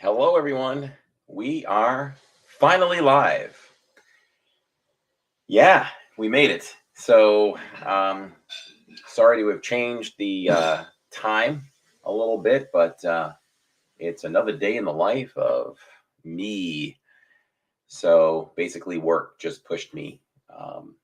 Hello, everyone. We are finally live. Yeah, we made it. So, sorry to have changed the time a little bit, but it's another day in the life of me. So, basically, work just pushed me um,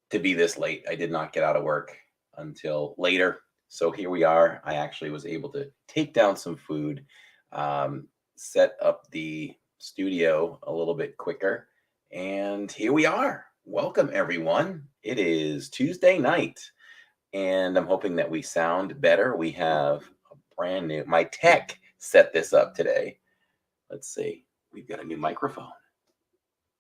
to be this late. I did not get out of work until later. So, here we are. I actually was able to take down some food, um, set up the studio a little bit quicker. And here we are. Welcome, everyone. It is Tuesday night, and I'm hoping that we sound better. We have a brand new, my tech set this up today. Let's see. We've got a new microphone.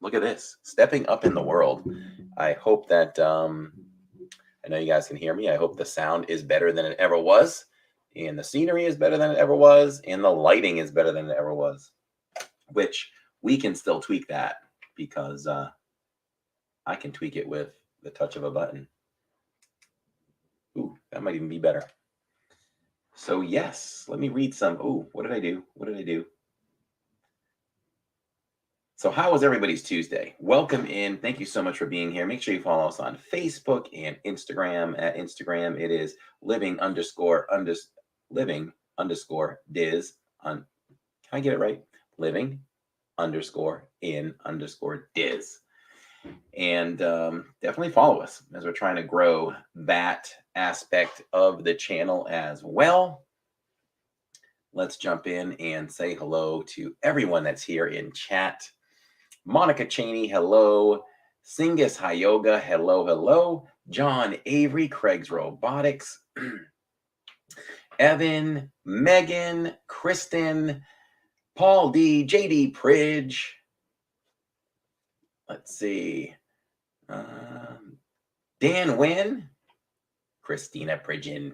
Look at this, stepping up in the world. I hope that I know you guys can hear me. I hope the sound is better than it ever was, and the scenery is better than it ever was, and the lighting is better than it ever was. Which we can still tweak that because I can tweak it with the touch of a button. Ooh, that might even be better. So yes, let me read some. Ooh, what did I do? What did I do? So how was everybody's Tuesday? Welcome in. Thank you so much for being here. Make sure you follow us on Facebook and Instagram. At Instagram, it is living underscore diz on. Can I get it right? Living underscore in underscore diz. And definitely follow us as we're trying to grow that aspect of the channel as well. Let's jump in and say hello to everyone that's here in chat. Monica Cheney, hello. Singus Hyoga, hello, hello. John Avery, Craig's Robotics. Evan, Megan, Kristen, Paul D, JD Pridge. Let's see. Dan Wynn, Christina Pridgeon,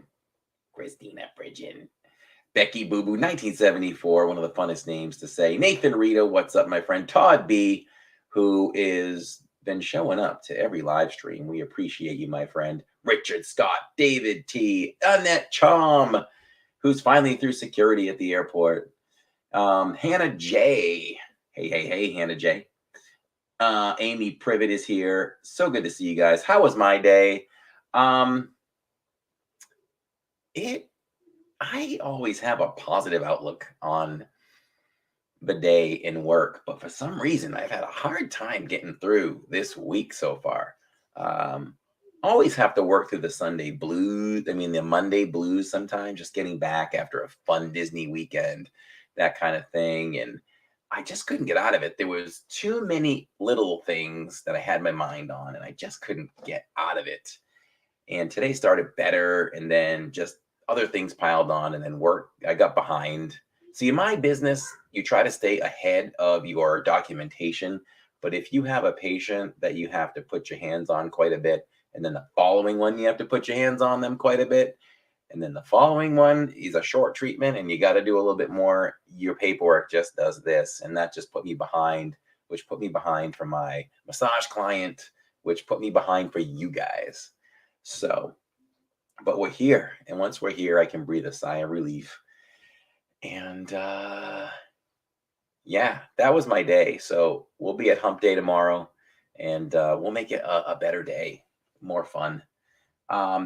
Becky Boo Boo, 1974, one of the funnest names to say. Nathan Rita, what's up, my friend? Todd B, who is been showing up to every live stream. We appreciate you, my friend. Richard Scott, David T, Annette Chom, who's finally through security at the airport. Hannah J. Hey, Hannah J. Amy Privet is here. So good to see you guys. How was my day? I always have a positive outlook on the day in work, but for some reason I've had a hard time getting through this week so far. Always have to work through the Sunday blues. I mean, the Monday blues sometimes, just getting back after a fun Disney weekend, that kind of thing. And I just couldn't get out of it. There was too many little things that I had my mind on, and I just couldn't get out of it. And today started better, and then just other things piled on, and then work. I got behind. See, in my business, you try to stay ahead of your documentation. But if you have a patient that you have to put your hands on quite a bit, and then the following one, you have to put your hands on them quite a bit, and then the following one is a short treatment, and you got to do a little bit more, your paperwork just does this. And that just put me behind, which put me behind for my massage client, which put me behind for you guys. So, but we're here. And once we're here, I can breathe a sigh of relief. And yeah, that was my day. So we'll be at Hump Day tomorrow, and we'll make it a better day, more fun.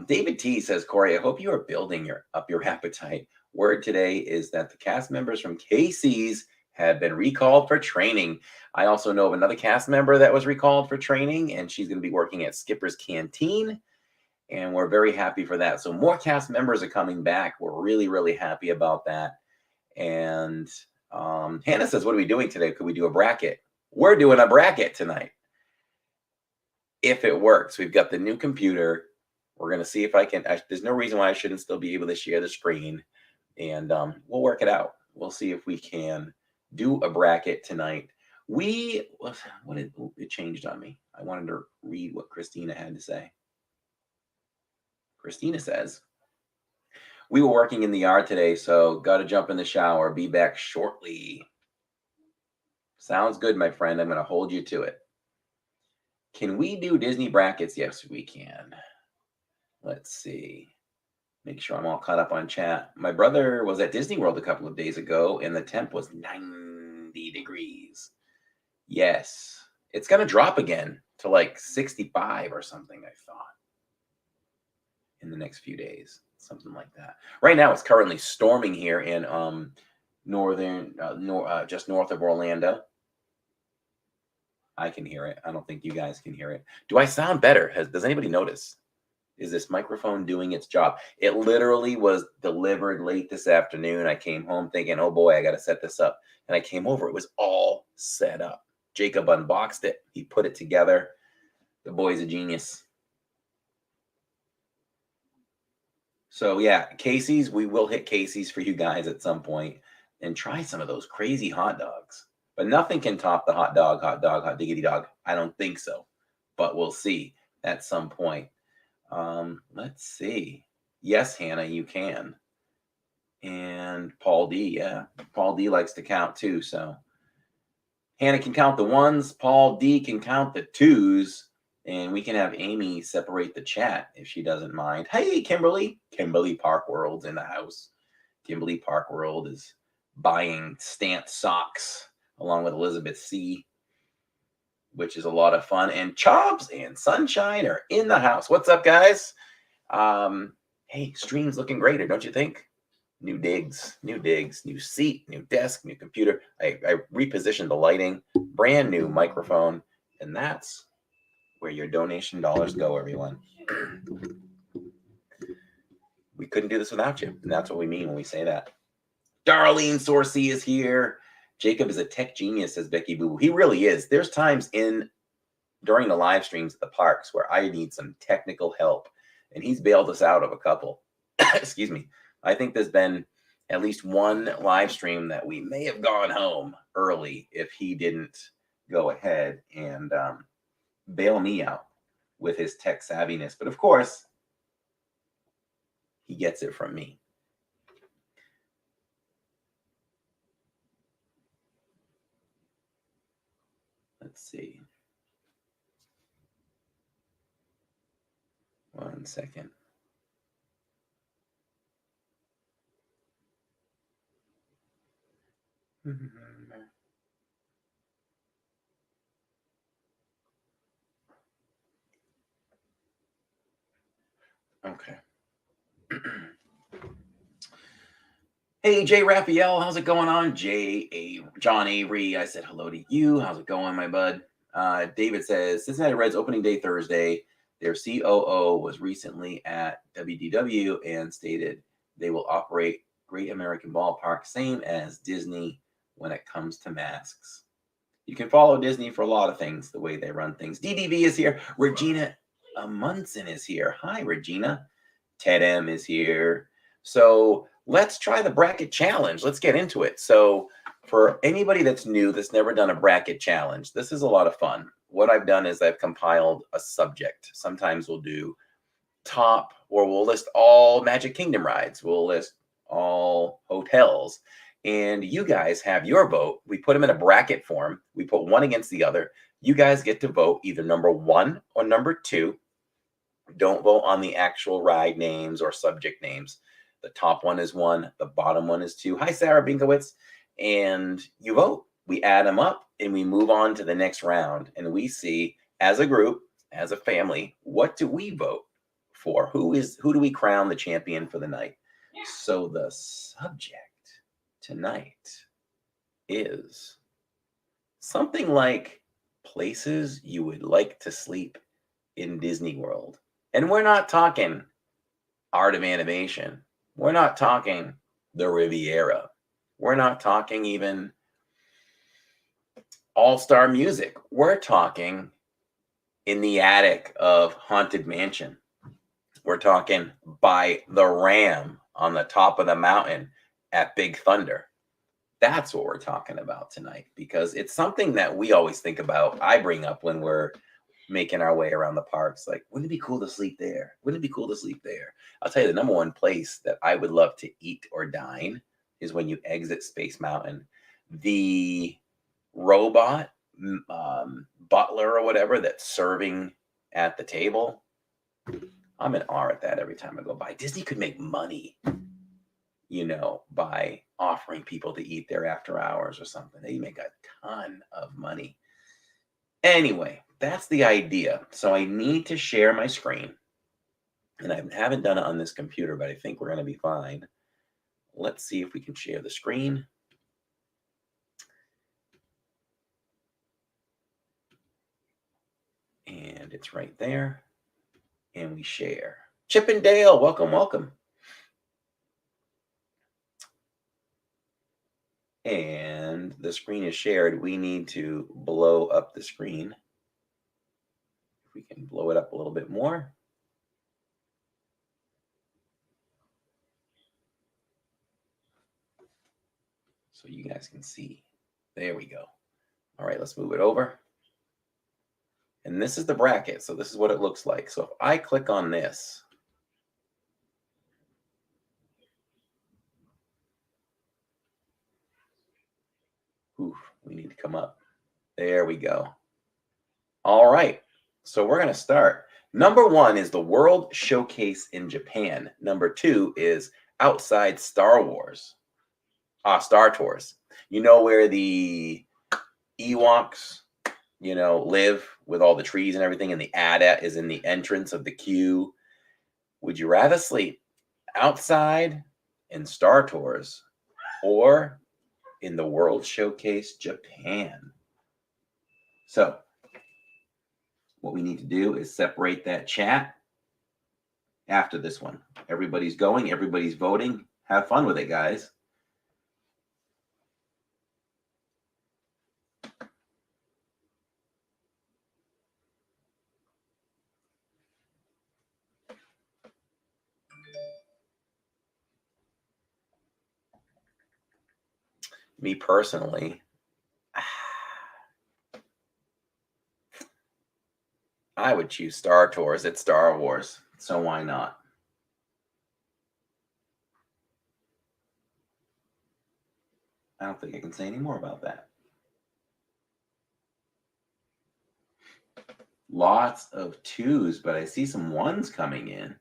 David T says, Corey, I hope you are building up your appetite. Word today is that the cast members from Casey's have been recalled for training. I also know of another cast member that was recalled for training, and she's going to be working at Skipper's Canteen. And we're very happy for that. So more cast members are coming back. We're really, really happy about that. And Hannah says, what are we doing today? Could we do a bracket? We're doing a bracket tonight. If it works, we've got the new computer. We're going to see if I can. There's no reason why I shouldn't still be able to share the screen. And we'll work it out. We'll see if we can do a bracket tonight. It changed on me. I wanted to read what Christina had to say. Christina says, we were working in the yard today, so got to jump in the shower. Be back shortly. Sounds good, my friend. I'm going to hold you to it. Can we do Disney brackets? Yes, we can. Let's see. Make sure I'm all caught up on chat. My brother was at Disney World a couple of days ago, and the temp was 90 degrees. Yes. It's going to drop again to like 65 or something, I thought, in the next few days. Something like that. Right now, it's currently storming here in just north of Orlando. I can hear it. I don't think you guys can hear it. Do I sound better? Does anybody notice? Is this microphone doing its job? It literally was delivered late this afternoon. I came home thinking, oh boy, I got to set this up. And I came over. It was all set up. Jacob unboxed it. He put it together. The boy's a genius. So yeah, Casey's, we will hit Casey's for you guys at some point and try some of those crazy hot dogs. But nothing can top the hot diggity dog. I don't think so. But we'll see at some point. Let's see. Yes, Hannah, you can. And Paul D, yeah. Paul D likes to count too, so Hannah can count the ones, Paul D can count the twos, and we can have Amy separate the chat if she doesn't mind. Hey, Kimberly. Kimberly Park World's in the house. Kimberly Park World is buying stamped socks along with Elizabeth C, which is a lot of fun. And Chops and Sunshine are in the house. What's up, guys? Hey, stream's looking greater, don't you think? New digs, new seat, new desk, new computer. I repositioned the lighting, brand new microphone, and that's where your donation dollars go, everyone. We couldn't do this without you, and that's what we mean when we say that. Darlene Sorcy is here. Jacob is a tech genius, says Becky Boo. He really is. There's times during the live streams at the parks where I need some technical help, and he's bailed us out of a couple. Excuse me. I think there's been at least one live stream that we may have gone home early if he didn't go ahead and bail me out with his tech savviness. But of course, he gets it from me. Let's see. 1 second. Okay. Hey, Jay Raphael, how's it going on? John Avery, I said hello to you. How's it going, my bud? David says, Cincinnati Reds opening day Thursday. Their COO was recently at WDW and stated they will operate Great American Ballpark, same as Disney when it comes to masks. You can follow Disney for a lot of things, the way they run things. DDV is here. Regina Munson is here. Hi, Regina. Ted M is here. So let's try the bracket challenge. Let's get into it. So for anybody that's new, that's never done a bracket challenge, this is a lot of fun. What I've done is I've compiled a subject. Sometimes we'll do top, or we'll list all Magic Kingdom rides. We'll list all hotels. And you guys have your vote. We put them in a bracket form. We put one against the other. You guys get to vote either number 1 or number 2. Don't vote on the actual ride names or subject names. The top one is 1. The bottom one is 2. Hi, Sarah Binkowitz. And you vote. We add them up and we move on to the next round. And we see, as a group, as a family, what do we vote for? Who do we crown the champion for the night? So the subject tonight is something like places you would like to sleep in Disney World. And we're not talking Art of Animation. We're not talking the Riviera. We're not talking even All-Star Music. We're talking in the attic of Haunted Mansion. We're talking by the Ram on the top of the mountain at Big Thunder. That's what we're talking about tonight, because it's something that we always think about. I bring up when we're making our way around the parks, like, wouldn't it be cool to sleep there? Wouldn't it be cool to sleep there? I'll tell you, the number one place that I would love to eat or dine is when you exit Space Mountain. The robot butler or whatever that's serving at the table, I'm in awe at that every time I go by. Disney could make money, by offering people to eat there after hours or something. They make a ton of money. Anyway, that's the idea. So I need to share my screen. And I haven't done it on this computer, but I think we're going to be fine. Let's see if we can share the screen. And it's right there. And we share. Chip and Dale, welcome, welcome. And the screen is shared. We need to blow up the screen. If we can blow it up a little bit more. So you guys can see. There we go. All right, let's move it over. And this is the bracket. So this is what it looks like. So if I click on this, we need to come up. There we go. All right. So we're going to start. Number 1 is the World Showcase in Japan. Number 2 is Outside Star Wars. Star Tours. You know where the Ewoks, live with all the trees and everything, and the AT-AT is in the entrance of the queue. Would you rather sleep outside in Star Tours or in the World Showcase Japan? So what we need to do is separate that chat after this one. Everybody's going, everybody's voting. Have fun with it, guys. Me personally, I would choose Star Tours. It's Star Wars, so why not? I don't think I can say any more about that. Lots of 2s, but I see some 1s coming in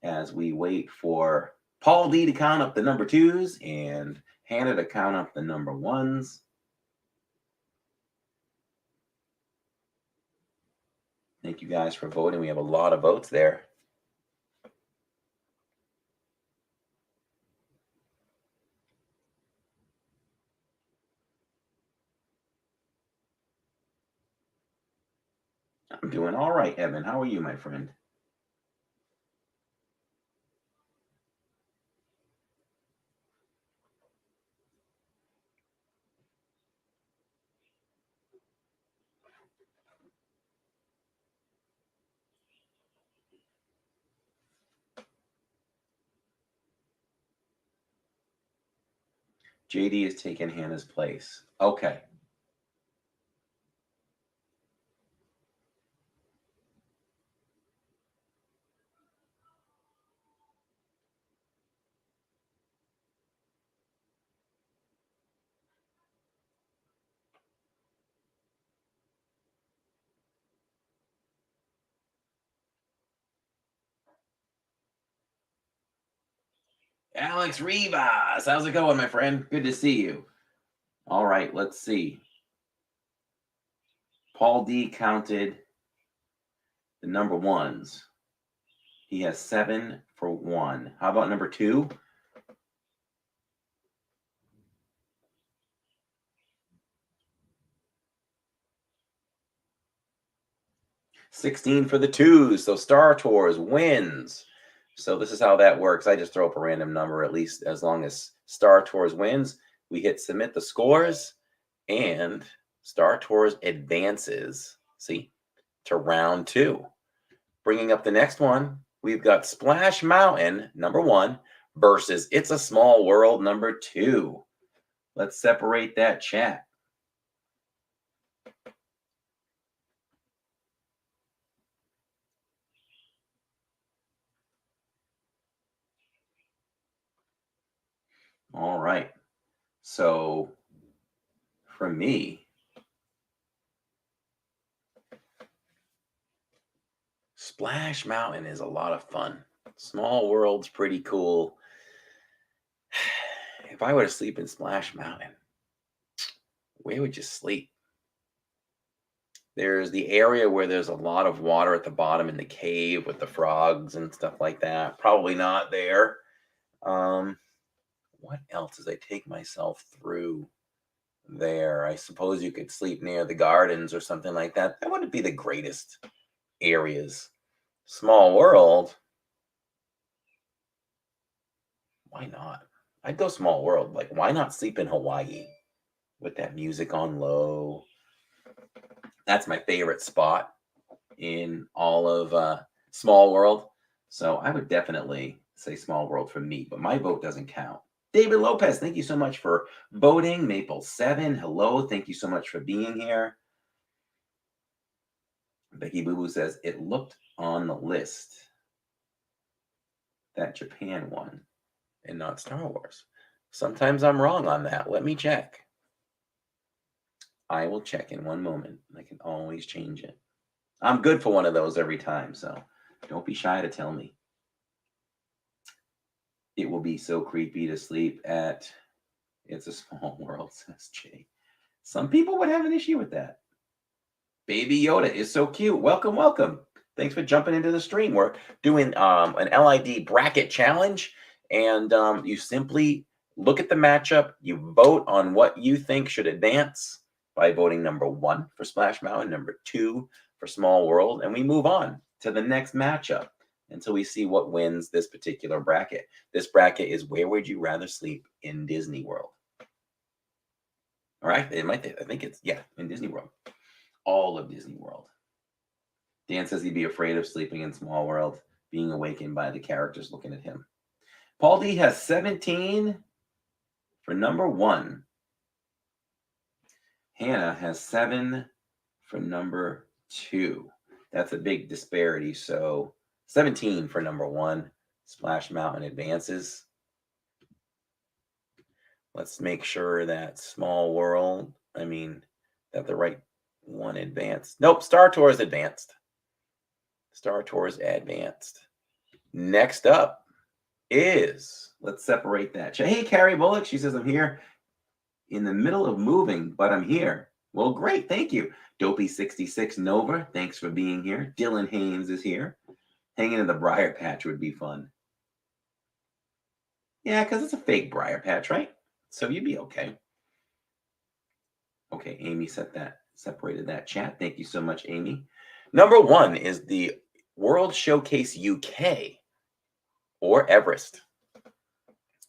as we wait for Paul D to count up the number 2s and Hannah to count up the number 1s. Thank you guys for voting. We have a lot of votes there. I'm doing all right, Evan. How are you, my friend? JD is taking Hannah's place. Okay. Alex Rivas, how's it going, my friend? Good to see you. All right, let's see. Paul D counted the number 1s. He has 7 for 1. How about number 2? $16 for the 2s. So Star Tours wins. So this is how that works. I just throw up a random number, at least as long as Star Tours wins. We hit submit the scores, and Star Tours advances, to round 2. Bringing up the next one, we've got Splash Mountain, number 1, versus It's a Small World, number 2. Let's separate that chat. All right. So for me, Splash Mountain is a lot of fun. Small World's pretty cool. If I were to sleep in Splash Mountain, where would you sleep? There's the area where there's a lot of water at the bottom in the cave with the frogs and stuff like that. Probably not there. Um, what else as I take myself through there? I suppose you could sleep near the gardens or something like that. That wouldn't be the greatest areas. Small World, why not? I'd go Small World. Like, why not sleep in Hawaii with that music on low? That's my favorite spot in all of Small World. So I would definitely say Small World for me, but my vote doesn't count. David Lopez, thank you so much for voting. Maple 7, hello. Thank you so much for being here. Becky Boo Boo says, it looked on the list that Japan won and not Star Wars. Sometimes I'm wrong on that. Let me check. I will check in one moment. I can always change it. I'm good for one of those every time, so don't be shy to tell me. It will be so creepy to sleep at It's a Small World, says Jay. Some people would have an issue with that. Baby Yoda is so cute. Welcome, welcome. Thanks for jumping into the stream. We're doing an LID bracket challenge, and you simply look at the matchup. You vote on what you think should advance by voting number 1 for Splash Mountain, number 2 for Small World, and we move on to the next matchup until we see what wins this particular bracket. This bracket is where would you rather sleep in Disney World? All right, I think it's, yeah, in Disney World. All of Disney World. Dan says he'd be afraid of sleeping in Small World, being awakened by the characters looking at him. Paul D has 17 for number 1. Hannah has 7 for number 2. That's a big disparity. So 17 for number 1. Splash Mountain advances. Let's make sure that that the right one advanced. Nope, Star Tours advanced. Star Tours advanced. Next up is, let's separate that. Hey, Carrie Bullock, she says, I'm here in the middle of moving, but I'm here. Well, great, thank you. Dopey66 Nova, thanks for being here. Dylan Haynes is here. Hanging in the Briar Patch would be fun. Yeah, because it's a fake Briar Patch, right? So you'd be okay. Okay, Amy separated that chat. Thank you so much, Amy. Number 1 is the World Showcase UK or Everest.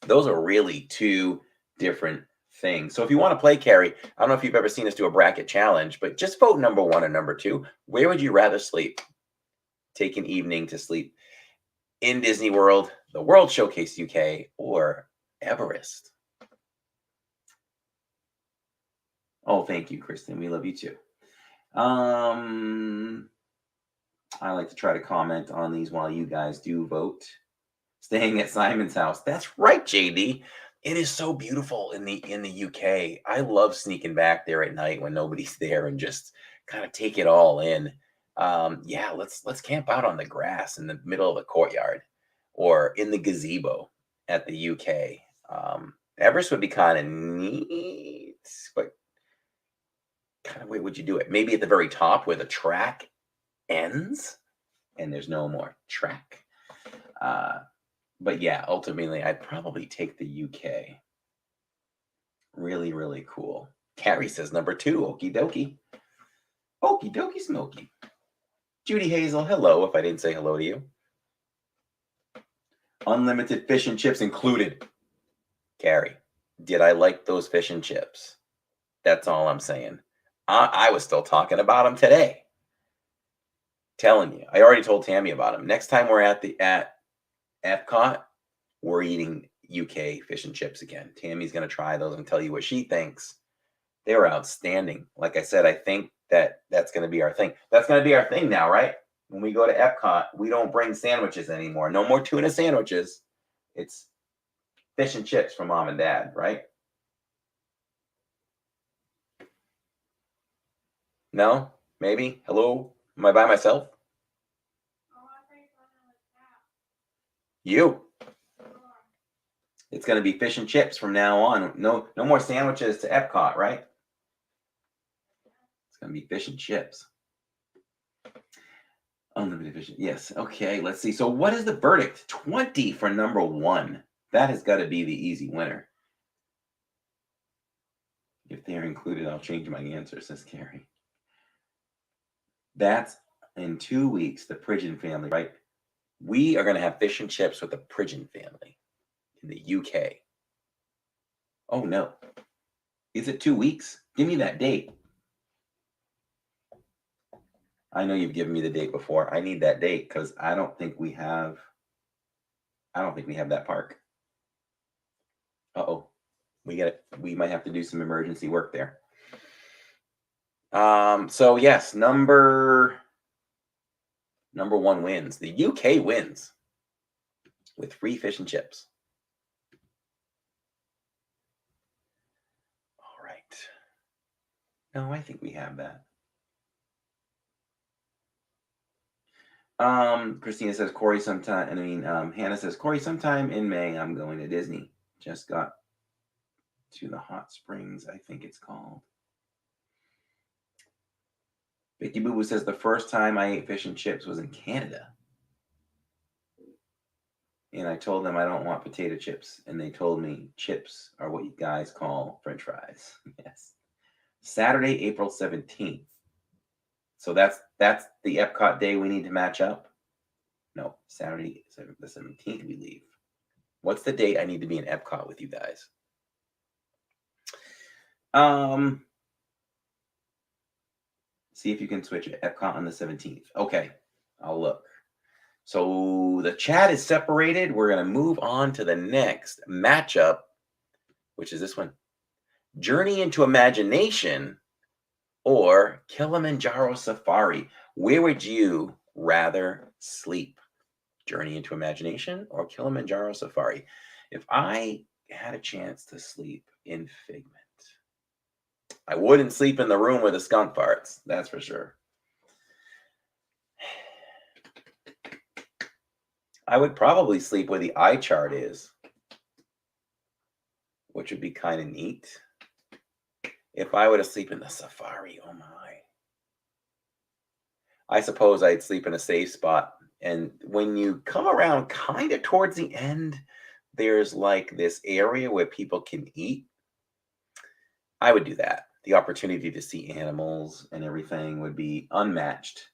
Those are really 2 different things. So if you want to play, Carrie, I don't know if you've ever seen us do a bracket challenge, but just vote number 1 or number 2. Where would you rather sleep? Take an evening to sleep in Disney World, the World Showcase UK, or Everest? Oh, thank you, Kristen. We love you too. I like to try to comment on these while you guys do vote. Staying at Simon's house. That's right, JD. It is so beautiful in the UK. I love sneaking back there at night when nobody's there and just kind of take it all in. Yeah, let's camp out on the grass in the middle of the courtyard or in the gazebo at the UK. Everest would be kind of neat, but kind of way would you do it? Maybe at the very top where the track ends and there's no more track. But yeah, ultimately, I'd probably take the UK. Really, really cool. Carrie says number 2, okie dokie. Okie dokie smoky. Judy Hazel, hello, if I didn't say hello to you. Unlimited fish and chips included. Carrie, did I like those fish and chips? That's all I'm saying. I was still talking about them today. Telling you. I already told Tammy about them. Next time we're at Epcot, we're eating UK fish and chips again. Tammy's going to try those and tell you what she thinks. They were outstanding. Like I said, I think that's going to be our thing. That's going to be our thing now, right? When we go to Epcot, we don't bring sandwiches anymore. No more tuna sandwiches. It's fish and chips for mom and dad, right? No? Maybe? Hello? Am I by myself? You. It's going to be fish and chips from now on. No more sandwiches to Epcot, right? It's going to be fish and chips. Unlimited vision. Yes. Okay. Let's see. So, what is the verdict? 20 for number one. That has got to be the easy winner. If they're included, I'll change my answer, says Carrie. That's in 2 weeks, the Pridgeon family, right? We are going to have fish and chips with the Pridgeon family in the UK. Oh, no. Is it 2 weeks? Give me that date. I know you've given me the date before. I need that date because I don't think we have that park. Uh-oh. We might have to do some emergency work there. So yes, number one wins. The UK wins with free fish and chips. All right. No, I think we have that. Christina says Corey sometime. Hannah says Corey sometime in May. I'm going to Disney. Just got to the hot springs, I think it's called. Vicky Boo Boo says the first time I ate fish and chips was in Canada. And I told them I don't want potato chips. And they told me chips are what you guys call French fries. Yes. Saturday, April 17th. So that's the Epcot day we need to match up. No, Saturday, the 17th we leave. What's the date I need to be in Epcot with you guys? See if you can switch it. Epcot on the 17th. Okay, I'll look. So the chat is separated. We're going to move on to the next matchup, which is this one. Journey into Imagination or Kilimanjaro Safari. Where would you rather sleep? Journey into Imagination or Kilimanjaro Safari? If I had a chance to sleep in Figment, I wouldn't sleep in the room with the skunk farts. That's for sure. I would probably sleep where the eye chart is, which would be kind of neat. If I were to sleep in the safari, oh my. I suppose I'd sleep in a safe spot. And when you come around kind of towards the end, there's like this area where people can eat. I would do that. The opportunity to see animals and everything would be unmatched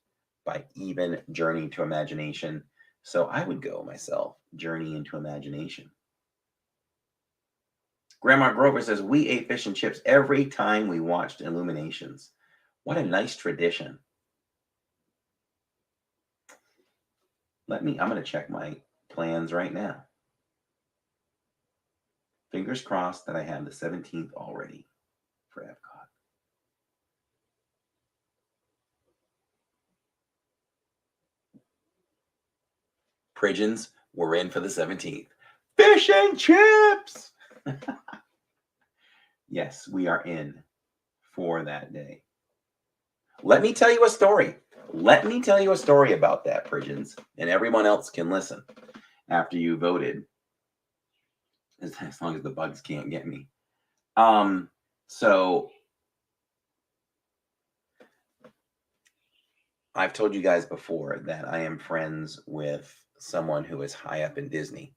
by even Journey to Imagination. So I would go myself, Journey into Imagination. Grandma Grover says, we ate fish and chips every time we watched Illuminations. What a nice tradition. I'm going to check my plans right now. Fingers crossed that I have the 17th already for Epcot. Pridgeons, we're in for the 17th. Fish and chips! Yes, we are in for that day. Let me tell you a story. Let me tell you a story about that, Pridgeons, and everyone else can listen after you voted, as long as the bugs can't get me. So I've told you guys before that I am friends with someone who is high up in Disney.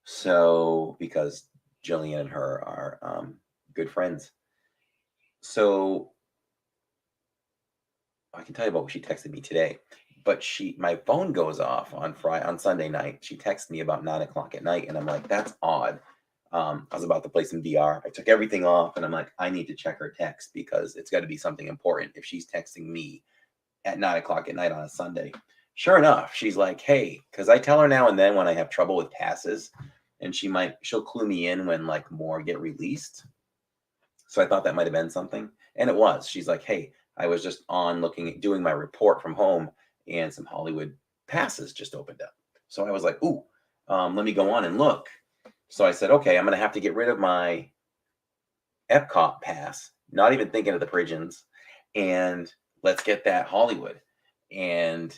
So because Jillian and her are good friends. So I can tell you about what she texted me today. But my phone goes off on Sunday night. She texted me about 9:00 at night, and I'm like, that's odd. I was about to play some VR. I took everything off, and I'm like, I need to check her text because it's got to be something important if she's texting me at 9:00 at night on a Sunday. Sure enough, she's like, hey, because I tell her now and then when I have trouble with passes, and she'll clue me in when like more get released. So I thought that might have been something, and it was. She's like, hey, I was just doing my report from home, and some Hollywood passes just opened up. So I was like, ooh, let me go on and look. So I said, okay, I'm going to have to get rid of my Epcot pass, not even thinking of the Pridgeons, and let's get that Hollywood. And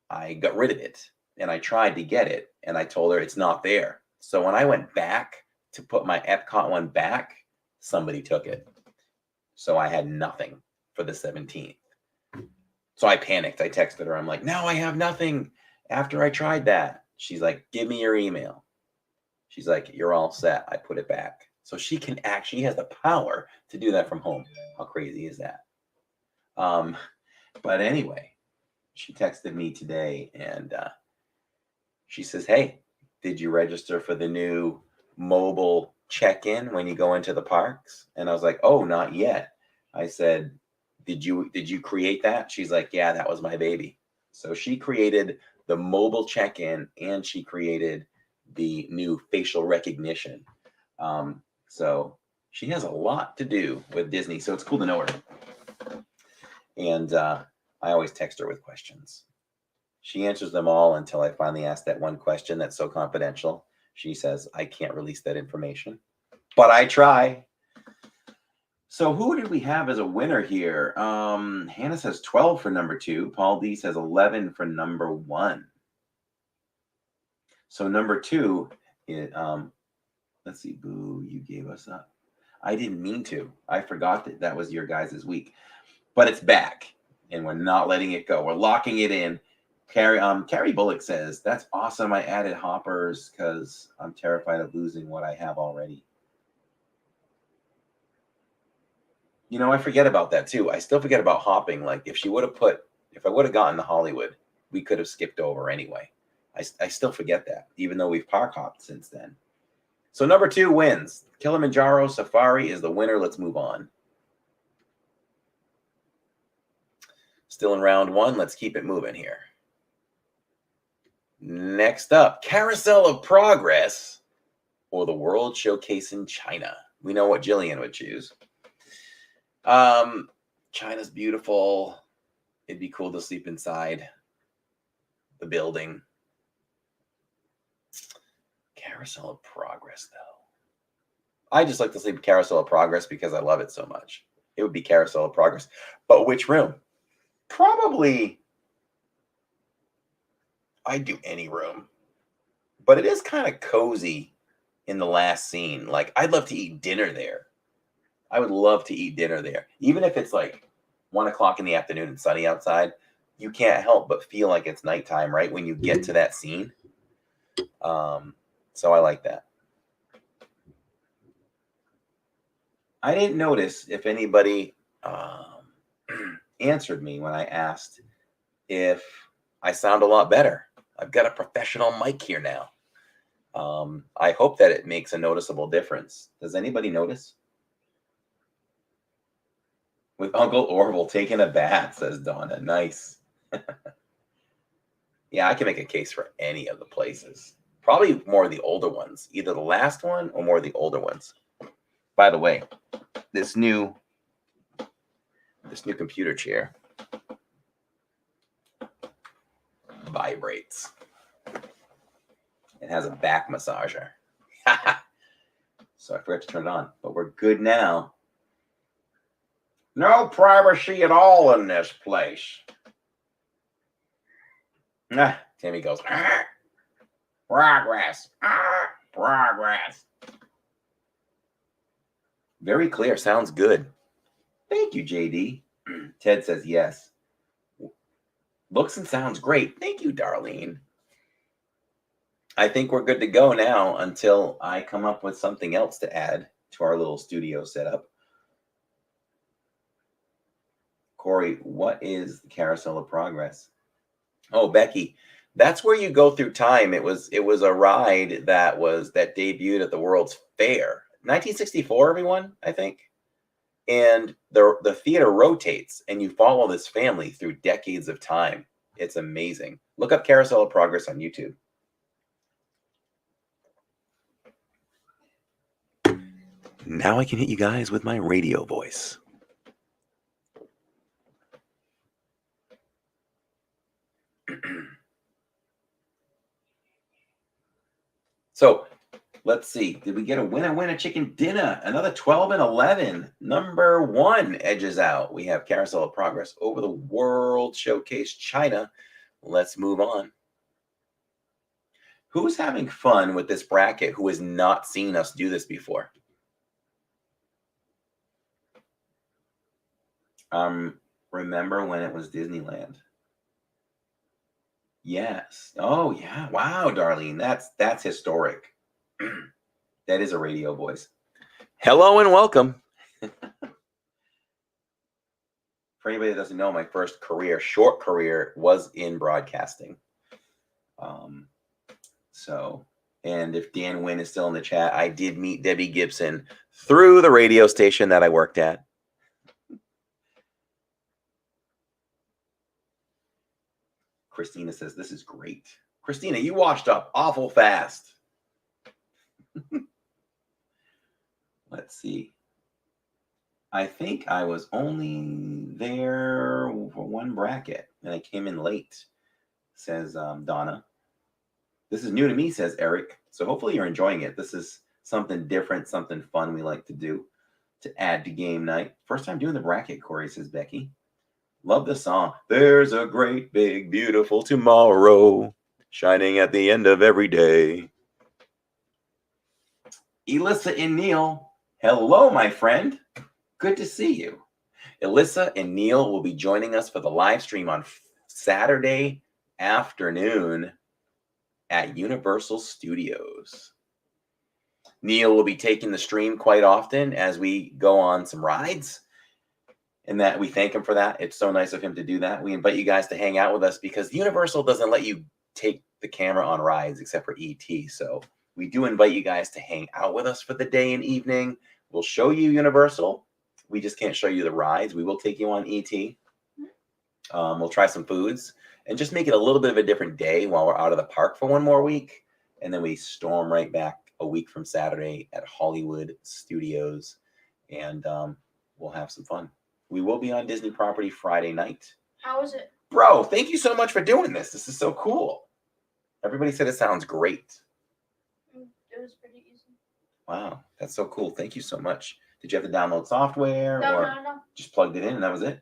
I got rid of it. and I tried to get it, and I told her it's not there. So when I went back to put my Epcot one back, somebody took it. So I had nothing for the 17th. So I panicked. I texted her. I'm like, now I have nothing after I tried that. She's like, give me your email. She's like, you're all set. I put it back. So she can actually has the power to do that from home. How crazy is that? But anyway, she texted me today and she says, hey, did you register for the new mobile check-in when you go into the parks? And I was like, oh, not yet. I said, did you create that? She's like, yeah, that was my baby. So she created the mobile check-in and she created the new facial recognition. So she has a lot to do with Disney. So it's cool to know her. And I always text her with questions. She answers them all until I finally ask that one question that's so confidential. She says, I can't release that information, but I try. So who did we have as a winner here? Hannah says 12 for number 2. Paul D says 11 for number 1. So number 2, let's see, Boo, you gave us up. I didn't mean to. I forgot that was your guys' week. But it's back, and we're not letting it go. We're locking it in. Carrie Bullock says, that's awesome. I added hoppers because I'm terrified of losing what I have already. You know, I forget about that too. I still forget about hopping. Like if I would have gotten to Hollywood, we could have skipped over anyway. I still forget that, even though we've park hopped since then. So number 2 wins. Kilimanjaro Safari is the winner. Let's move on. Still in round 1. Let's keep it moving here. Next up, Carousel of Progress or the World Showcase in China. We know what Jillian would choose. China's beautiful. It'd be cool to sleep inside the building. Carousel of Progress, though. I just like to sleep in Carousel of Progress because I love it so much. It would be Carousel of Progress. But which room? Probably I'd do any room. But it is kind of cozy in the last scene. Like, I'd love to eat dinner there. I would love to eat dinner there. Even if it's like 1 o'clock in the afternoon and sunny outside, you can't help but feel like it's nighttime, right? When you get to that scene. So I like that. I didn't notice if anybody answered me when I asked if I sound a lot better. I've got a professional mic here now. I hope that it makes a noticeable difference. Does anybody notice? With Uncle Orville taking a bath, says Donna. Nice. Yeah, I can make a case for any of the places. Probably more of the older ones. Either the last one or more of the older ones. By the way, this new computer chair vibrates. It has a back massager. So I forgot to turn it on, but we're good now. No privacy at all in this place. Timmy goes, progress, progress. Very clear. Sounds good. Thank you, JD. Ted says yes. Looks and sounds great. Thank you, Darlene. I think we're good to go now until I come up with something else to add to our little studio setup. Corey, what is the Carousel of Progress? Oh, Becky, that's where you go through time. It was a ride that debuted at the World's Fair, 1964. Everyone, I think, and the theater rotates, and you follow this family through decades of time. It's amazing. Look up Carousel of Progress on YouTube. Now I can hit you guys with my radio voice. So let's see. Did we get a winner chicken dinner? Another 12 and 11. Number 1 edges out. We have Carousel of Progress over the World Showcase China. Let's move on. Who's having fun with this bracket who has not seen us do this before? Remember when it was Disneyland? Yes. Oh, yeah. Wow, Darlene. That's historic. That is a radio voice. Hello and welcome. For anybody that doesn't know, my first short career, was in broadcasting. And if Dan Wynn is still in the chat, I did meet Debbie Gibson through the radio station that I worked at. Christina says, this is great. Christina, you washed up awful fast. Let's see. I think I was only there for one bracket, and I came in late, says Donna. This is new to me, says Eric. So hopefully you're enjoying it. This is something different, something fun we like to do to add to game night. First time doing the bracket, Corey, says Becky. Love the song. There's a great, big, beautiful tomorrow shining at the end of every day. Elissa and Neil, hello, my friend. Good to see you. Elissa and Neil will be joining us for the live stream on Saturday afternoon at Universal Studios. Neil will be taking the stream quite often as we go on some rides, and that we thank him for that. It's so nice of him to do that. We invite you guys to hang out with us because Universal doesn't let you take the camera on rides except for ET. So we do invite you guys to hang out with us for the day and evening. We'll show you Universal. We just can't show you the rides. We will take you on ET. We'll try some foods and just make it a little bit of a different day while we're out of the park for one more week. And then we storm right back a week from Saturday at Hollywood Studios. And we'll have some fun. We will be on Disney property Friday night. How was it? Bro, thank you so much for doing this. This is so cool. Everybody said it sounds great. It was pretty easy. Wow, that's so cool. Thank you so much. Did you have to download software? No. Just plugged it in and that was it?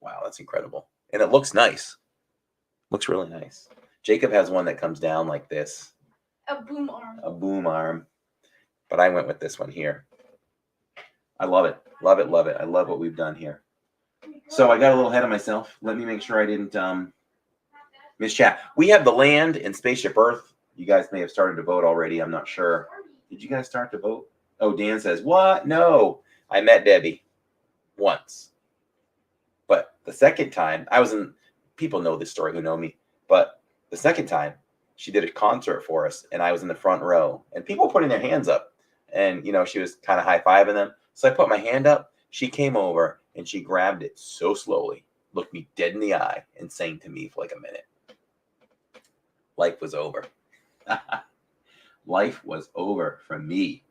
Wow, that's incredible. And it looks nice. Looks really nice. Jacob has one that comes down like this. A boom arm. A boom arm. But I went with this one here. I love it. Love it, love it. I love what we've done here. So I got a little ahead of myself. Let me make sure I didn't miss chat. We have the land and Spaceship Earth. You guys may have started to vote already. I'm not sure. Did you guys start to vote? Oh, Dan says, what? No. I met Debbie once. But the second time, people know this story who know me, but the second time, she did a concert for us, and I was in the front row, and people putting their hands up, and, she was kind of high-fiving them. So I put my hand up. She came over, and she grabbed it so slowly, looked me dead in the eye, and sang to me for like a minute. Life was over. Life was over for me.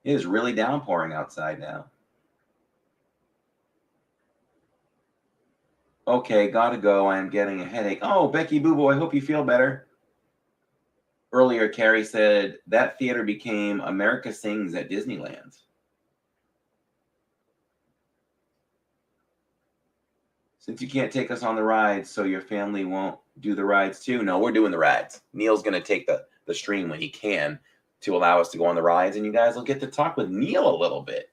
It is really downpouring outside now. Okay, gotta go. I am getting a headache. Oh, Becky Boo Boo, I hope you feel better. Earlier, Carrie said that theater became America Sings at Disneyland. Since you can't take us on the rides, so your family won't do the rides too? No, we're doing the rides. Neil's going to take the stream when he can to allow us to go on the rides, and you guys will get to talk with Neil a little bit.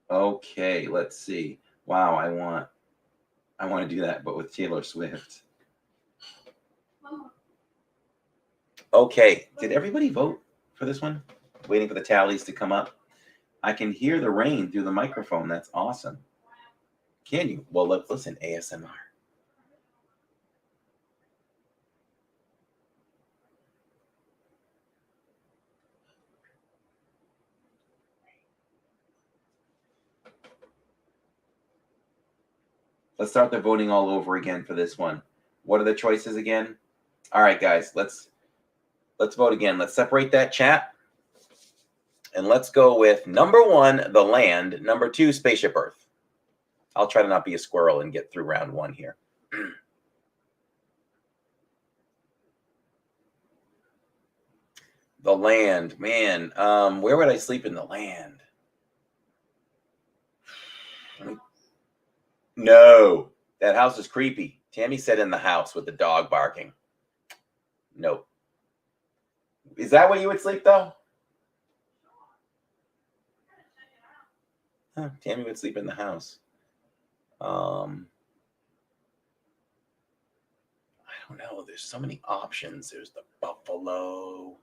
Okay, let's see. Wow, I want to do that, but with Taylor Swift. Okay, did everybody vote for this one? Waiting for the tallies to come up. I can hear the rain through the microphone. That's awesome. Can you? Well, let's listen. ASMR. Let's start the voting all over again for this one. What are the choices again? All right, guys, let's vote again. Let's separate that chat. And let's go with number 1, the land. Number 2, Spaceship Earth. I'll try to not be a squirrel and get through round 1 here. The land, man. Where would I sleep in the land? No, that house is creepy. Tammy said in the house with the dog barking. Nope. Is that where you would sleep, though? Huh, Tammy would sleep in the house. I don't know. There's so many options. There's the buffalo.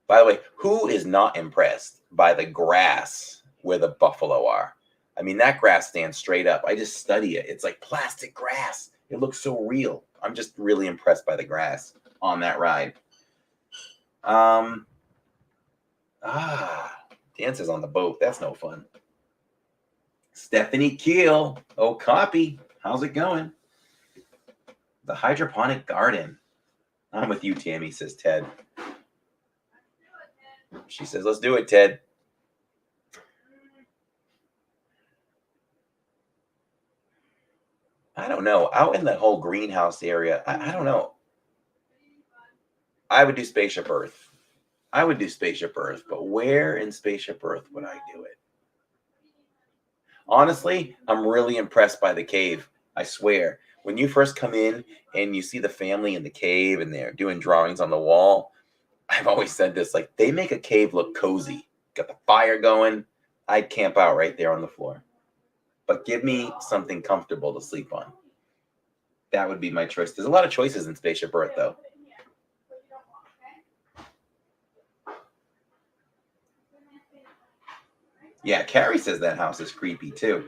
By the way, who is not impressed by the grass where the buffalo are? I mean, that grass stands straight up. I just study it. It's like plastic grass. It looks so real. I'm just really impressed by the grass on that ride. Dances on the boat. That's no fun. Stephanie Keel. Oh, copy. How's it going? The hydroponic garden. I'm with you, Tammy, says Ted. She says, let's do it, Ted. I don't know. Out in the whole greenhouse area, I don't know. I would do Spaceship Earth. But where in Spaceship Earth would I do it? Honestly, I'm really impressed by the cave. I swear. When you first come in and you see the family in the cave and they're doing drawings on the wall, I've always said this, like, they make a cave look cozy. Got the fire going. I'd camp out right there on the floor. But give me something comfortable to sleep on. That would be my choice. There's a lot of choices in Spaceship Earth, though. Yeah, Carrie says that house is creepy, too.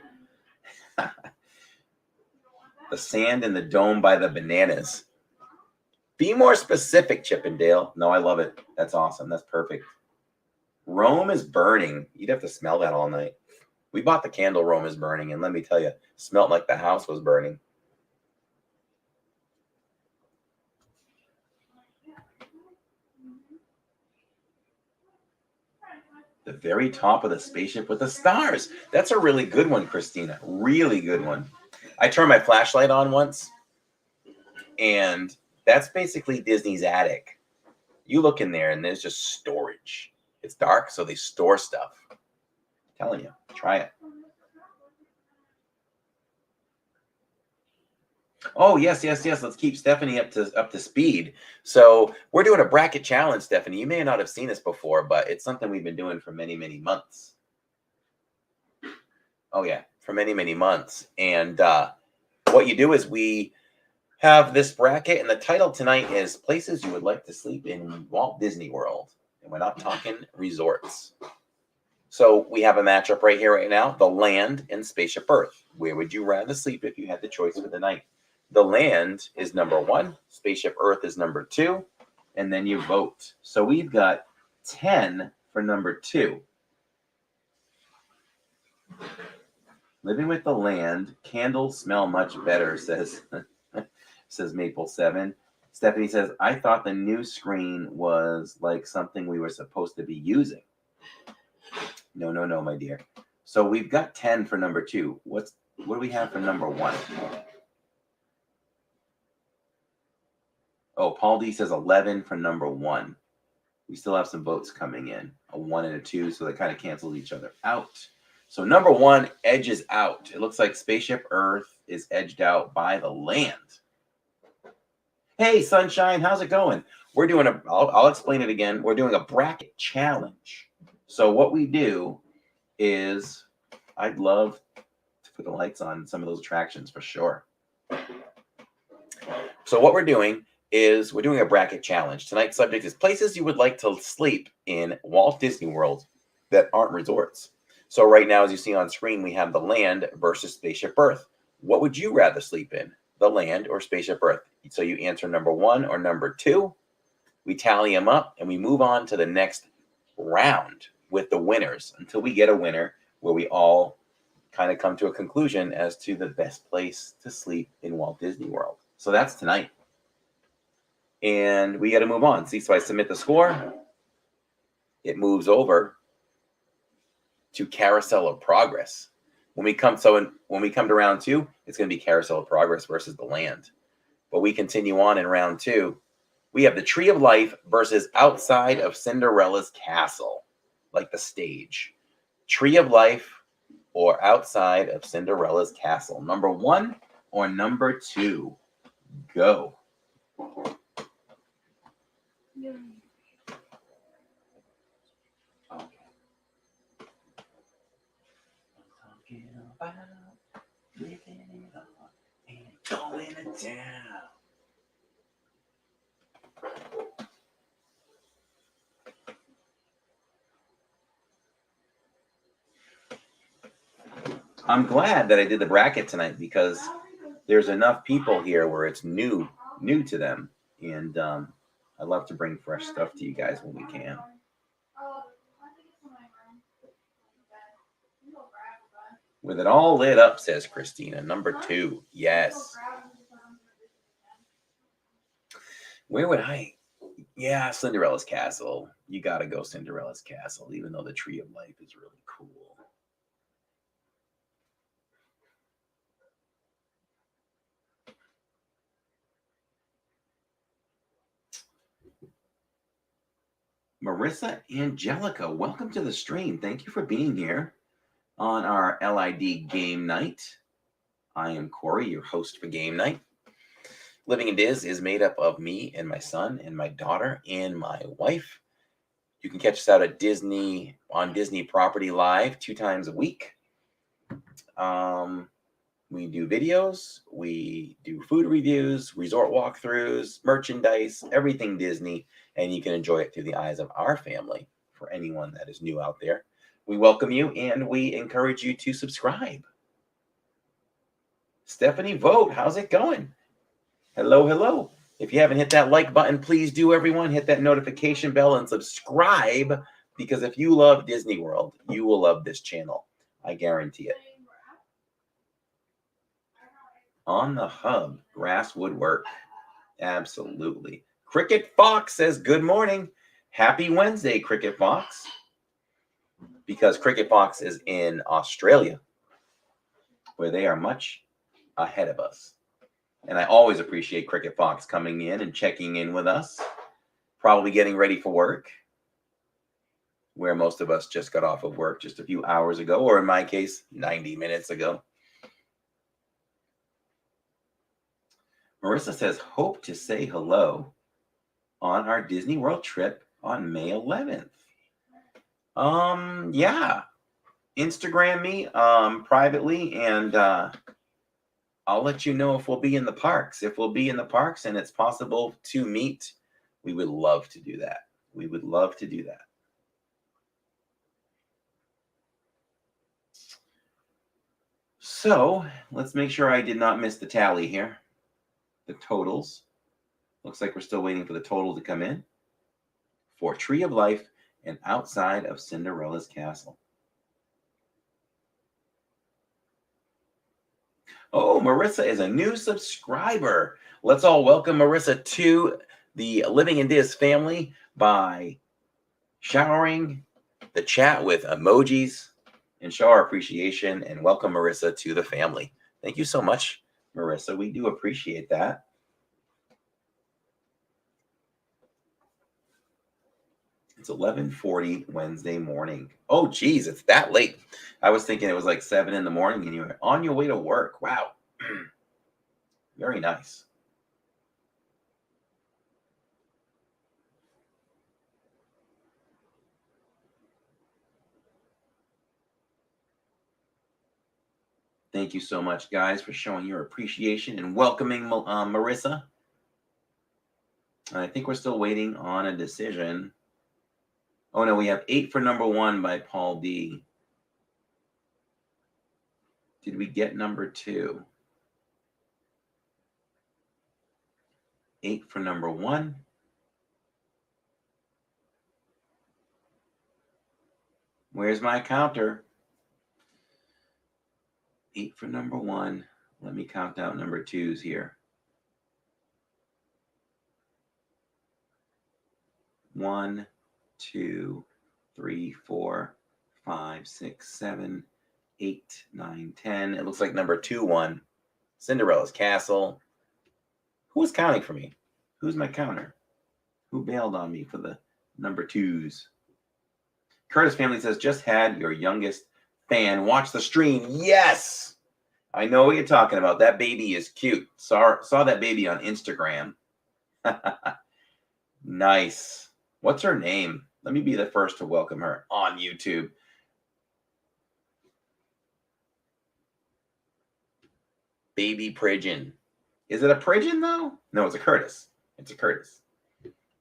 The sand in the dome by the bananas. Be more specific, Chippendale. No, I love it. That's awesome. That's perfect. Rome is burning. You'd have to smell that all night. We bought the candle Rome is burning, and let me tell you, it smelled like the house was burning. The very top of the spaceship with the stars. That's a really good one, Christina. Really good one. I turned my flashlight on once, and that's basically Disney's attic. You look in there, and there's just storage. It's dark, so they store stuff. I'm telling you, try it. Oh, yes. Let's keep Stephanie up to speed. So we're doing a bracket challenge, Stephanie. You may not have seen this before, but it's something we've been doing for many, many months. Oh, yeah, for many, many months. And what you do is we have this bracket, and the title tonight is Places You Would Like to Sleep in Walt Disney World. And we're not talking resorts. So we have a matchup right here, right now. The Land and Spaceship Earth. Where would you rather sleep if you had the choice for the night? The Land is number 1. Spaceship Earth is number 2. And then you vote. So we've got 10 for number 2. Living with the Land. Candles smell much better, says Maple 7. Stephanie says, I thought the new screen was like something we were supposed to be using. No, my dear. So we've got 10 for number 2. What do we have for number 1? Oh, Paul D says 11 for number 1. We still have some votes coming in. A 1 and a 2, so they kind of cancel each other out. So number 1 edges out. It looks like Spaceship Earth is edged out by the Land. Hey, Sunshine, how's it going? We're doing I'll explain it again. We're doing a bracket challenge. So what we do is, I'd love to put the lights on some of those attractions for sure. So what we're doing is we're doing a bracket challenge. Tonight's subject is places you would like to sleep in Walt Disney World that aren't resorts. So right now, as you see on screen, we have the Land versus Spaceship Earth. What would you rather sleep in, the Land or Spaceship Earth? So you answer number 1 or number 2. We tally them up, and we move on to the next round with the winners until we get a winner where we all kind of come to a conclusion as to the best place to sleep in Walt Disney World. So that's tonight. And we got to move on. See, so I submit the score. It moves over to Carousel of Progress. When we come to round 2, it's going to be Carousel of Progress versus the Land. But we continue on in round 2. We have the Tree of Life versus Outside of Cinderella's Castle, like the stage. Tree of Life or outside of Cinderella's castle? Number 1 or number 2? Go. Yeah. Okay. I'm talking about living it up and going to town. I'm glad that I did the bracket tonight because there's enough people here where it's new to them, and I love to bring fresh stuff to you guys when we can. With it all lit up, says Christina. Number 2, yes. Where would I? Yeah, Cinderella's castle. You got to go Cinderella's castle, even though the Tree of Life is really cool. Marissa Angelica, welcome to the stream. Thank you for being here on our LID game night. I am Corey, your host for game night. Living in Diz is made up of me and my son and my daughter and my wife. You can catch us out at Disney on Disney Property Live 2 times a week. We do videos, we do food reviews, resort walkthroughs, merchandise, everything Disney, and you can enjoy it through the eyes of our family. For anyone that is new out there, we welcome you and we encourage you to subscribe. Stephanie Vogt, how's it going? Hello, hello. If you haven't hit that like button, please do, everyone. Hit that notification bell and subscribe, because if you love Disney World, you will love this channel. I guarantee it. On the hub, grass would work. Absolutely. Cricket Fox says, good morning. Happy Wednesday, Cricket Fox. Because Cricket Fox is in Australia, where they are much ahead of us. And I always appreciate Cricket Fox coming in and checking in with us. Probably getting ready for work, where most of us just got off of work just a few hours ago, or in my case, 90 minutes ago. Marissa says, hope to say hello on our Disney World trip on May 11th. Yeah. Instagram me privately, and I'll let you know if we'll be in the parks. If we'll be in the parks and it's possible to meet, we would love to do that. We would love to do that. So let's make sure I did not miss the tally here. The totals. Looks like we're still waiting for the total to come in for Tree of Life and outside of Cinderella's castle. Oh, Marissa is a new subscriber. Let's all welcome Marissa to the Living in Diz family by showering the chat with emojis and show our appreciation, and welcome Marissa to the family. Thank you so much, Marissa. We do appreciate that. It's 11:40 Wednesday morning. Oh, geez, it's that late. I was thinking it was like 7 in the morning and you were on your way to work. Wow. Very nice. Thank you so much, guys, for showing your appreciation and welcoming Marissa. I think we're still waiting on a decision. Oh, no, we have 8 for number 1 by Paul D. Did we get number 2? 8 for number 1. Where's my counter? 8 for number 1. Let me count out number 2s here. 1, 2, 3, 4, 5, 6, 7, 8, 9, 10. It looks like number 2 won. Cinderella's Castle. Who was counting for me? Who's my counter? Who bailed on me for the number 2s? Curtis family says, just had your youngest fan watch the stream. Yes, I know what you're talking about. That baby is cute. Saw that baby on Instagram. Nice. What's her name? Let me be the first to welcome her on YouTube. Baby Pridgeon. Is it a Pridgeon though? No, it's a Curtis. It's a Curtis.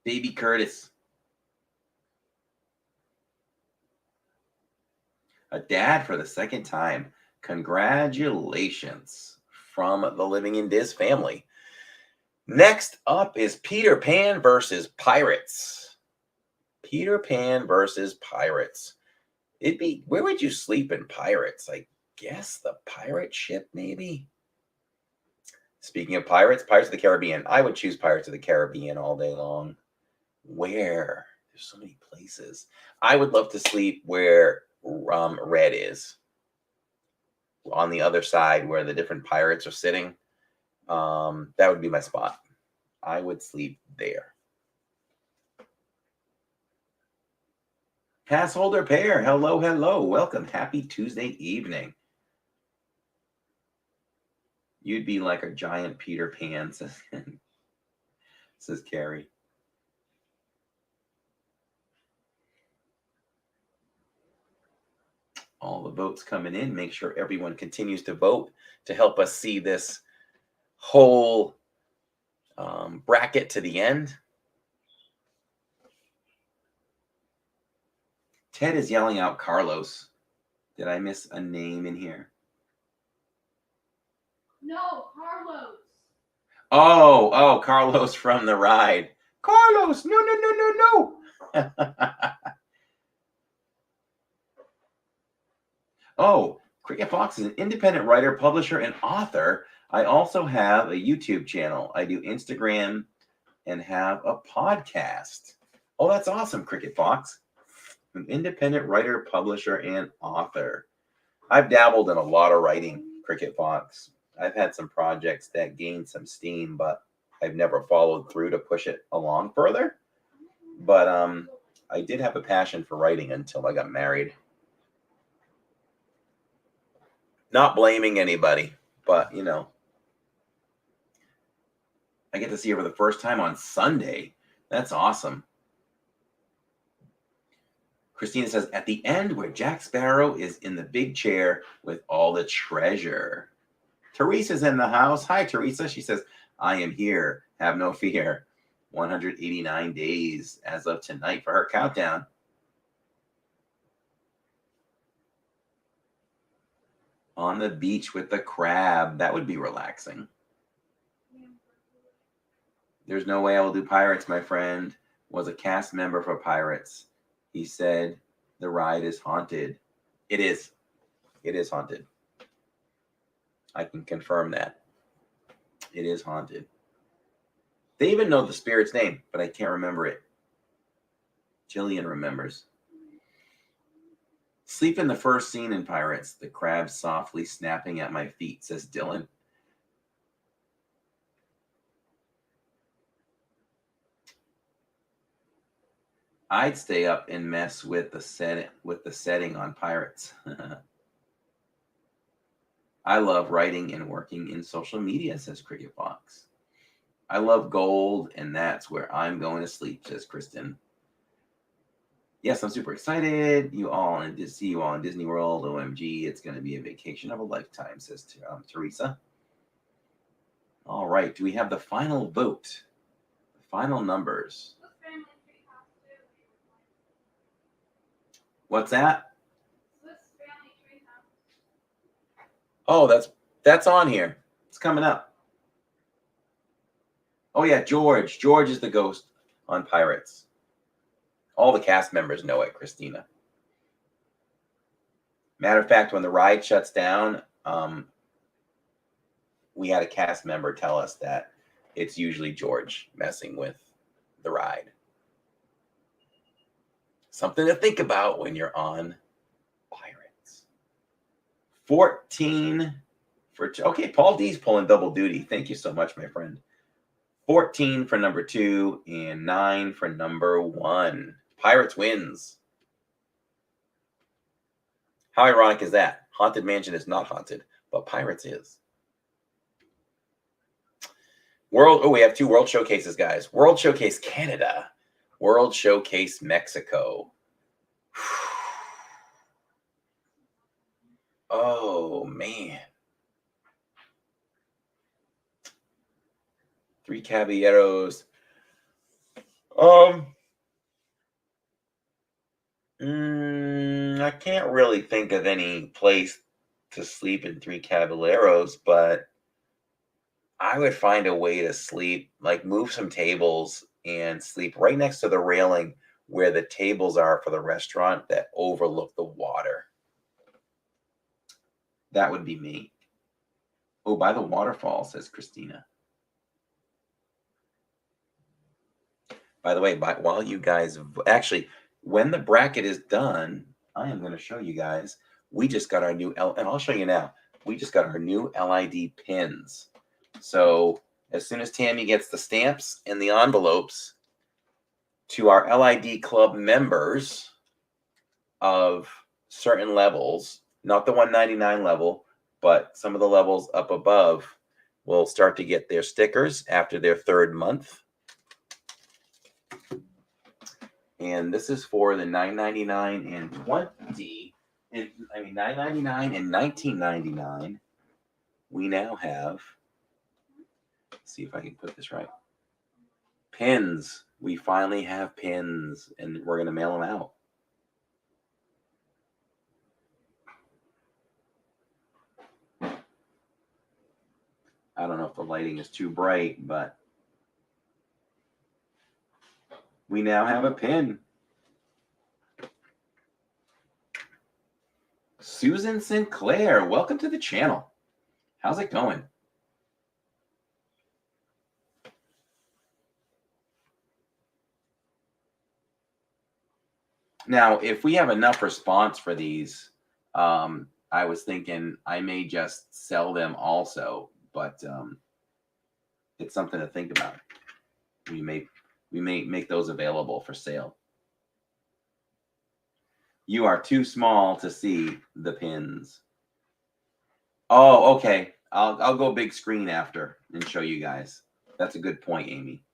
Baby Curtis. A dad for the second time. Congratulations from the Living in Diz family. Next up is Peter Pan versus Pirates. Peter Pan versus Pirates. Where would you sleep in Pirates? I guess the pirate ship, maybe? Speaking of pirates, Pirates of the Caribbean. I would choose Pirates of the Caribbean all day long. Where? There's so many places. I would love to sleep where Red is. On the other side where the different pirates are sitting. That would be my spot. I would sleep there. Pass holder pair. Hello, hello. Welcome. Happy Tuesday evening. You'd be like a giant Peter Pan, says Carrie. All the votes coming in. Make sure everyone continues to vote to help us see this whole bracket to the end. Ted is yelling out Carlos. Did I miss a name in here? No, Carlos. Oh, Carlos from the ride. Carlos, no. Oh, Cricket Fox is an independent writer, publisher, and author. I also have a YouTube channel. I do Instagram and have a podcast. Oh, that's awesome, Cricket Fox. An independent writer, publisher, and author. I've dabbled in a lot of writing, Cricket Fox. I've had some projects that gained some steam, but I've never followed through to push it along further. But I did have a passion for writing until I got married. Not blaming anybody, but, you know, I get to see her for the first time on Sunday. That's awesome. Christina says, at the end where Jack Sparrow is in the big chair with all the treasure. Teresa's in the house. Hi, Teresa. She says, I am here. Have no fear. 189 days as of tonight for her countdown. On the beach with the crab. That would be relaxing. There's no way I will do Pirates. My friend was a cast member for Pirates. He said the ride is haunted. It is. It is haunted. I can confirm that. It is haunted. They even know the spirit's name, but I can't remember it. Jillian remembers. Sleep in the first scene in Pirates. The crab softly snapping at my feet, says Dylan. I'd stay up and mess with the setting on Pirates. I love writing and working in social media, says Cricket Fox. I love gold, and that's where I'm going to sleep, says Kristen. Yes, I'm super excited. See you all in Disney World. OMG, it's going to be a vacation of a lifetime, says Teresa. All right, do we have the final vote? The final numbers. What's that? Oh, that's on here. It's coming up. Oh yeah, George. George is the ghost on Pirates. All the cast members know it, Christina. Matter of fact, when the ride shuts down, we had a cast member tell us that it's usually George messing with the ride. Something to think about when you're on Pirates. 14 for... Okay, Paul D's pulling double duty. Thank you so much, my friend. 14 for number 2 and 9 for number 1. Pirates wins. How ironic is that? Haunted Mansion is not haunted, but Pirates is. We have 2 World Showcases, guys. World Showcase Canada, World Showcase Mexico. Oh, man. 3 Caballeros. I can't really think of any place to sleep in 3 Caballeros, but I would find a way to sleep, like move some tables and sleep right next to the railing where the tables are for the restaurant that overlook the water. That would be me. Oh, by the waterfall, says Christina. By the way, while you guys actually, when the bracket is done, I am going to show you guys. We just got our new and I'll show you now. We just got our new LID pins. So as soon as Tammy gets the stamps and the envelopes to our LID club members of certain levels, not the 199 level, but some of the levels up above, will start to get their stickers after their 3rd month. And this is for the $9.99 and $9.99 and $19.99. We now have, let's see if I can put this right. Pins. We finally have pins, and we're going to mail them out. I don't know if the lighting is too bright, but we now have a pin. Susan Sinclair, welcome to the channel. How's it going? Now, if we have enough response for these, I was thinking I may just sell them also, but it's something to think about. We may make those available for sale. You are too small to see the pins. Oh, okay. I'll go big screen after and show you guys. That's a good point, Amy.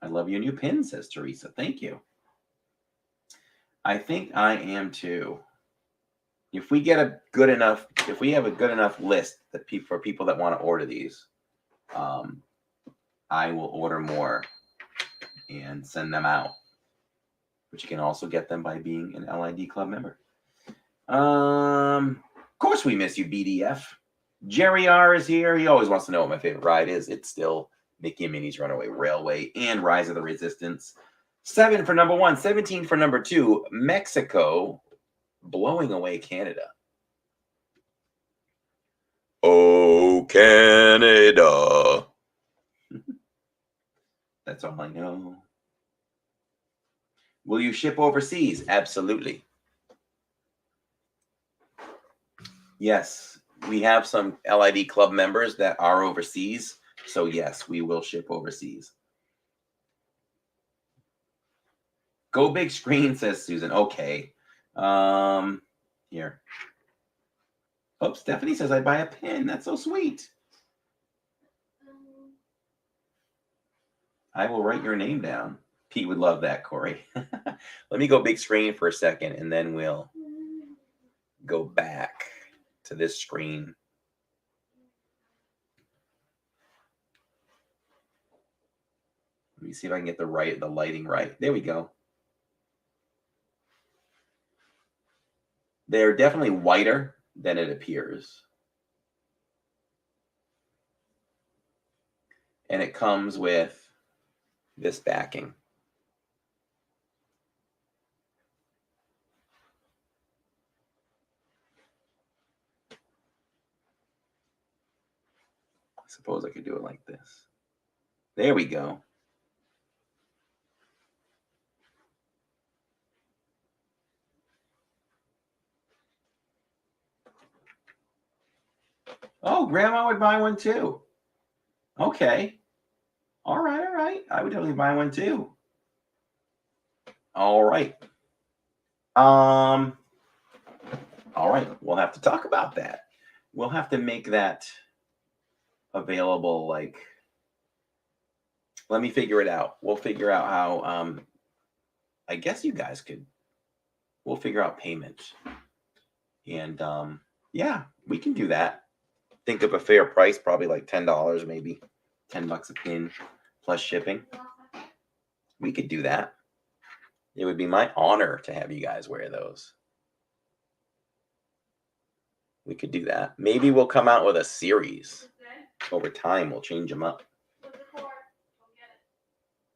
I love your new pin, says Teresa. Thank you. I think I am too. If we have a good enough list that for people that want to order these, I will order more and send them out. But you can also get them by being an LID club member. Of course we miss you, BDF. Jerry R is here. He always wants to know what my favorite ride is. It's still Mickey and Minnie's Runaway Railway and Rise of the Resistance. 7 for number 1, 17 for number 2. Mexico blowing away Canada. Oh, Canada. That's all I know. Will you ship overseas? Absolutely. Yes, we have some LID club members that are overseas. So yes, we will ship overseas. Go big screen, says Susan. Okay. Here. Oh, Stephanie says I'd buy a pin. That's so sweet. I will write your name down. Pete would love that, Corey. Let me go big screen for a second, and then we'll go back to this screen. Let me see if I can get the lighting right. There we go. They're definitely whiter than it appears. And it comes with this backing. I suppose I could do it like this. There we go. Oh, Grandma would buy one too. Okay. All right. I would definitely buy one too. All right. All right, we'll have to talk about that. We'll have to make that available. Like, let me figure it out. We'll figure out how. I guess you guys could. We'll figure out payment, and yeah, we can do that. Think of a fair price, probably like $10, maybe $10 a pin plus shipping. We could do that. It would be my honor to have you guys wear those. We could do that. Maybe we'll come out with a series. Over time, we'll change them up.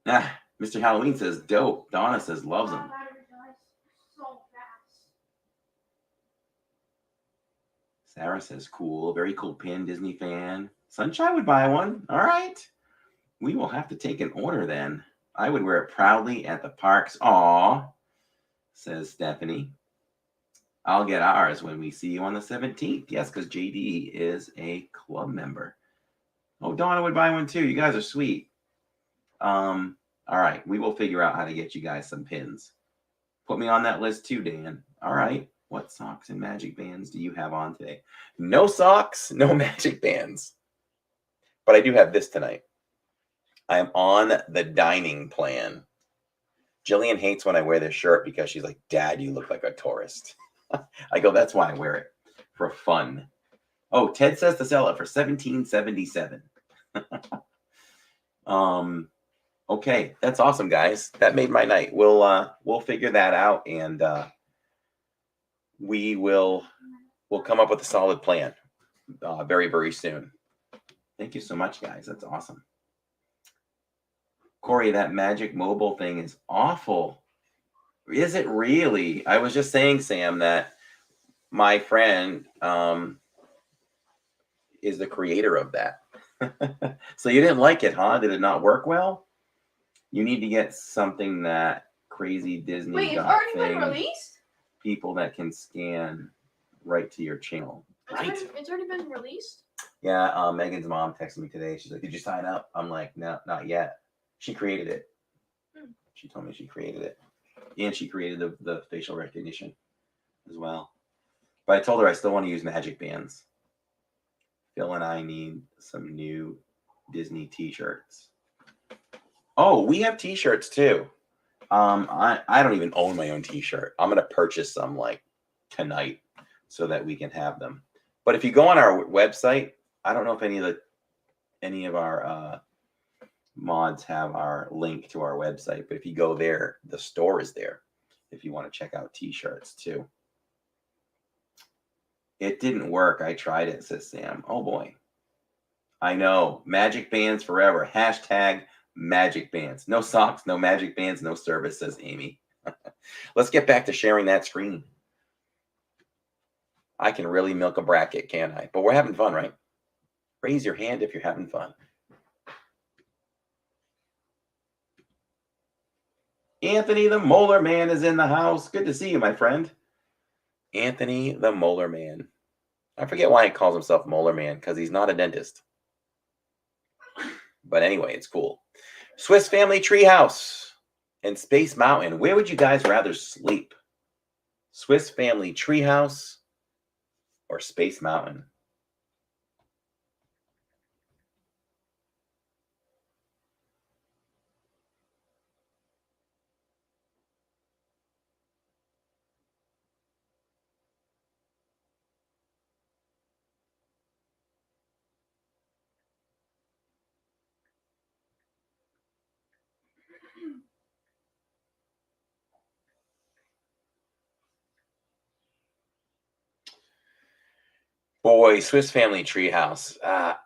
Ah, Mr. Halloween says dope. Donna says loves them. Sarah says cool. Very cool pin, Disney fan. Sunshine would buy one. All right. We will have to take an order then. I would wear it proudly at the parks. Aw, says Stephanie. I'll get ours when we see you on the 17th. Yes, because JD is a club member. Oh, Donna would buy one too. You guys are sweet. All right. We will figure out how to get you guys some pins. Put me on that list too, Dan. All right. What socks and magic bands do you have on today? No socks, no magic bands. But I do have this tonight. I am on the dining plan. Jillian hates when I wear this shirt because she's like, Dad, you look like a tourist. I go, that's why I wear it. For fun. Oh, Ted says to sell it for $17.77. Okay, that's awesome, guys. That made my night. We'll figure that out, and we'll come up with a solid plan very, very soon. Thank you so much, guys. That's awesome. Corey, that Magic Mobile thing is awful. Is it really? I was just saying, Sam, that my friend is the creator of that. So you didn't like it, huh? Did it not work well? You need to get something that crazy Disney. Wait, it's already been released? People that can scan right to your channel. Right. It's already been released? Yeah, Megan's mom texted me today. She's like, did you sign up? I'm like, no, not yet. She created it. She told me she created it. And she created the facial recognition as well. But I told her I still want to use magic bands. Phil and I need some new Disney t-shirts. Oh, we have t-shirts too. I don't even own my own t-shirt. I'm going to purchase some like tonight so that we can have them. But if you go on our website, I don't know if any of our mods have our link to our website, but if you go there, the store is there if you want to check out t-shirts too. It didn't work. I tried it, says Sam. Oh boy. I know. Magic bands forever. Hashtag magic bands. No socks, no magic bands, no service, says Amy. Let's get back to sharing that screen. I can really milk a bracket, can't I? But we're having fun, right? Raise your hand if you're having fun. Anthony the Molar Man is in the house. Good to see you, my friend. Anthony the Molar Man. I forget why he calls himself Molar Man, because he's not a dentist. But anyway, it's cool. Swiss Family Treehouse and Space Mountain. Where would you guys rather sleep? Swiss Family Treehouse or Space Mountain? Boy, Swiss Family Treehouse.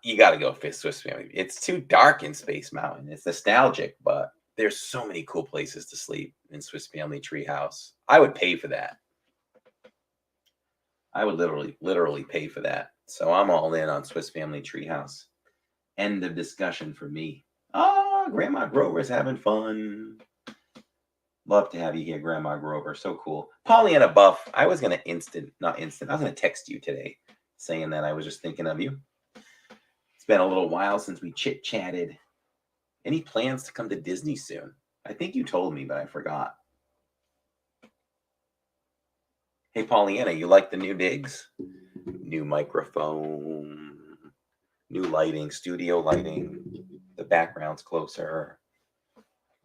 You got to go for Swiss Family. It's too dark in Space Mountain. It's nostalgic, but there's so many cool places to sleep in Swiss Family Treehouse. I would pay for that. I would literally pay for that. So I'm all in on Swiss Family Treehouse. End of discussion for me. Oh, Grandma Grover's having fun. Love to have you here, Grandma Grover. So cool. Pollyanna Buff. I was going to I was going to text you today saying that I was just thinking of you. It's been a little while since we chit-chatted. Any plans to come to Disney soon? I think you told me, but I forgot. Hey, Pollyanna, you like the new digs? New microphone, new lighting, studio lighting. The background's closer.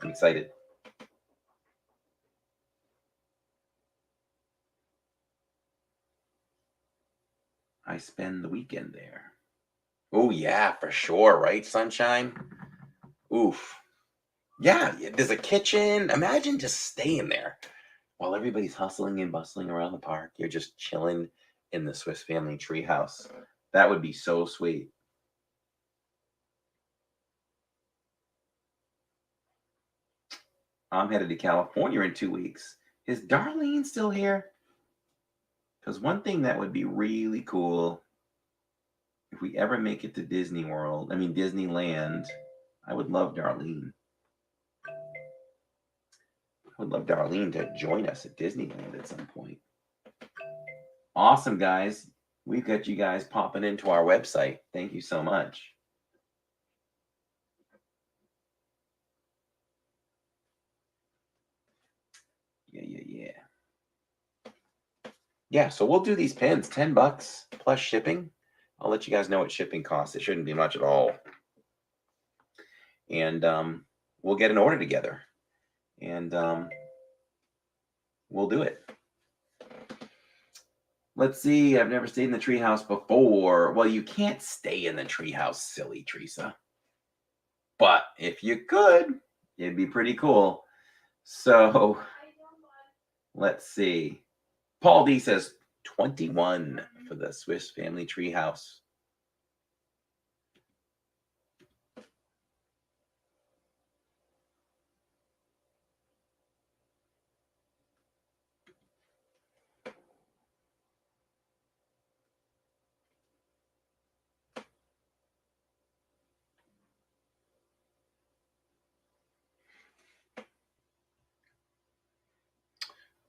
I'm excited. I spend the weekend there. Oh, yeah, for sure, right, Sunshine? Oof. Yeah, there's a kitchen. Imagine just staying there while everybody's hustling and bustling around the park. You're just chilling in the Swiss Family Treehouse. That would be so sweet. I'm headed to California in 2 weeks. Is Darlene still here? Because one thing that would be really cool if we ever make it to Disneyland, I would love Darlene. I would love Darlene to join us at Disneyland at some point. Awesome, guys. We've got you guys popping into our website. Thank you so much. Yeah. Yeah, so we'll do these pins, $10 plus shipping. I'll let you guys know what shipping costs. It shouldn't be much at all. And we'll get an order together. And we'll do it. Let's see. I've never stayed in the treehouse before. Well, you can't stay in the treehouse, silly Teresa. But if you could, it'd be pretty cool. So let's see. Paul D says 21 for the Swiss Family Treehouse.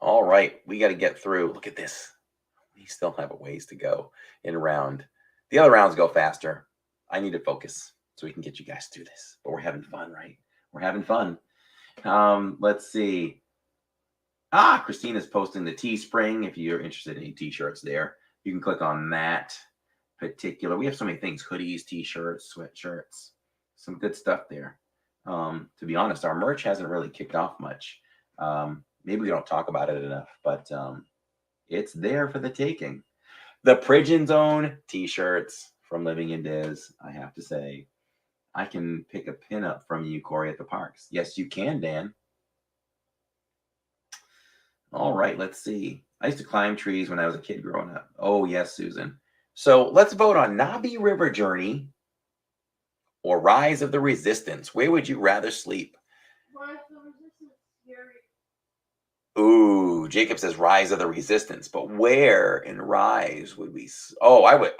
All right, we got to get through. Look at this. We still have a ways to go in round. The other rounds go faster. I need to focus so we can get you guys through this. But we're having fun, right? We're having fun. Let's see. Christina's posting the Teespring. If you're interested in any t-shirts there, you can click on that particular. We have so many things: hoodies, t-shirts, sweatshirts, some good stuff there. To be honest, our merch hasn't really kicked off much. Maybe we don't talk about it enough, but it's there for the taking. The Pridgeon Zone t-shirts from Living in Diz. I have to say, I can pick a pin up from you, Corey, at the parks. Yes, you can, Dan. All right, let's see. I used to climb trees when I was a kid growing up. Oh, yes, Susan. So let's vote on Nabi River Journey or Rise of the Resistance. Where would you rather sleep? Rise of the Resistance. Ooh, Jacob says Rise of the Resistance, but where in Rise would we? I would.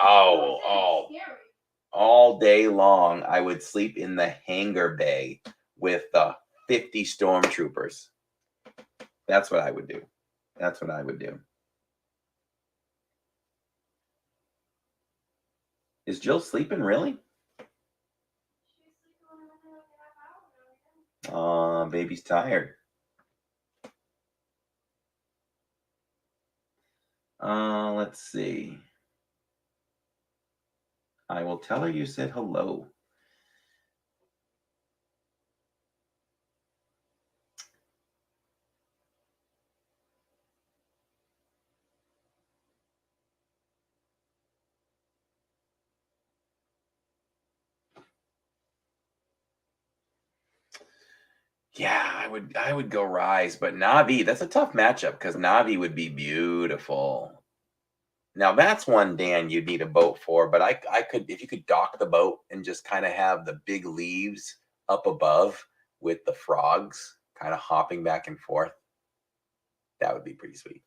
All day long, I would sleep in the hangar bay with the 50 stormtroopers. That's what I would do. That's what I would do. Is Jill sleeping, really? Baby's tired. Let's see. I will tell her you said hello. Yeah, I would go Rise, but Navi, that's a tough matchup because Navi would be beautiful. Now that's one, Dan, you'd need a boat for, but I could, if you could dock the boat and just kind of have the big leaves up above with the frogs kind of hopping back and forth, that would be pretty sweet.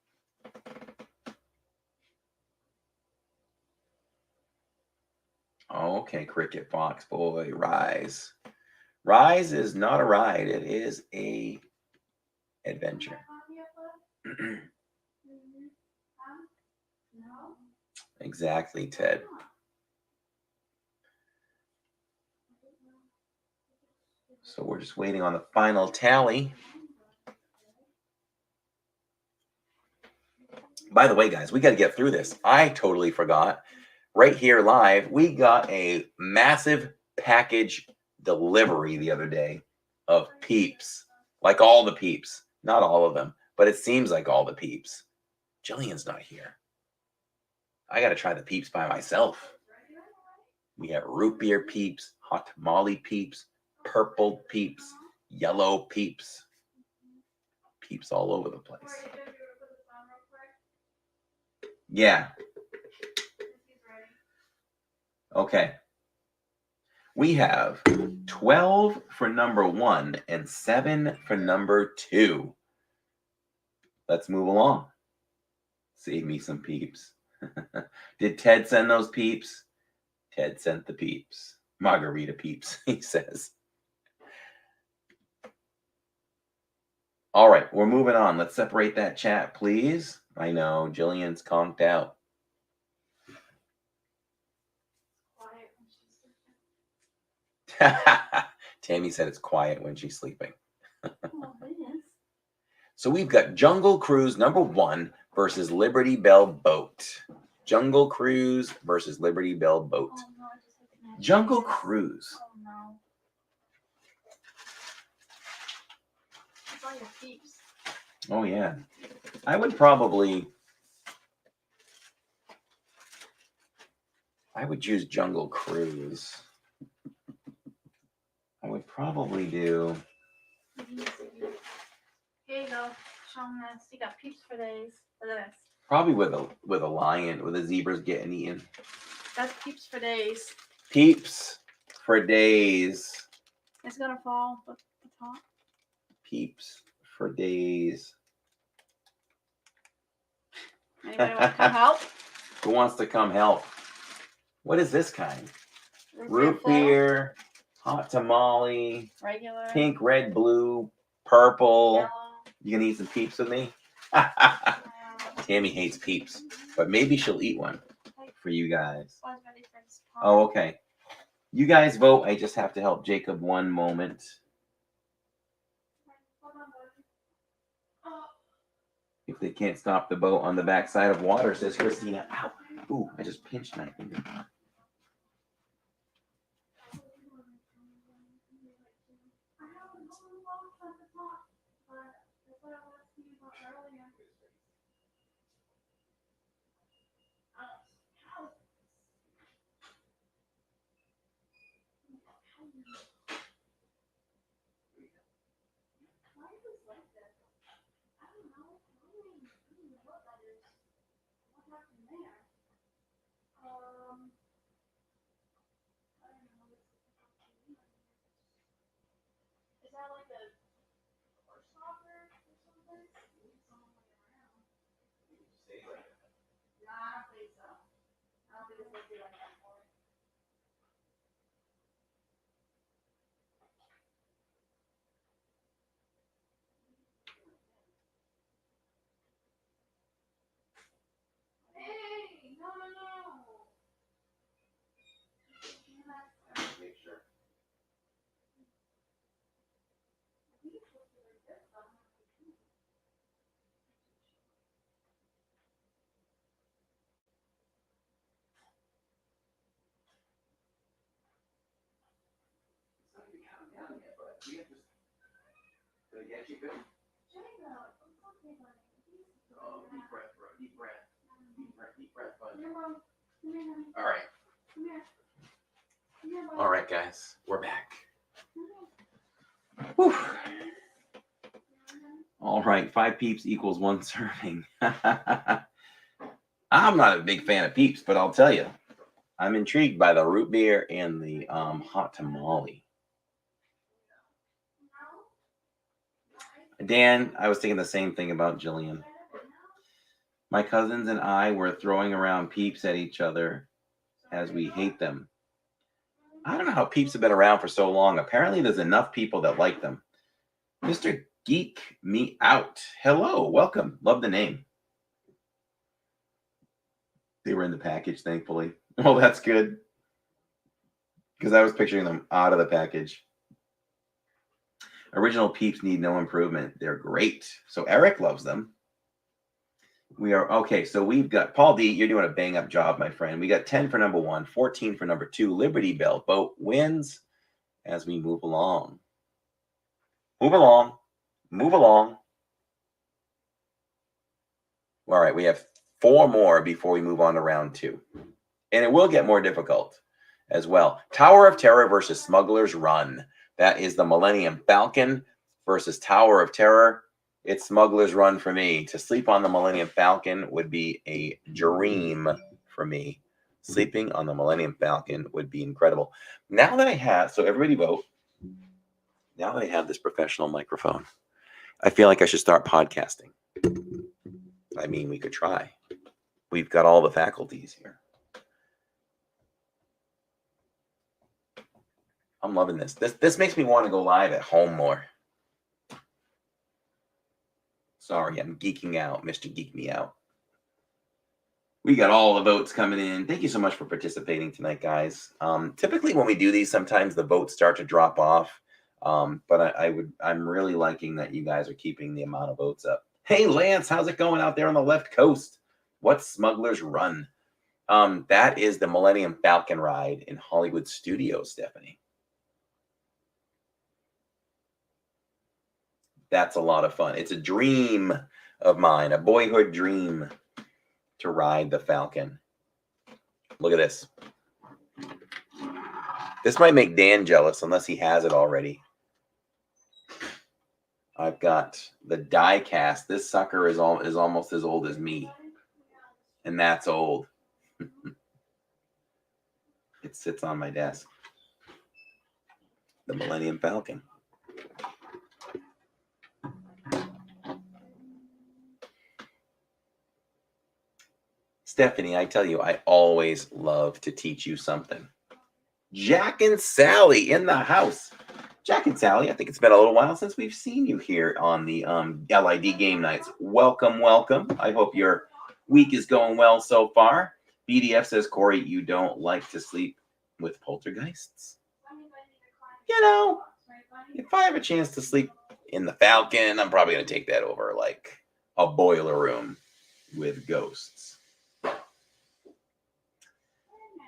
Okay, Cricket Fox Boy, Rise. Rise is not a ride, it is a adventure. Exactly, Ted. So we're just waiting on the final tally. By the way, guys, we got to get through this. I totally forgot. Right here live, we got a massive package delivery the other day of Peeps. Like all the Peeps. Not all of them, but it seems like all the Peeps. Jillian's not here. I got to try the Peeps by myself. We have root beer Peeps, hot tamale Peeps, purple Peeps, yellow Peeps. Peeps all over the place. Yeah. Okay. We have 12 for number 1 and 7 for number 2. Let's move along. Save me some Peeps. Did Ted send those Peeps? Ted sent the Peeps. Margarita Peeps, he says. All right, we're moving on. Let's separate that chat, please. I know, Jillian's conked out. Tammy said it's quiet when she's sleeping. So we've got Jungle Cruise number 1 versus Liberty Bell Boat. Jungle Cruise versus Liberty Bell Boat. Oh, no, Jungle Cruise. Oh no. It's all your Peeps. Oh yeah. I would probably choose Jungle Cruise. I would probably do. Here you go. Show them this. You got Peeps for days. For this. Probably with a lion, with the zebras getting eaten. That's Peeps for days. Peeps for days. It's gonna fall at the top. Peeps for days. Anybody want to come help? Who wants to come help? What is this kind? Root full, beer, hot tamale, regular, pink, red, blue, purple. yellow. You gonna eat some Peeps with me? Tammy hates Peeps, but maybe she'll eat one for you guys. Oh, okay. You guys vote. I just have to help Jacob one moment. If they can't stop the boat on the backside of water, says Christina. Ow. Ooh, I just pinched my finger. Is that like a horse stopper or something? No, I don't think so. I don't think it's supposed to be like that for it. Hey, no. Make sure. Did I get you good? Oh, deep breath, bro. Deep breath. Deep breath, bud. All right. All right, guys. We're back. Whew. All right. 5 Peeps equals 1 serving. I'm not a big fan of Peeps, but I'll tell you, I'm intrigued by the root beer and the hot tamale. Dan, I was thinking the same thing about Jillian. My cousins and I were throwing around Peeps at each other as we hate them. I don't know how Peeps have been around for so long. Apparently, there's enough people that like them. Mr. Geek Me Out. Hello, welcome. Love the name. They were in the package, thankfully. Well, that's good. Because I was picturing them out of the package. Original Peeps need no improvement. They're great. So Eric loves them. We are okay. So we've got Paul D. You're doing a bang up job, my friend. We got 10 for number 1, 14 for number 2. Liberty Bell boat wins as we move along. Move along. Move along. All right, we have 4 more before we move on to round 2. And it will get more difficult as well. Tower of Terror versus Smuggler's Run. That is the Millennium Falcon versus Tower of Terror. It's Smuggler's Run for me. To sleep on the Millennium Falcon would be a dream for me. Sleeping on the Millennium Falcon would be incredible. Now that I have, so everybody vote. Now that I have this professional microphone, I feel like I should start podcasting. I mean, we could try. We've got all the faculties here. I'm loving this. This makes me want to go live at home more. Sorry, I'm geeking out. Mr. Geek Me Out. We got all the votes coming in. Thank you so much for participating tonight, guys. Typically, when we do these, sometimes the votes start to drop off. But I'm really liking that you guys are keeping the amount of votes up. Hey, Lance, how's it going out there on the left coast? What's Smuggler's Run? That is the Millennium Falcon ride in Hollywood Studios, Stephanie. That's a lot of fun. It's a dream of mine, a boyhood dream to ride the Falcon. Look at this. This might make Dan jealous unless he has it already. I've got the die cast. This sucker is almost as old as me. And that's old. It sits on my desk. The Millennium Falcon. Stephanie, I tell you, I always love to teach you something. Jack and Sally in the house. Jack and Sally, I think it's been a little while since we've seen you here on the LID game nights. Welcome, welcome. I hope your week is going well so far. BDF says, Corey, you don't like to sleep with poltergeists? You know, if I have a chance to sleep in the Falcon, I'm probably going to take that over like a boiler room with ghosts.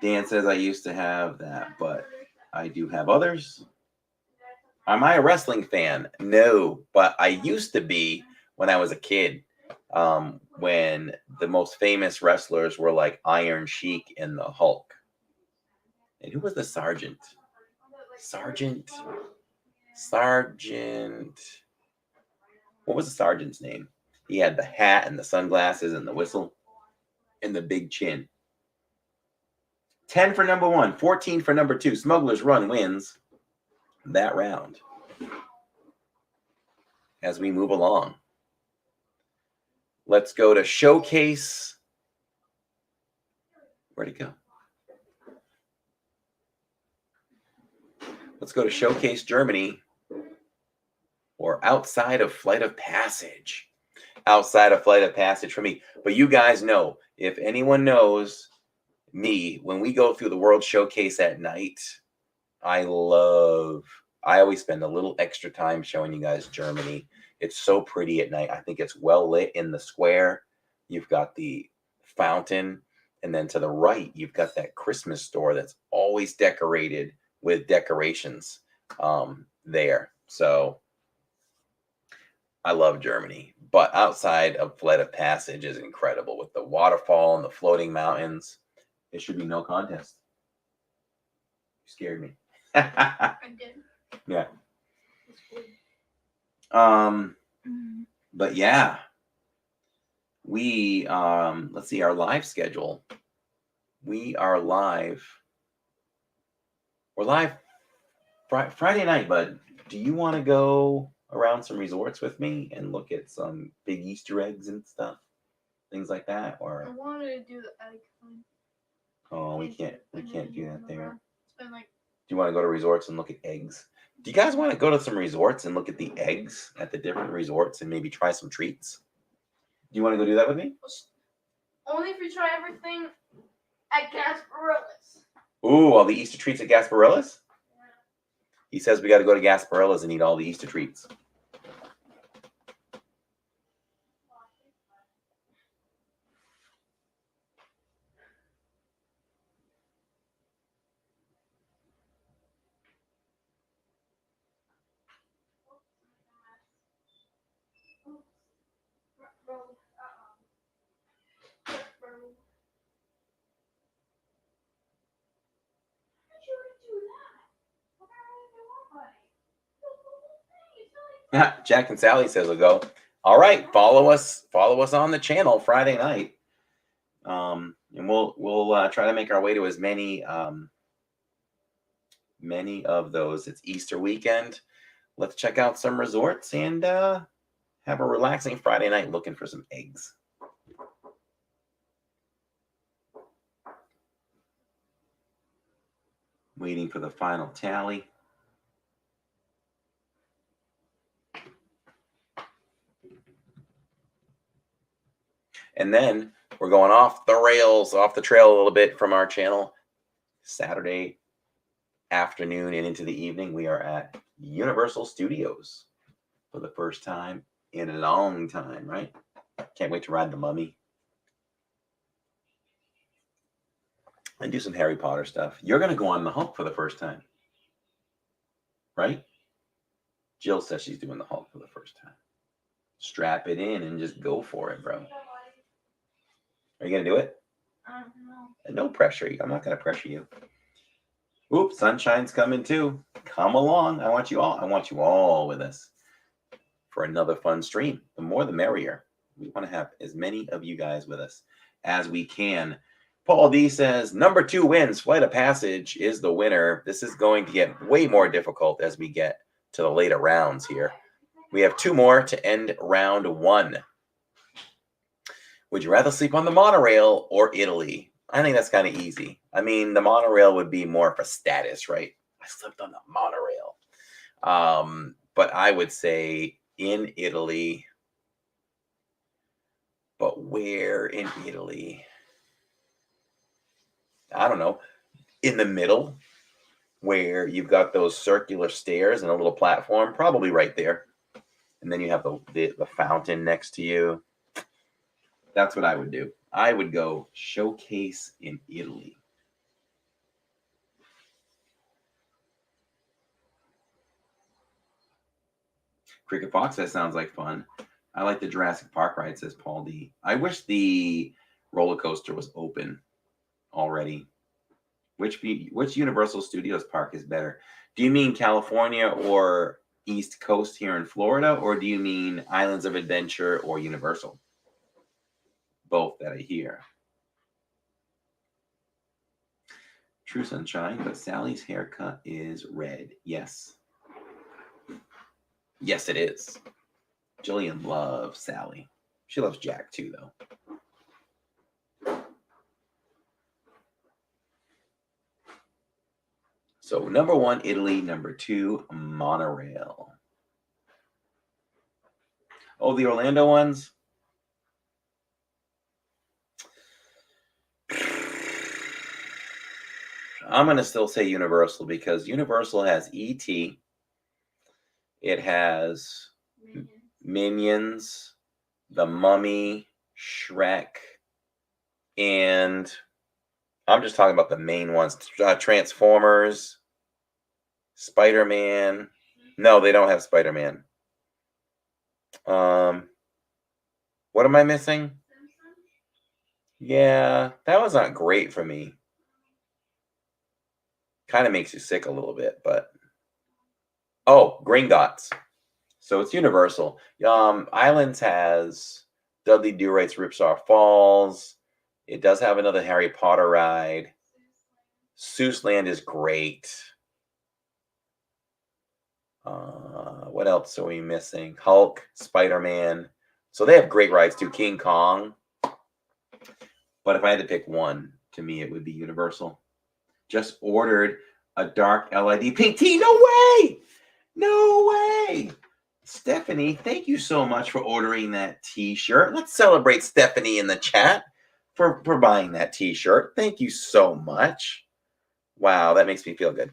Dan says, I used to have that, but I do have others. Am I a wrestling fan? No, but I used to be when I was a kid, when the most famous wrestlers were like Iron Sheik and the Hulk. And who was the Sergeant? Sergeant. What was the Sergeant's name? He had the hat and the sunglasses and the whistle and the big chin. 10 for number 1, 14 for number 2. Smuggler's Run wins that round. As we move along, let's go to Showcase. Where'd it go? Let's go to Showcase Germany or Outside of Flight of Passage. Outside of Flight of Passage for me. But you guys know, if anyone knows me, when we go through the World Showcase at night, I always spend a little extra time showing you guys Germany. It's so pretty at night. I think it's well lit in the square. You've got the fountain, and then to the right, you've got that Christmas store that's always decorated with decorations there. So I love Germany. But Outside of Flight of Passage is incredible with the waterfall and the floating mountains. It should be no contest. You scared me. I did. Yeah. It's good. But yeah, we let's see our live schedule. We are live. We're live Friday night, bud. Do you want to go around some resorts with me and look at some big Easter eggs and stuff, things like that? Or I wanted to do the egg hunt. oh, we can't do that there. It's been like. Do you want to go to resorts and look at eggs? Do you guys want to go to some resorts and look at the eggs at the different resorts and maybe try some treats? Do you want to go do that with me? Only if we try everything at Gasparillas. Ooh, all the Easter treats at Gasparillas? He says we got to go to Gasparillas and eat all the Easter treats. Jack and Sally says we'll go. All right, follow us on the channel Friday night. And we'll try to make our way to as many of those. It's Easter weekend. Let's check out some resorts and have a relaxing Friday night looking for some eggs. Waiting for the final tally. And then we're going off the rails, off the trail a little bit from our channel. Saturday afternoon and into the evening, we are at Universal Studios for the first time in a long time, right? Can't wait to ride the Mummy and do some Harry Potter stuff. You're going to go on the Hulk for the first time, right? Jill says she's doing the Hulk for the first time. Strap it in and just go for it, bro. Are you going to do it? I don't know. No pressure. I'm not going to pressure you. Oops, Sunshine's coming too. Come along. I want you all with us for another fun stream. The more the merrier. We want to have as many of you guys with us as we can. Paul D says, number 2 wins. Flight of Passage is the winner. This is going to get way more difficult as we get to the later rounds here. We have 2 more to end round 1. Would you rather sleep on the monorail or Italy? I think that's kind of easy. I mean, the monorail would be more for status, right? I slept on the monorail. But I would say in Italy. But where in Italy? I don't know. In the middle, where you've got those circular stairs and a little platform, probably right there. And then you have the fountain next to you. That's what I would do. I would go Showcase in Italy. Cricket Fox, that sounds like fun. I like the Jurassic Park ride, says Paul D. I wish the roller coaster was open already. Which Universal Studios park is better? Do you mean California or East Coast here in Florida, or do you mean Islands of Adventure or Universal? Both that I hear. True Sunshine, but Sally's haircut is red. Yes. Yes, it is. Jillian loves Sally. She loves Jack too, though. So number 1, Italy. Number 2, monorail. Oh, the Orlando ones? I'm going to still say Universal because Universal has E.T. It has Minions, The Mummy, Shrek, and I'm just talking about the main ones. Transformers, Spider-Man. No, they don't have Spider-Man. What am I missing? Yeah, that was not great for me. Kind of makes you sick a little bit, but oh, Gringotts. So it's Universal. Islands has Dudley Do Right's Ripsaw Falls. It does have another Harry Potter ride. Seuss Land is great. What else are we missing? Hulk, Spider-Man. So they have great rides too. King Kong. But if I had to pick one, to me it would be Universal. Just ordered a dark LED pink tee. No way! No way! Stephanie, thank you so much for ordering that t-shirt. Let's celebrate Stephanie in the chat for buying that t-shirt. Thank you so much. Wow, that makes me feel good.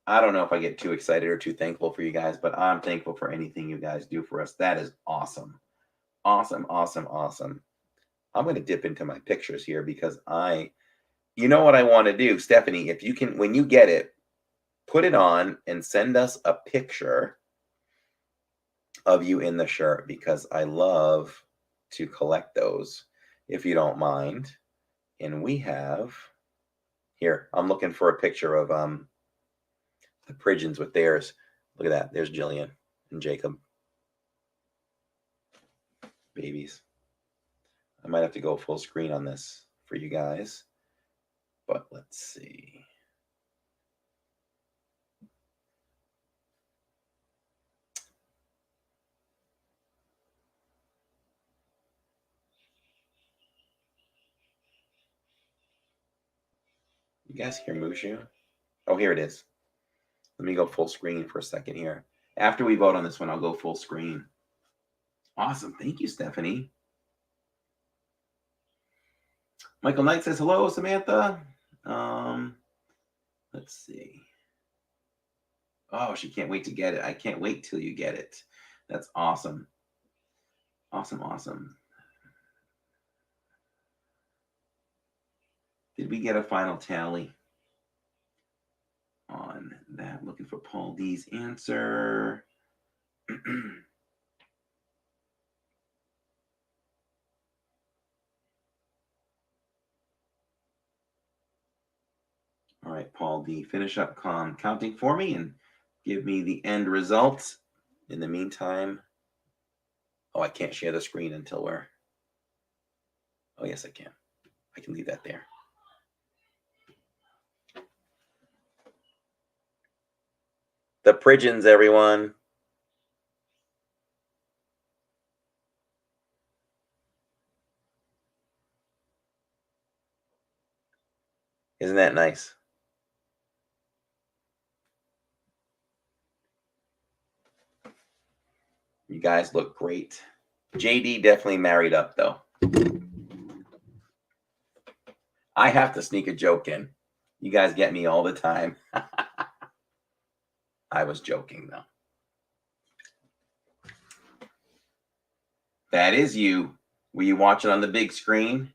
I don't know if I get too excited or too thankful for you guys, but I'm thankful for anything you guys do for us. That is awesome. Awesome, awesome, awesome. I'm going to dip into my pictures here because you know what I want to do, Stephanie, if you can, when you get it, put it on and send us a picture of you in the shirt because I love to collect those, if you don't mind. And we have, here, I'm looking for a picture of the Pridgeons with theirs. Look at that. There's Jillian and Jacob. Babies. I might have to go full screen on this for you guys. But let's see. You guys hear Mushu? Oh, here it is. Let me go full screen for a second here. After we vote on this one, I'll go full screen. Awesome. Thank you, Stephanie. Michael Knight says, hello, Samantha. Let's see. Oh, she can't wait to get it. I can't wait till you get it. That's awesome. Awesome, awesome. Did we get a final tally on that? Looking for Paul D's answer. All right, Paul D, finish up counting for me and give me the end results. In the meantime, oh, I can't share the screen until we're, oh, yes, I can. I can leave that there. The Pridgeons, everyone. Isn't that nice? You guys look great. JD definitely married up, though. I have to sneak a joke in. You guys get me all the time. I was joking, though. That is you. Were you watching on the big screen?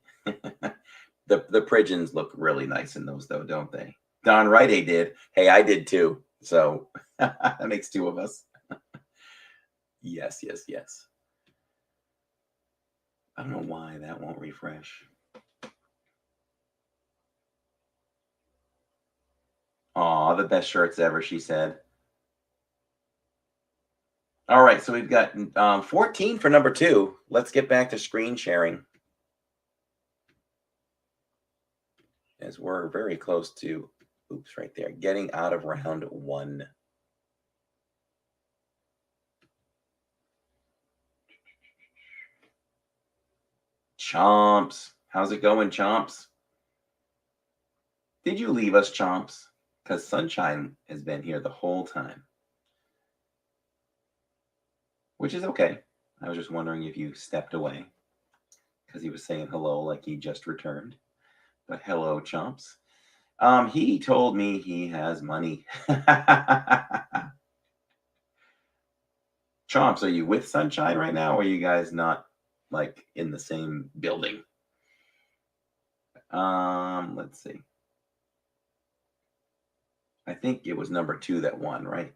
The Pridgeons look really nice in those, though, don't they? Don Rite did. Hey, I did too. So that makes two of us. Yes, yes, yes. I don't know why that won't refresh. Aw, the best shirts ever, she said. All right, so we've got 14 for number 2. Let's get back to screen sharing, as we're very close to, oops, right there, getting out of round 1. Chomps. How's it going, Chomps? Did you leave us, Chomps? Because Sunshine has been here the whole time. Which is okay. I was just wondering if you stepped away, because he was saying hello like he just returned. But hello, Chomps. He told me he has money. Chomps, are you with Sunshine right now, or are you guys not like in the same building? Let's see. I think it was number 2 that won, right?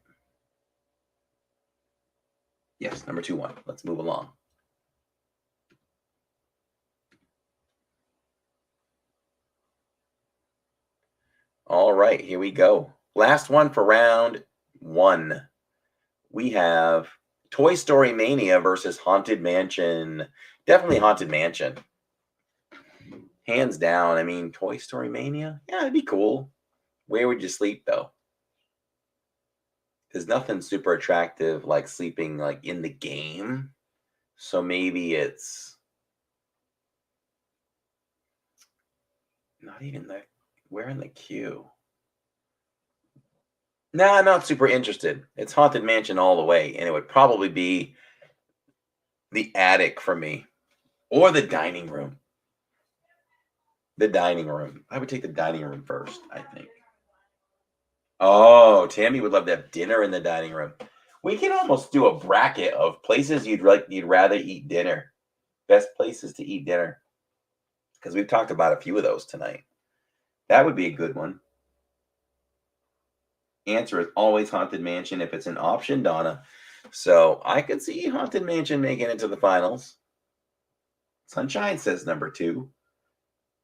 Yes, number 2 won. Let's move along. All right, here we go. Last one for round 1. We have Toy Story Mania versus Haunted Mansion. Definitely Haunted Mansion. Hands down. I mean, Toy Story Mania? Yeah, it'd be cool. Where would you sleep, though? There's nothing super attractive like sleeping like in the game. So maybe it's not even the, where in the queue? Nah, not super interested. It's Haunted Mansion all the way, and it would probably be the attic for me, or the dining room. The dining room. I would take the dining room first, I think. Oh, Tammy would love to have dinner in the dining room. We can almost do a bracket of places you'd rather eat dinner. Best places to eat dinner. Because we've talked about a few of those tonight. That would be a good one. Answer is always Haunted Mansion if it's an option, Donna. So I could see Haunted Mansion making it to the finals. Sunshine says number 2.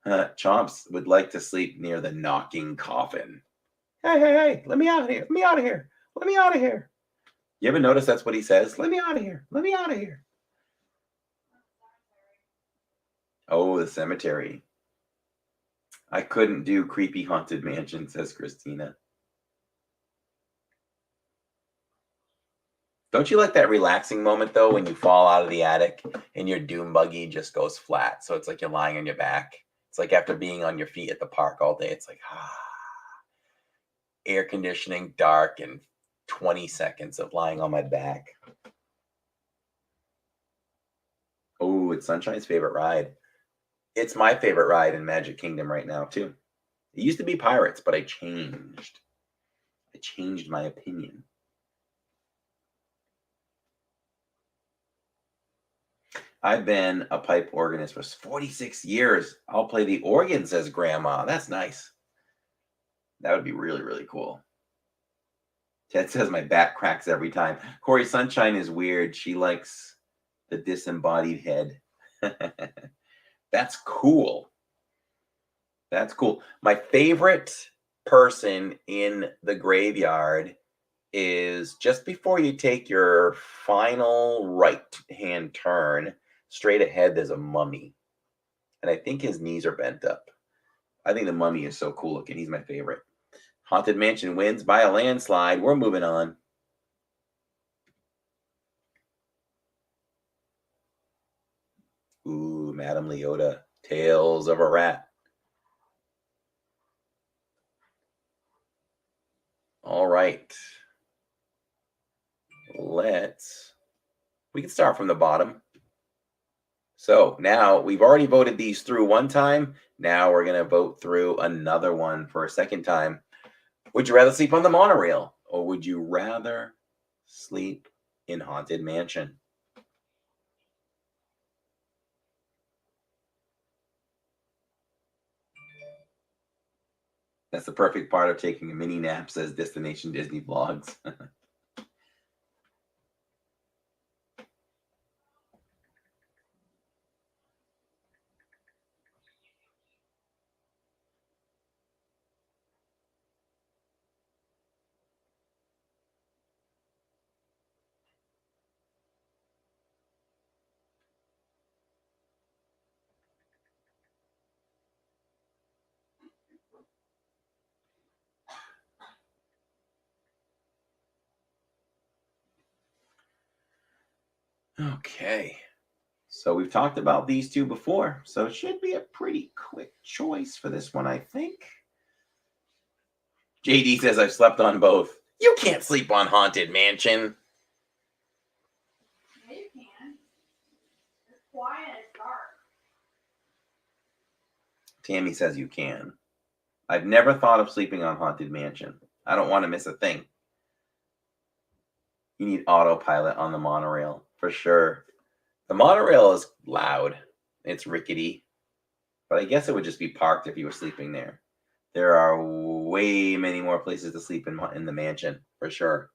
Chomps would like to sleep near the knocking coffin. Hey, let me out of here. Let me out of here. Let me out of here. You ever notice that's what he says? Let me out of here. Let me out of here. Oh, the cemetery. I couldn't do creepy haunted mansion, says Christina. Don't you like that relaxing moment though when you fall out of the attic and your doom buggy just goes flat? So it's like you're lying on your back. It's like after being on your feet at the park all day, it's like air conditioning, dark, and 20 seconds of lying on my back. Oh, it's Sunshine's favorite ride. It's my favorite ride in Magic Kingdom right now, too. It used to be Pirates, but I changed. I changed my opinion. I've been a pipe organist for 46 years. I'll play the organ, says Grandma. That's nice. That would be really, really cool. Ted says my back cracks every time. Corey Sunshine is weird. She likes the disembodied head. That's cool. That's cool. My favorite person in the graveyard is just before you take your final right hand turn, straight ahead, there's a mummy. And I think his knees are bent up. I think the mummy is so cool looking. He's my favorite. Haunted Mansion wins by a landslide. We're moving on. Ooh, Madame Leota. Tales of a Rat. All right. We can start from the bottom. So now we've already voted these through one time. Now we're going to vote through another one for a second time. Would you rather sleep on the monorail or would you rather sleep in Haunted Mansion? That's the perfect part of taking a mini nap, says Destination Disney Vlogs. Okay. So we've talked about these two before, so it should be a pretty quick choice for this one, I think. JD says I've slept on both. You can't sleep on Haunted Mansion. Yeah, you can. It's quiet, it's dark. Tammy says you can. I've never thought of sleeping on Haunted Mansion. I don't want to miss a thing. You need autopilot on the monorail, for sure. The monorail is loud. It's rickety. But I guess it would just be parked if you were sleeping there. There are way many more places to sleep in the mansion, for sure.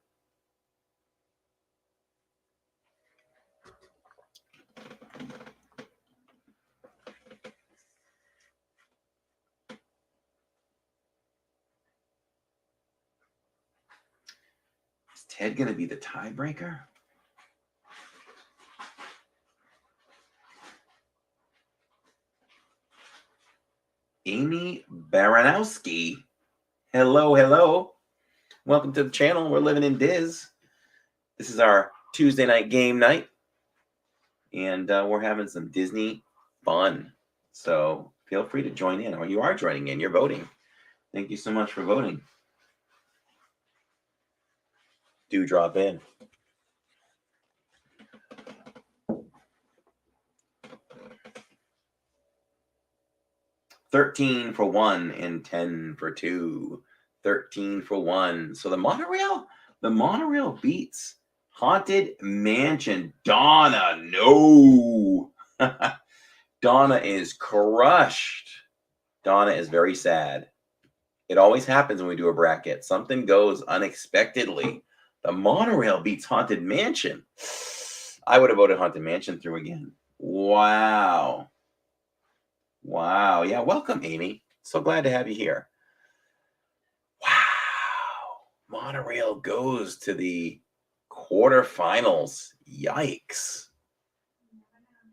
Is Ted going to be the tiebreaker? Amy Baranowski. Hello, hello. Welcome to the channel. We're living in Diz. This is our Tuesday night game night. And we're having some Disney fun. So feel free to join in. Or you are joining in. You're voting. Thank you so much for voting. Do drop in. $13 for 1 and 10 for 2. 13 for 1. So the monorail beats Haunted Mansion. Donna, no. Donna is crushed. Donna is very sad. It always happens when we do a bracket. Something goes unexpectedly. The monorail beats Haunted Mansion. I would have voted Haunted Mansion through again. Wow. Wow. Yeah, welcome, Amy. So glad to have you here. Wow. Monorail goes to the quarterfinals. Yikes.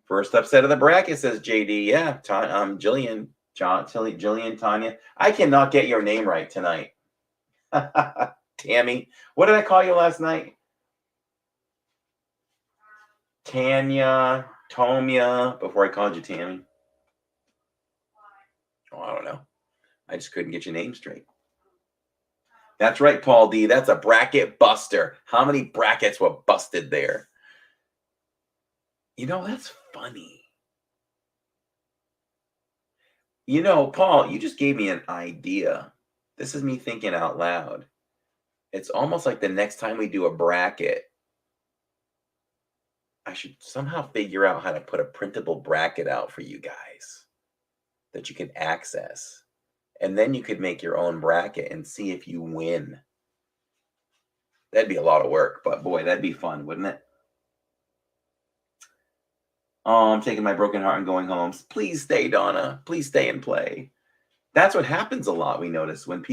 First upset of the bracket, says JD. Yeah, Jillian, Jillian, Tanya. I cannot get your name right tonight. Tammy. What did I call you last night? Tanya, Tomia, before I called you Tammy. Oh, I don't know. I just couldn't get your name straight. That's right, Paul D. That's a bracket buster. How many brackets were busted there? You know, that's funny. You know, Paul, you just gave me an idea. This is me thinking out loud. It's almost like the next time we do a bracket, I should somehow figure out how to put a printable bracket out for you guys that you can access. And then you could make your own bracket and see if you win. That'd be a lot of work, but boy, that'd be fun, wouldn't it? Oh, I'm taking my broken heart and going home. Please stay, Donna. Please stay and play. That's what happens a lot, we notice. When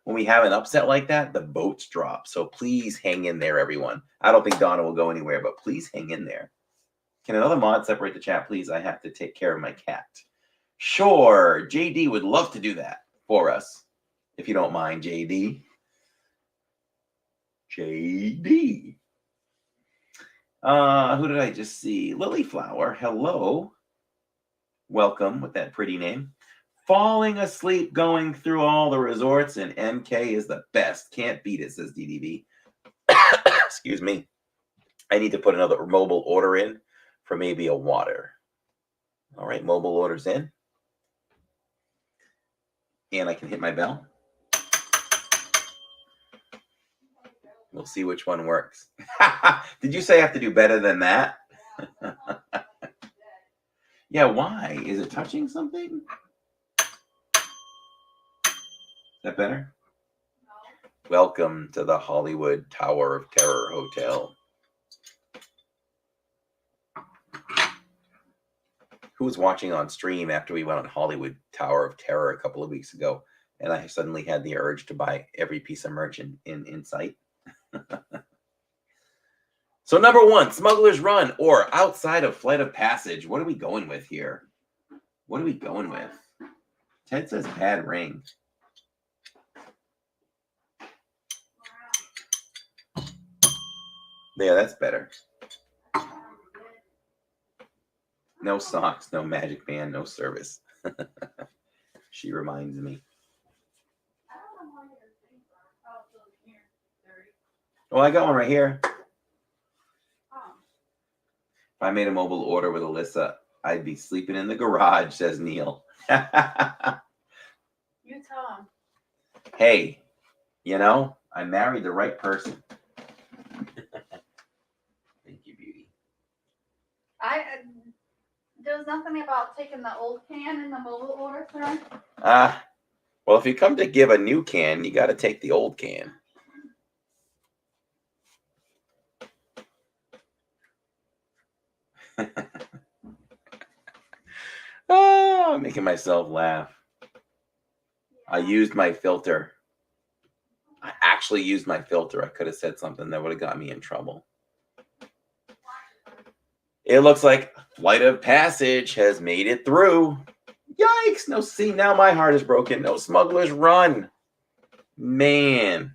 we have an upset like that, the boats drop. So please hang in there, everyone. I don't think Donna will go anywhere, but please hang in there. Can another mod separate the chat, please? I have to take care of my cat. Sure. JD would love to do that for us. If you don't mind, JD. JD. Who did I just see? Lilyflower. Hello. Welcome with that pretty name. Falling asleep going through all the resorts, and MK is the best. Can't beat it, says DDB. Excuse me. I need to put another mobile order in for maybe a water. All right, mobile orders in. And I can hit my bell. We'll see which one works. Did you say I have to do better than that? Yeah, why? Is it touching something? Is that better? No. Welcome to the Hollywood Tower of Terror Hotel. Who was watching on stream after we went on Hollywood Tower of Terror a couple of weeks ago, and I suddenly had the urge to buy every piece of merch in sight? So number one, Smuggler's Run or Outside of Flight of Passage. What are we going with here? What are we going with? Ted says bad ring. Yeah, that's better. No socks, no magic band, no service. She reminds me. Oh, I got one right here. If I made a mobile order with Alyssa, I'd be sleeping in the garage, says Neil. You tell him. Hey, you know, I married the right person. Thank you, beauty. There's nothing about taking the old can in the mobile order, sir. Well, if you come to give a new can, you got to take the old can. Oh, I'm making myself laugh. I used my filter. I actually used my filter. I could have said something that would have got me in trouble. It looks like Flight of Passage has made it through. Yikes. No, see, now my heart is broken. No Smuggler's Run. Man.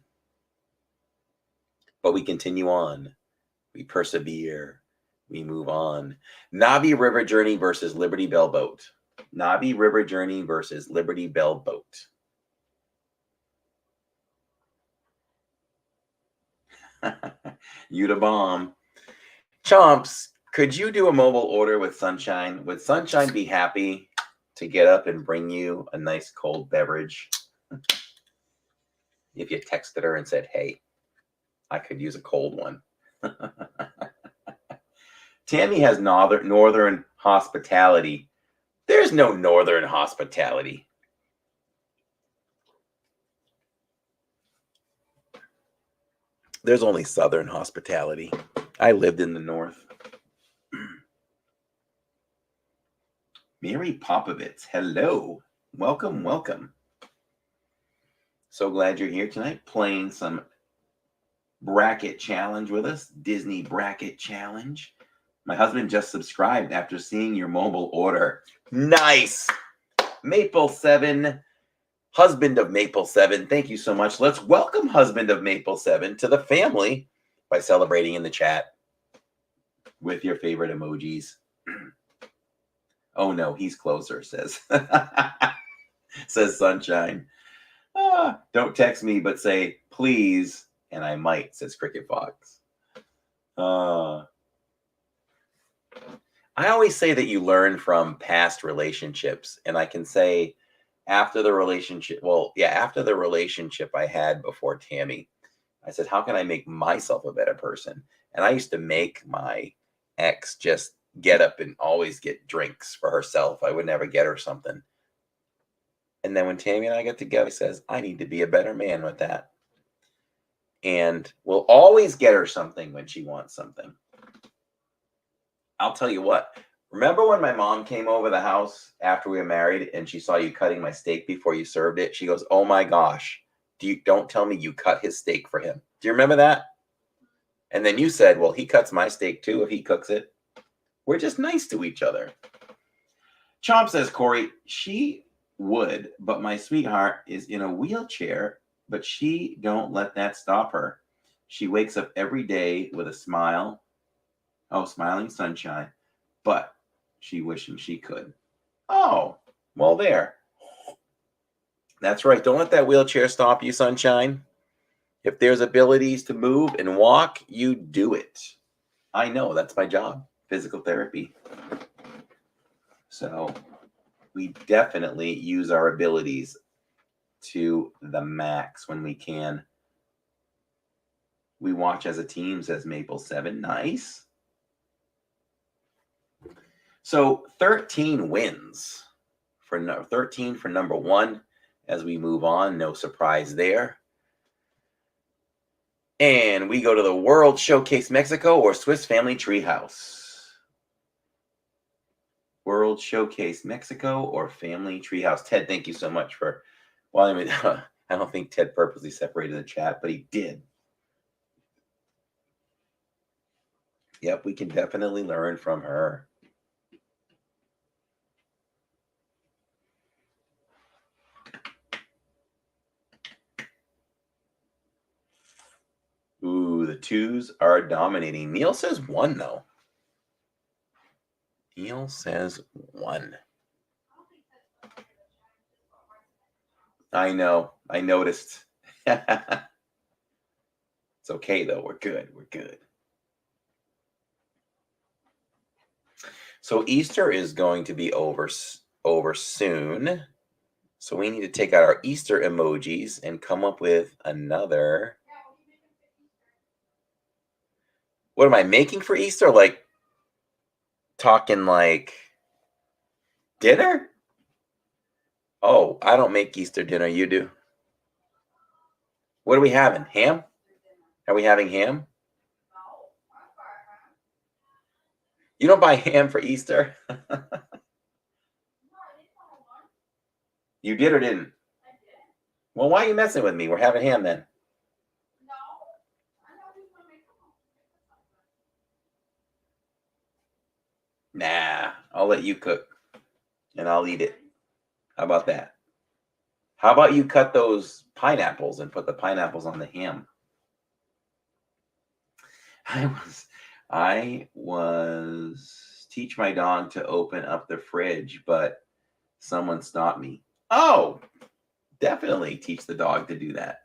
But we continue on. We persevere. We move on. Navi River Journey versus Liberty Bell Boat. Navi River Journey versus Liberty Bell Boat. You the bomb. Chomps, could you do a mobile order with Sunshine? Would Sunshine be happy to get up and bring you a nice cold beverage? If you texted her and said, hey, I could use a cold one. Tammy has northern hospitality. There's no northern hospitality. There's only southern hospitality. I lived in the north. Mary Popovitz, hello. Welcome, welcome. So glad you're here tonight playing some bracket challenge with us. Disney bracket challenge. My husband just subscribed after seeing your mobile order. Nice. Maple 7, husband of Maple 7. Thank you so much. Let's welcome husband of Maple 7 to the family by celebrating in the chat with your favorite emojis. Oh no, he's closer, says says Sunshine. Don't text me, but say please, and I might, says Cricket Fox. I always say that you learn from past relationships, and I can say after the relationship I had before Tammy, I said, how can I make myself a better person? And I used to make my ex just get up and always get drinks for herself. I would never get her something. And then when Tammy and I get together, she says, I need to be a better man with that. And we'll always get her something when she wants something. I'll tell you what, remember when my mom came over the house after we were married and she saw you cutting my steak before you served it? She goes, oh my gosh, don't tell me you cut his steak for him. Do you remember that? And then you said, well, he cuts my steak too if he cooks it. We're just nice to each other. Chomp says, Corey, she would, but my sweetheart is in a wheelchair, but she don't let that stop her. She wakes up every day with a smile. Oh, smiling sunshine, but she wishing she could. Oh, well, there. That's right. Don't let that wheelchair stop you, Sunshine. If there's abilities to move and walk, you do it. I know, that's my job, physical therapy. So we definitely use our abilities to the max when we can. We watch as a team, says Maple 7. Nice. So 13 wins for 13 for number 1 as we move on. No surprise there. And we go to the World Showcase Mexico or Swiss Family Treehouse. World Showcase Mexico or Family Treehouse. Ted, thank you so much for. Well, I mean, I don't think Ted purposely separated the chat, but he did. Yep, we can definitely learn from her. Ooh, the 2s are dominating. Neil says 1, though. Neil says 1. I know. I noticed. It's okay, though. We're good. We're good. So Easter is going to be over soon. So we need to take out our Easter emojis and come up with another. What am I making for Easter? Like talking like dinner? Oh, I don't make Easter dinner. You do. What are we having? Ham? Are we having ham? You don't buy ham for Easter? You did or didn't? I did. Well, why are you messing with me? We're having ham then. No, I know he's gonna make them. Nah, I'll let you cook and I'll eat it. How about that? How about you cut those pineapples and put the pineapples on the ham? I was teach my dog to open up the fridge, but someone stopped me. Oh, definitely teach the dog to do that.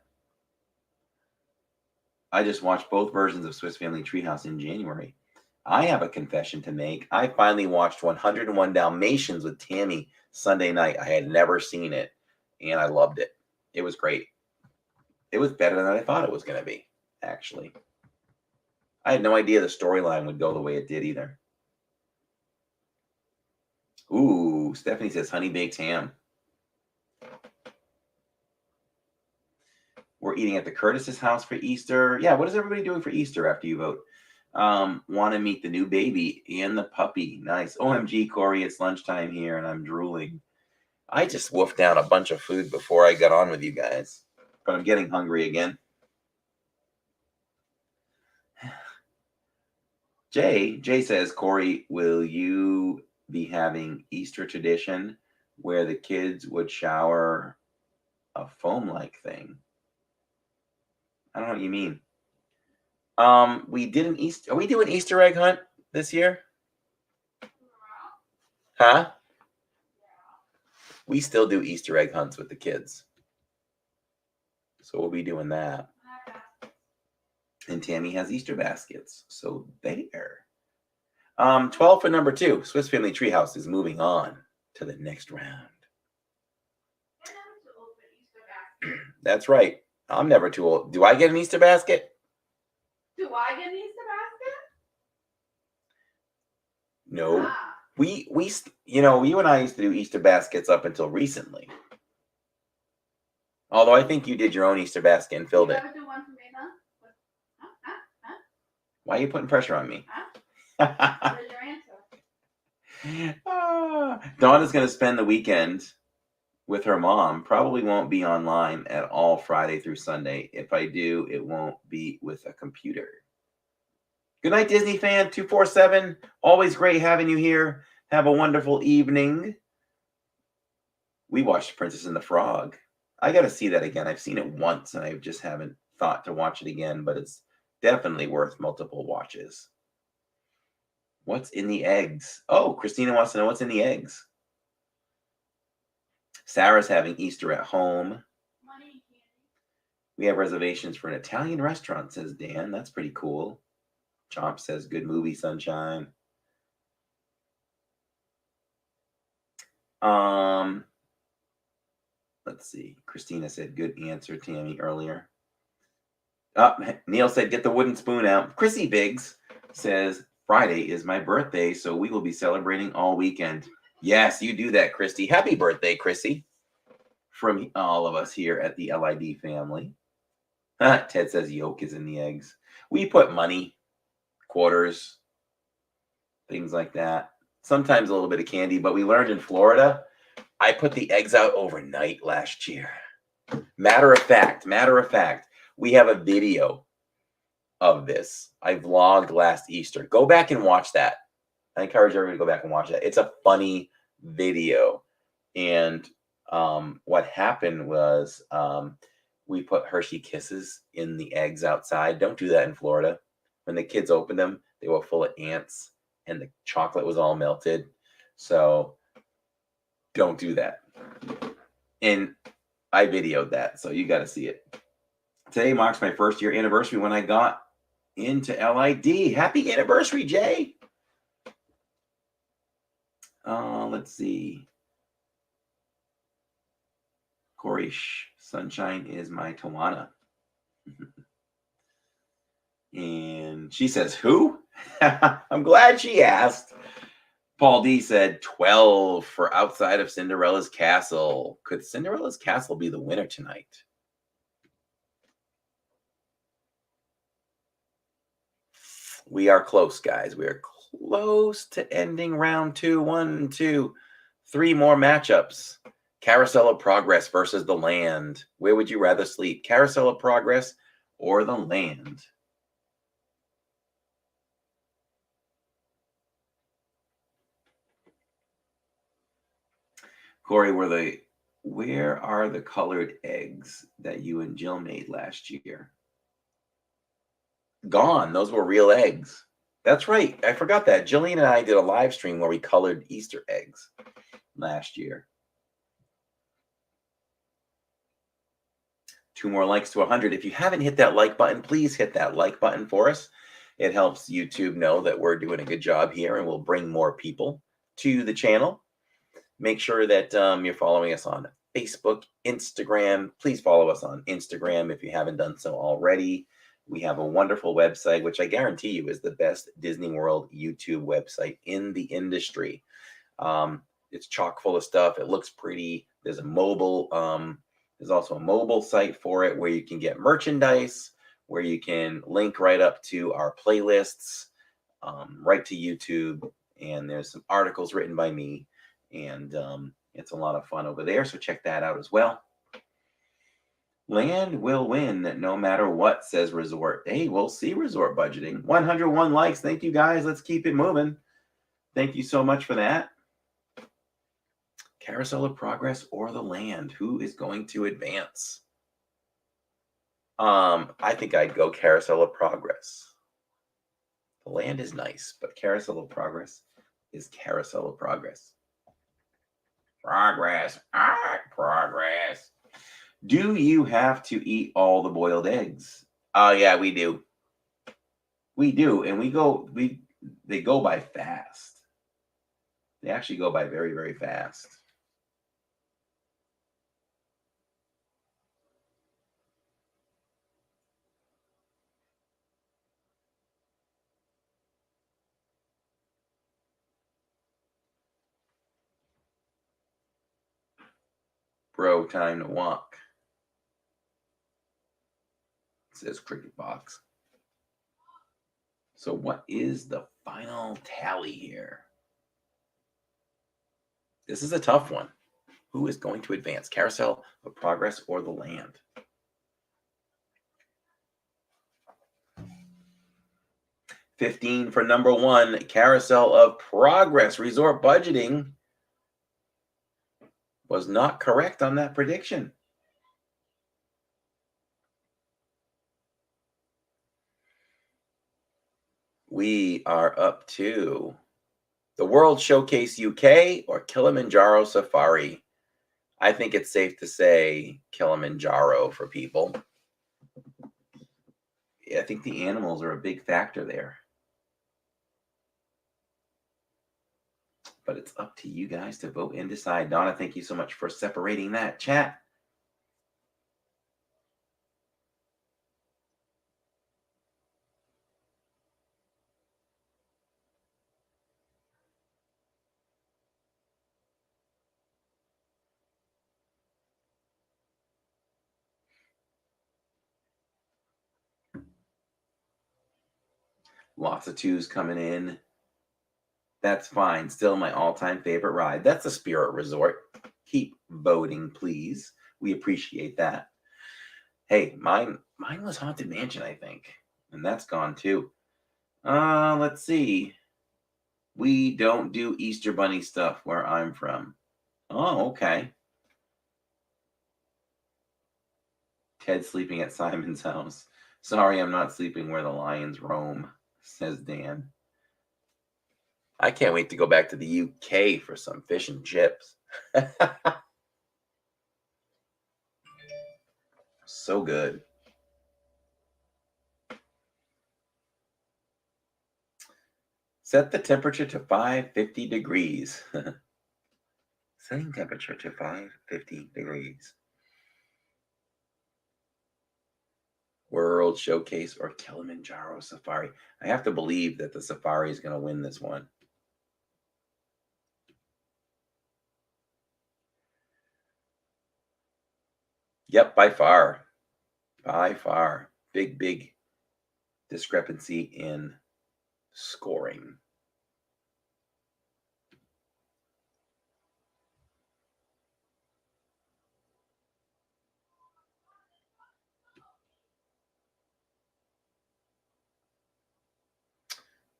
I just watched both versions of Swiss Family Treehouse in January. I have a confession to make. I finally watched 101 Dalmatians with Tammy Sunday night. I had never seen it, and I loved it. It was great. It was better than I thought it was going to be, actually. I had no idea the storyline would go the way it did either. Ooh, Stephanie says honey baked ham. We're eating at the Curtis's house for Easter. Yeah, what is everybody doing for Easter after you vote? Want to meet the new baby and the puppy. Nice. OMG, Corey, it's lunchtime here and I'm drooling. I just wolfed down a bunch of food before I got on with you guys, but I'm getting hungry again. Jay says, Corey, will you be having Easter tradition where the kids would shower a foam-like thing? I don't know what you mean. We did an Easter. Are we doing Easter egg hunt this year? Huh? We still do Easter egg hunts with the kids. So we'll be doing that. And Tammy has Easter baskets. So there. 12 for number 2. Swiss Family Treehouse is moving on to the next round. That's right. I'm never too old. Do I get an Easter basket? Do I get an Easter basket? No. Ah. We you and I used to do Easter baskets up until recently. Although I think you did your own Easter basket and filled it. You ever do one for me, huh? Why are you putting pressure on me? Huh? What is your answer? Dawn is going to spend the weekend with her mom. Probably won't be online at all Friday through Sunday. If I do, it won't be with a computer. Good night, Disney fan 247. Always great having you here. Have a wonderful evening. We watched Princess and the Frog. I got to see that again. I've seen it once and I just haven't thought to watch it again, but it's definitely worth multiple watches. What's in the eggs? Oh, Christina wants to know what's in the eggs. Sarah's having Easter at home. We have reservations for an Italian restaurant, says Dan. That's pretty cool. Chomp says, good movie, Sunshine. Let's see. Christina said, good answer, Tammy, earlier. Neil said, get the wooden spoon out. Chrissy Biggs says, Friday is my birthday, so we will be celebrating all weekend. Yes, you do that, Christy. Happy birthday, Chrissy. From all of us here at the LID family. Ted says yolk is in the eggs. We put money, quarters, things like that. Sometimes a little bit of candy, but we learned in Florida, I put the eggs out overnight last year. Matter of fact, we have a video of this. I vlogged last Easter. Go back and watch that. I encourage everybody to go back and watch that. It's a funny video. And what happened was we put Hershey Kisses in the eggs outside. Don't do that in Florida. When the kids opened them, they were full of ants and the chocolate was all melted. So don't do that. And I videoed that, so you got to see it. Today marks my first year anniversary when I got into LID. Happy anniversary, Jay. Let's see. Corey, Sunshine is my Tawana. And she says, who? I'm glad she asked. Paul D said 12 for Outside of Cinderella's Castle. Could Cinderella's Castle be the winner tonight? We are close, guys. We are close to ending round 2. 1, 2, 3 more matchups. Carousel of Progress versus The Land. Where would you rather sleep? Carousel of Progress or The Land? Corey, where are the colored eggs that you and Jill made last year? Gone. Those were real eggs. That's right. I forgot that. Jillian and I did a live stream where we colored Easter eggs last year. 2 more likes to 100. If you haven't hit that like button, please hit that like button for us. It helps YouTube know that we're doing a good job here and we'll bring more people to the channel. Make sure that you're following us on Facebook, Instagram. Please follow us on Instagram if you haven't done so already. We have a wonderful website, which I guarantee you is the best Disney World YouTube website in the industry. It's chock full of stuff. It looks pretty. There's a mobile, there's also a mobile site for it where you can get merchandise, where you can link right up to our playlists, right to YouTube. And there's some articles written by me. And it's a lot of fun over there. So check that out as well. Land will win no matter what, says Resort. Hey, we'll see Resort budgeting. 101 likes. Thank you, guys. Let's keep it moving. Thank you so much for that. Carousel of Progress or the Land? Who is going to advance? I think I'd go Carousel of Progress. The Land is nice, but Carousel of Progress is Carousel of Progress. Progress. Progress. Do you have to eat all the boiled eggs? Oh yeah, we do. We do, and they go by fast. They actually go by very, very fast. Bro, time to walk. It says Cricket Box. So what is the final tally here? This is a tough one. Who is going to advance? Carousel of Progress or the Land? $15 for number one, Carousel of Progress. Resort budgeting was not correct on that prediction. We are up to the World Showcase UK or Kilimanjaro Safari. I think it's safe to say Kilimanjaro for people. I think the animals are a big factor there. But it's up to you guys to vote and decide. Donna, thank you so much for separating that chat. Lots of twos coming in. That's fine. Still my all-time favorite ride. That's the Spirit Resort. Keep voting, please. We appreciate that. Hey, mine was Haunted Mansion, I think. And that's gone too. Let's see. We don't do Easter Bunny stuff where I'm from. Oh, okay. Ted sleeping at Simon's house. Sorry, I'm not sleeping where the lions roam, says Dan. I can't wait to go back to the UK for some fish and chips. So good. Set the temperature to 550 degrees. Setting temperature to 550 degrees. World Showcase or Kilimanjaro Safari. I have to believe that the Safari is going to win this one. Yep, by far. By far. Big discrepancy in scoring.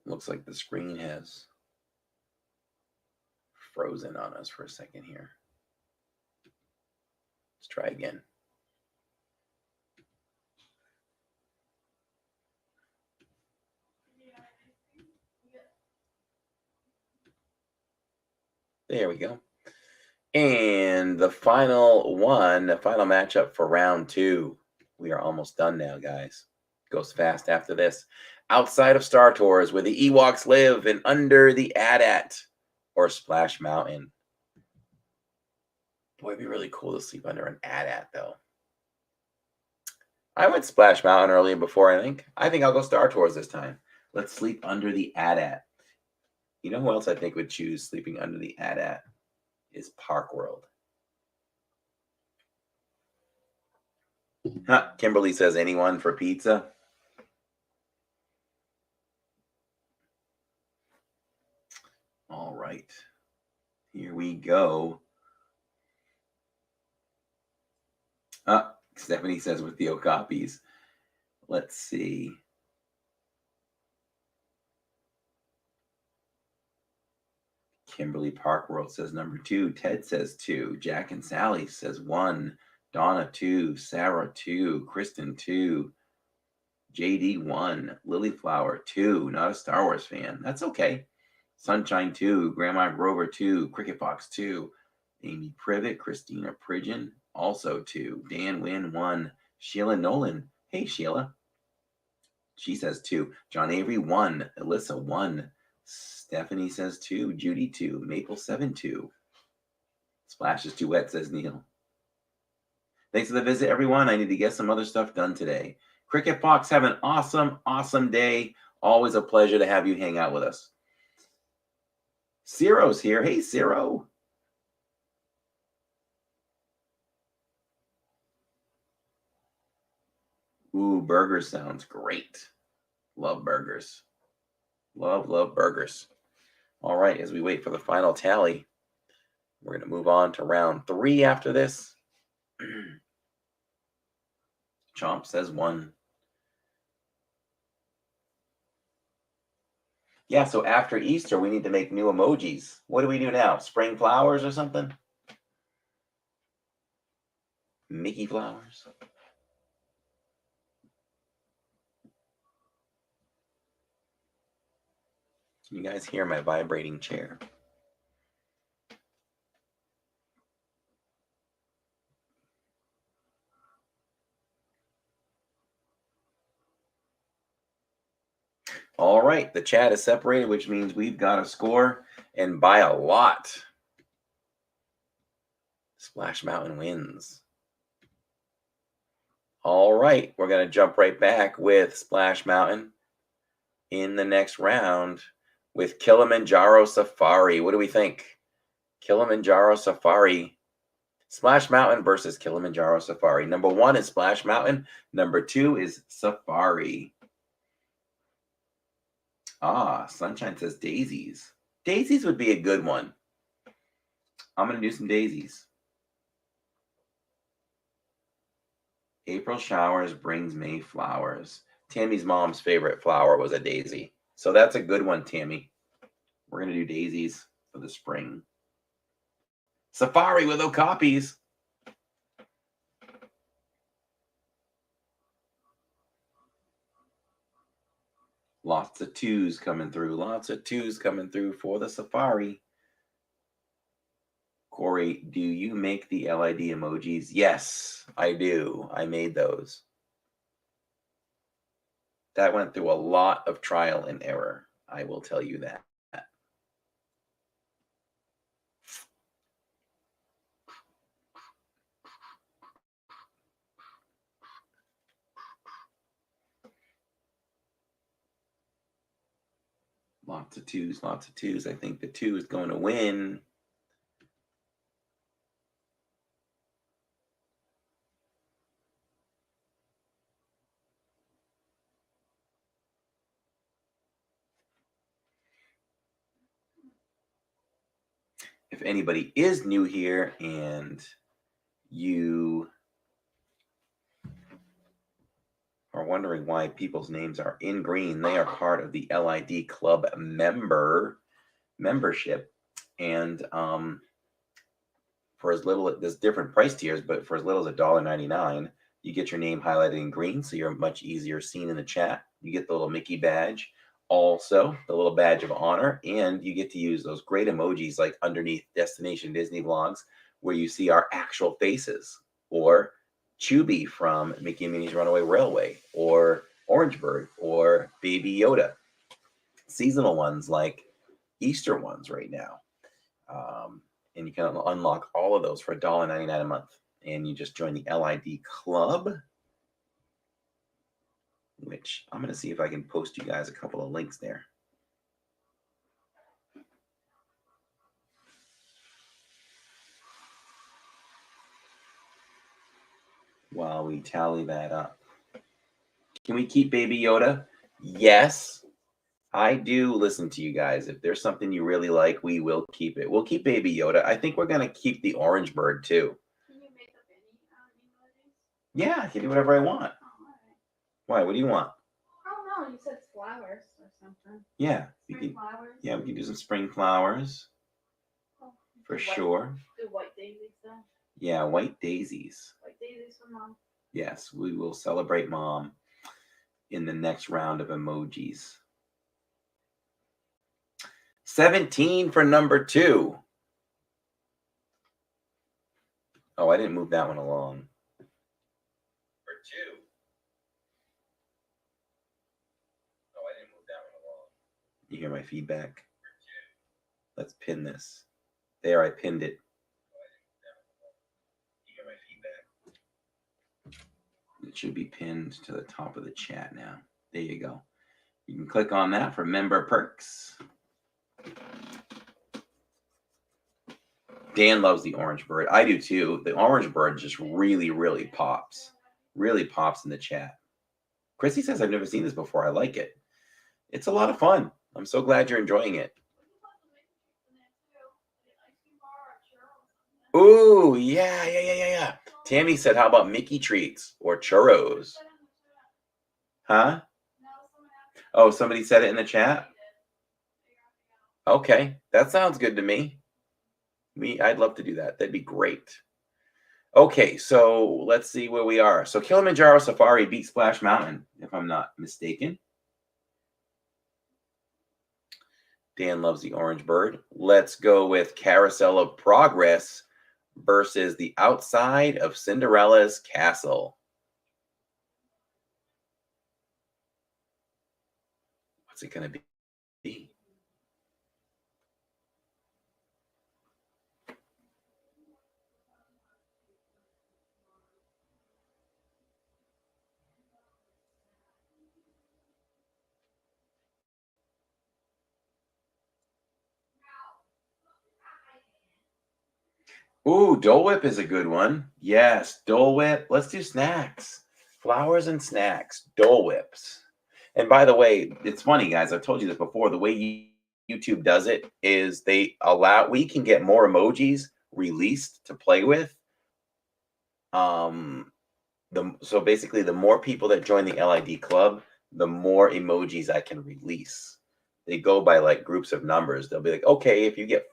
Looks like the screen has frozen on us for a second here. Let's try again. There we go. And the final one, the final matchup for round two. We are almost done now, guys. Goes fast after this. Outside of Star Tours, where the Ewoks live, and Under the AT-AT or Splash Mountain. Boy, it'd be really cool to sleep under an AT-AT, though. I went Splash Mountain earlier before, I think. I think I'll go Star Tours this time. Let's sleep under the AT-AT. You know who else I think would choose sleeping under the AT-AT? Is Park World. Kimberly says anyone for pizza. All right. Here we go. Stephanie says with the Okapis. Let's see. Kimberly Parkworld says number 2. Ted says 2. Jack and Sally says 1. Donna 2. Sarah 2. Kristen 2. JD 1. Lilyflower 2. Not a Star Wars fan. That's okay. Sunshine 2. Grandma Grover 2. Cricket Fox 2. Amy Privet. Christina Pridgeon also 2. Dan Wynn 1. Sheila Nolan. Hey Sheila. She says 2. John Avery 1. Alyssa 1. Stephanie says 2. Judy 2. Maple 7 2. Splash is too wet, says Neil. Thanks for the visit, everyone. I need to get some other stuff done today. Cricket Fox, have an awesome, awesome day. Always a pleasure to have you hang out with us. Ciro's here. Hey, Ciro. Ooh, burgers sounds great. Love burgers. Love burgers. All right, as we wait for the final tally, we're going to move on to round 3 after this. Chomp says 1. Yeah, so after Easter, we need to make new emojis. What do we do now? Spring flowers or something? Mickey flowers? Can you guys hear my vibrating chair? All right, the chat is separated, which means we've got a score, and by a lot. Splash Mountain wins. All right, we're going to jump right back with Splash Mountain in the next round with Kilimanjaro Safari. What do we think? Kilimanjaro Safari. Splash Mountain versus Kilimanjaro Safari. Number 1 is Splash Mountain. Number 2 is Safari. Sunshine says daisies. Daisies would be a good one. I'm going to do some daisies. April showers brings May flowers. Tammy's mom's favorite flower was a daisy. So that's a good one, Tammy. We're going to do daisies for the spring. Safari with Okapis. Lots of 2s coming through. Lots of 2s coming through for the Safari. Corey, do you make the LID emojis? Yes, I do. I made those. That went through a lot of trial and error. I will tell you that. Lots of 2s, lots of 2s. I think the 2 is going to win. If anybody is new here and you are wondering why people's names are in green, they are part of the LID Club membership. And for as little, there's different price tiers, but for as little as $1.99, you get your name highlighted in green, so you're much easier seen in the chat. You get the little Mickey badge, also the little badge of honor, and you get to use those great emojis like underneath Destination Disney Vlogs, where you see our actual faces, or Chubby from Mickey and Minnie's Runaway Railway, or Orange Bird, or Baby Yoda. Seasonal ones like Easter ones right now. And you can unlock all of those for $1.99 a month. And you just join the LID Club, which I'm going to see if I can post you guys a couple of links there. While we tally that up. Can we keep Baby Yoda? Yes. I do listen to you guys. If there's something you really like, we will keep it. We'll keep Baby Yoda. I think we're going to keep the Orange Bird too. Can you make up any emojis? Yeah, I can do whatever I want. Oh, all right. Why? What do you want? I don't know. You said flowers or something. Yeah, we Spring can. flowers. Yeah, we can do some spring flowers Oh, for do sure. Do white daisies though. Yeah, white daisies. White daisies for mom. Yes, we will celebrate mom in the next round of emojis. 17 for number 2. Oh, I didn't move that one along. For 2. Oh, I didn't move that one along. You hear my feedback? Let's pin this. There, I pinned it. You hear my feedback? It should be pinned to the top of the chat now. There you go. You can click on that for member perks. Dan loves the orange bird. I do too. The orange bird just really, really pops. Really pops in the chat. Chrissy says, I've never seen this before. I like it. It's a lot of fun. I'm so glad you're enjoying it. Ooh, yeah. Tammy said, how about Mickey treats or churros? Huh? Oh, somebody said it in the chat? Okay, that sounds good to me. I'd love to do that. That'd be great. Okay, so let's see where we are. So Kilimanjaro Safari beat Splash Mountain, if I'm not mistaken. Dan loves the orange bird. Let's go with Carousel of Progress versus the outside of Cinderella's castle. What's it going to be? Ooh, Dole Whip is a good one. Yes, Dole Whip. Let's do snacks. Flowers and snacks. Dole Whips. And by the way, it's funny, guys. I've told you this before. The way YouTube does it is we can get more emojis released to play with. So basically, the more people that join the LID club, the more emojis I can release. They go by like groups of numbers. They'll be like, okay, if you get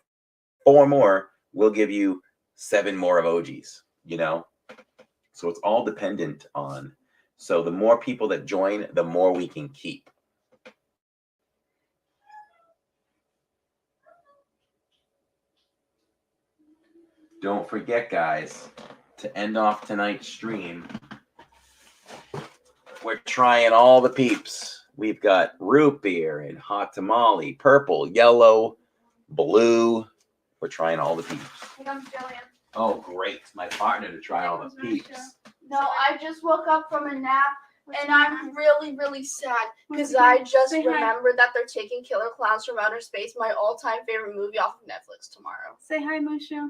4 more, we'll give you 7 more emojis, So it's all dependent on. So the more people that join, the more we can keep. Don't forget, guys, to end off tonight's stream, we're trying all the peeps. We've got root beer and hot tamale, purple, yellow, blue. We're trying all the peeps. Here comes Jillian. Oh, great. My partner to try all the peeps. No, I just woke up from a nap and I'm really, really sad because I just remembered that they're taking Killer Clowns from Outer Space, my all-time favorite movie, off of Netflix tomorrow. Say hi, Mushu.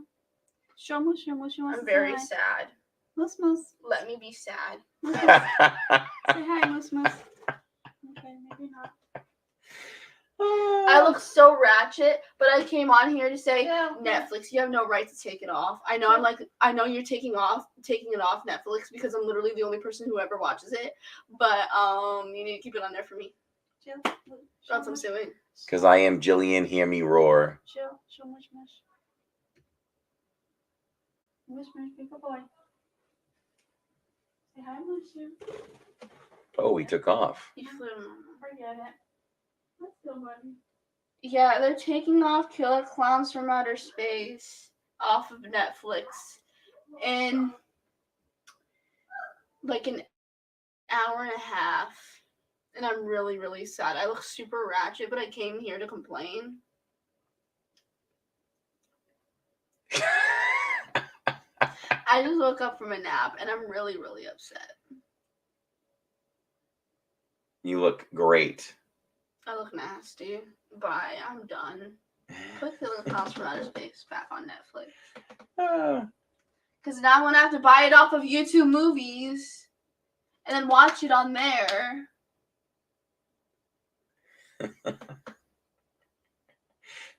Show Mushu. Mushu wants I'm to very say hi. sad. Moose Moose. Let me be sad. Moose Moose. Say hi, Moose Moose. Okay, maybe not. I look so ratchet, but I came on here to say, Yeah. Netflix, you have no right to take it off. I know I know you're taking it off Netflix because I'm literally the only person who ever watches it. But you need to keep it on there for me. Jill. Or else I'm suing. Because I am Jillian, hear me roar. Jill. Show Mush Mush. Mush Mush, be a boy. Say hi, Mushu. Oh, he took off. You flew. Forget it. Let's go, buddy. Yeah, they're taking off Killer Clowns from Outer Space off of Netflix in like an hour and a half. And I'm really, really sad. I look super ratchet, but I came here to complain. I just woke up from a nap and I'm really, really upset. You look great. I look nasty. Bye. I'm done. Put Killer Clowns from Outer Space back on Netflix. Because now I'm going to have to buy it off of YouTube Movies and then watch it on there.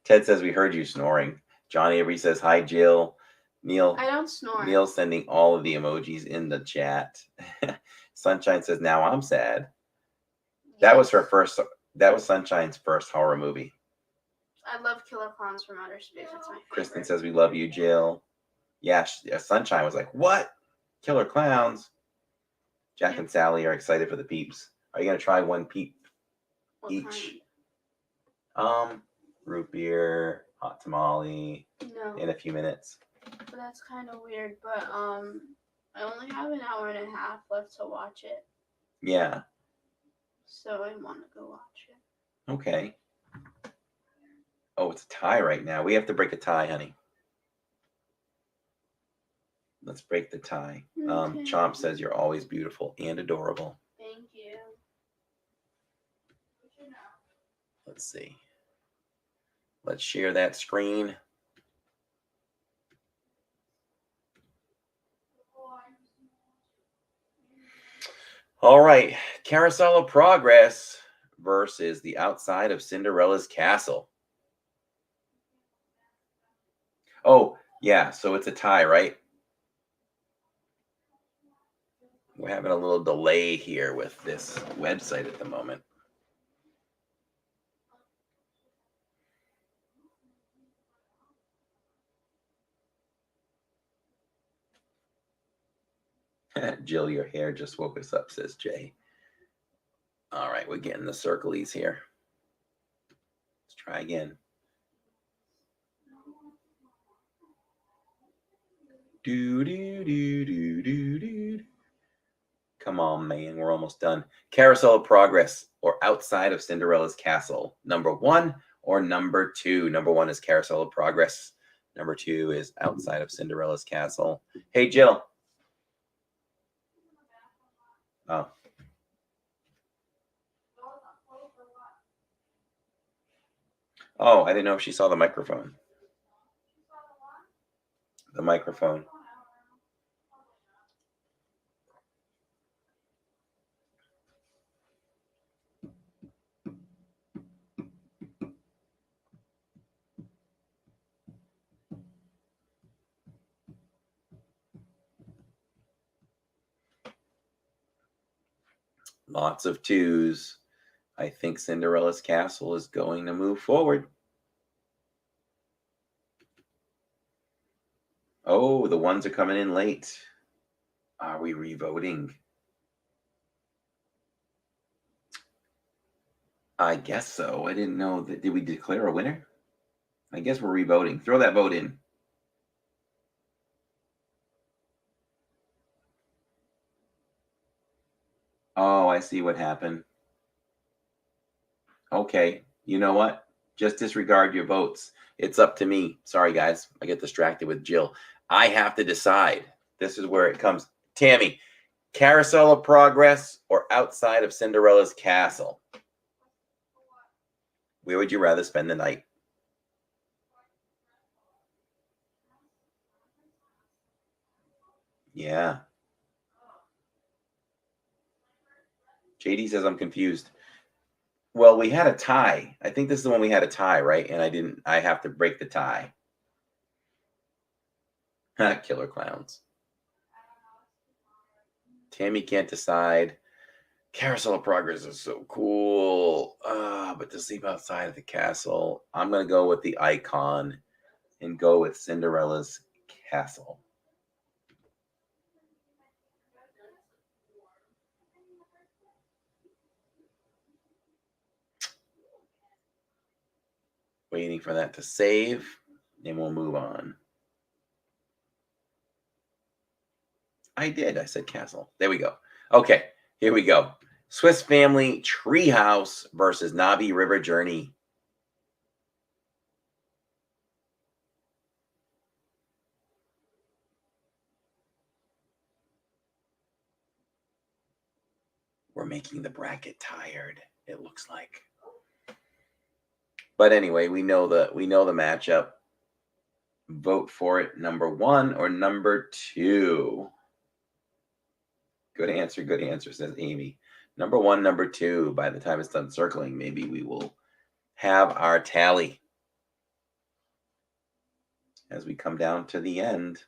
Ted says we heard you snoring. Johnny Avery says hi, Jill. Neil. I don't snore. Neil's sending all of the emojis in the chat. Sunshine says, "Now I'm sad." That was her first. That was Sunshine's first horror movie. I love Killer Clowns from Outer Space. It's my favorite. Kristen says, "We love you, Jill." Yeah, Sunshine was like, "What? Killer Clowns?" Jack and Sally are excited for the peeps. Are you gonna try one peep What each? Root beer, hot tamale. kind? No. In a few minutes. But that's kind of weird. But I only have an hour and a half left to watch it. Yeah. So I want to go watch it. Okay. Oh, it's a tie right now. We have to break a tie, honey. Let's break the tie. Okay. Chomp says you're always beautiful and adorable. Thank you. Let's see. Let's share that screen. All right. Carousel of Progress versus the outside of Cinderella's castle. Oh, yeah. So it's a tie, right? We're having a little delay here with this website at the moment. Jill, your hair just woke us up, says Jay. All right, we're getting the circlies here. Let's try again. Do, do, do, do, do, do. Come on, man. We're almost done. Carousel of Progress or Outside of Cinderella's Castle. Number 1 or number 2? Number 1 is Carousel of Progress. Number 2 is Outside of Cinderella's Castle. Hey, Jill. Oh. Oh, I didn't know if she saw the microphone. The microphone. Lots of 2s. I think Cinderella's Castle is going to move forward. Oh, the 1s are coming in late. Are we revoting? I guess so. I didn't know that. Did we declare a winner? I guess we're revoting. Throw that vote in. Oh, I see what happened. Okay. You know what? Just disregard your votes. It's up to me. Sorry, guys. I get distracted with Jill. I have to decide. This is where it comes. Tammy, Carousel of Progress or Outside of Cinderella's Castle? Where would you rather spend the night? Yeah. JD says I'm confused. Well, we had a tie. I think this is the one we had a tie, right? And I have to break the tie. Killer Clowns. Tammy can't decide. Carousel of Progress is so cool. But to sleep outside of the castle, I'm going to go with the icon and go with Cinderella's Castle. Waiting for that to save, and we'll move on. I did. I said castle. There we go. Okay, here we go. Swiss Family Treehouse versus Navi River Journey. We're making the bracket tired, it looks like. But anyway, we know the matchup. Vote for it, number 1 or number 2. Good answer, says Amy. Number 1, number 2. By the time it's done circling, maybe we will have our tally as we come down to the end.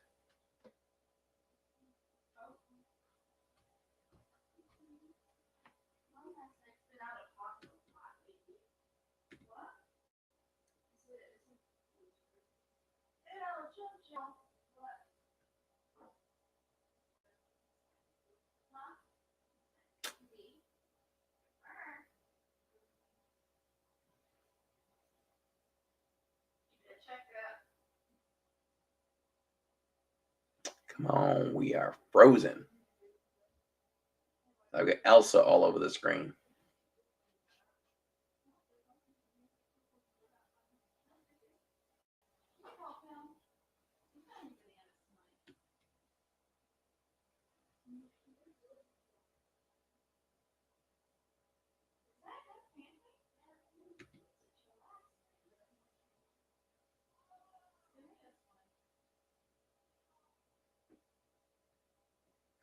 Come on, we are frozen. I've got Elsa all over the screen.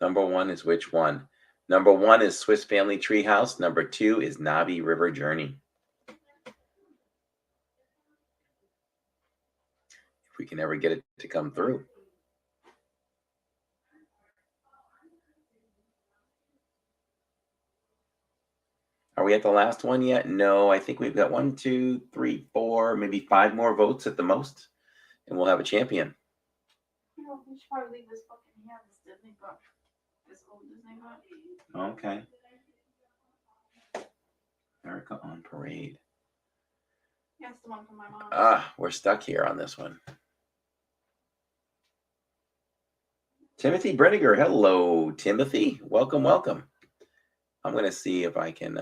Number one is which one? Number one is Swiss Family Treehouse. Number two is Navi River Journey. If we can ever get it to come through. Are we at the last one yet? No, I think we've got 1, 2, 3, 4, maybe 5 more votes at the most, and we'll have a champion. No, we should probably leave this book in here, this Disney book. This old Disney book. Okay. America on Parade. Yeah, it's the one from my mom. We're stuck here on this one. Timothy Brenniger. Hello, Timothy. Welcome, welcome. I'm going to see if I can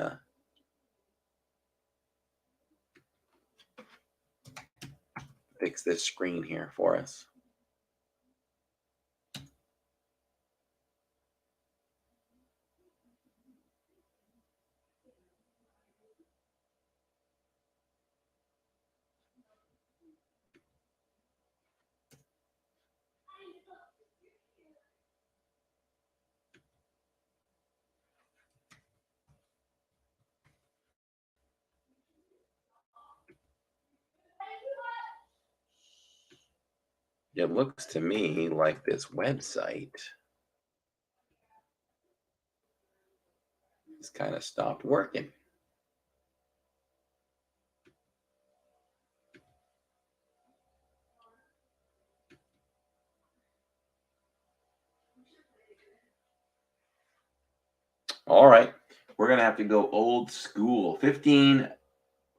fix this screen here for us. It looks to me like this website has kind of stopped working. All right, we're going to have to go old school. 15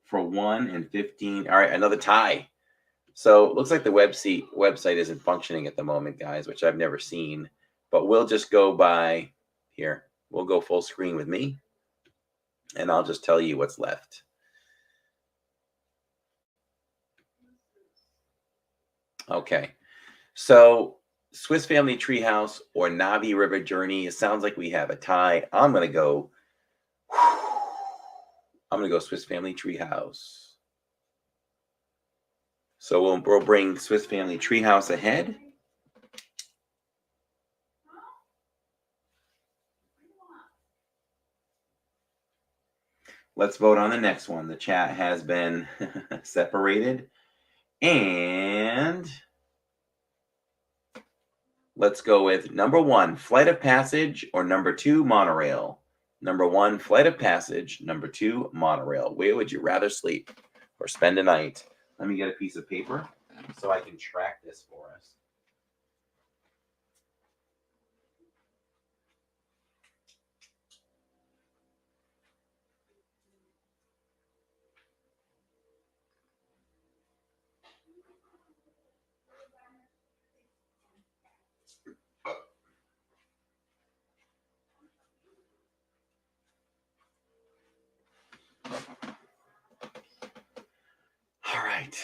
for 1 and 15. All right, another tie. So it looks like the website isn't functioning at the moment, guys, which I've never seen. But we'll just go by here. We'll go full screen with me, and I'll just tell you what's left. Okay, so Swiss Family Treehouse or Navi River Journey. It sounds like we have a tie. I'm gonna go Swiss Family Treehouse. So we'll bring Swiss Family Treehouse ahead. Let's vote on the next one. The chat has been separated. And let's go with number 1, Flight of Passage, or number 2, Monorail. Number 1, Flight of Passage. Number 2, Monorail. Where would you rather sleep or spend a night? Let me get a piece of paper so I can track this for us. All right.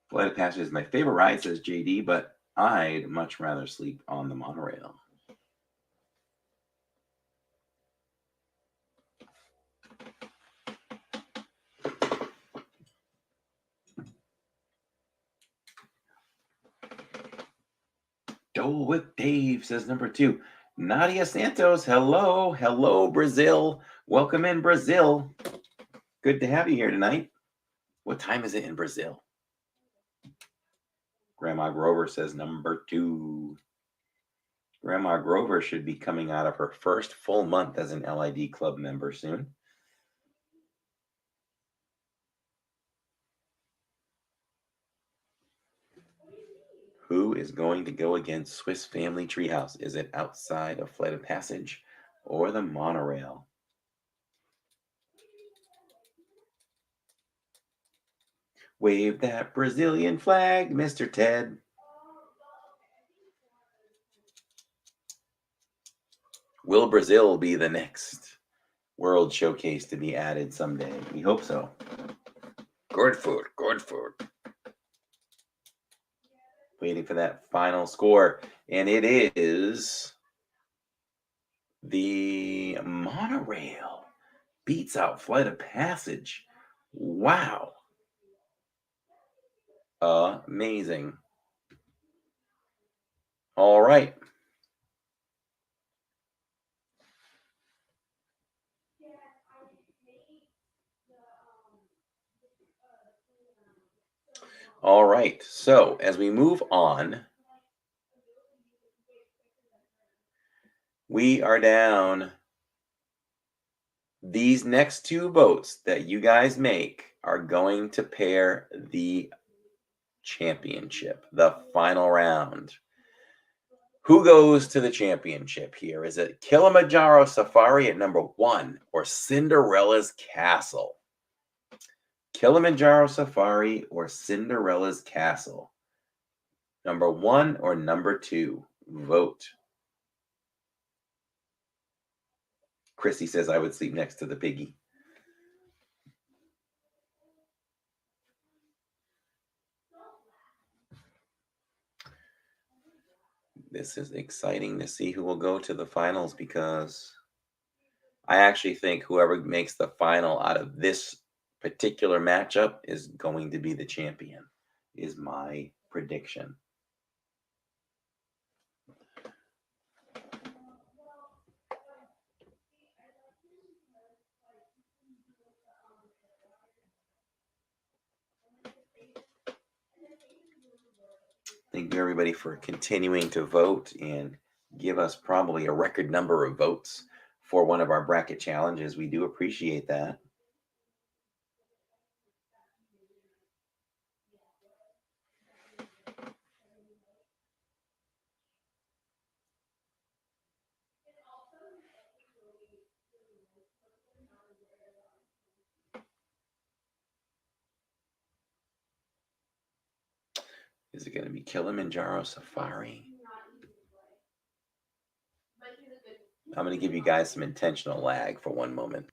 Flight of Passage is my favorite ride, says JD, but I'd much rather sleep on the monorail. Dole with Dave, says number 2. Nadia Santos, hello. Hello, Brazil. Welcome in, Brazil. Good to have you here tonight. What time is it in Brazil? Grandma Grover says number 2. Grandma Grover should be coming out of her first full month as an LID Club member soon. Who is going to go against Swiss Family Treehouse? Is it Outside of Flight of Passage or the monorail? Wave that Brazilian flag, Mr. Ted. Will Brazil be the next World Showcase to be added someday? We hope so. Good food, good food. Waiting for that final score. And it is the monorail. Beats out Flight of Passage. Wow. Amazing. All right. All right. So as we move on, we are down. These next two votes that you guys make are going to pair the championship, the final round. Who goes to the championship here? Is it Kilimanjaro Safari at number 1 or Cinderella's Castle? Kilimanjaro Safari or Cinderella's Castle? Number 1 or number 2? Vote. Chrissy says I would sleep next to the piggy. This is exciting to see who will go to the finals, because I actually think whoever makes the final out of this particular matchup is going to be the champion, is my prediction. Thank you, everybody, for continuing to vote and give us probably a record number of votes for one of our bracket challenges. We do appreciate that. Is it going to be Kilimanjaro Safari? I'm going to give you guys some intentional lag for one moment.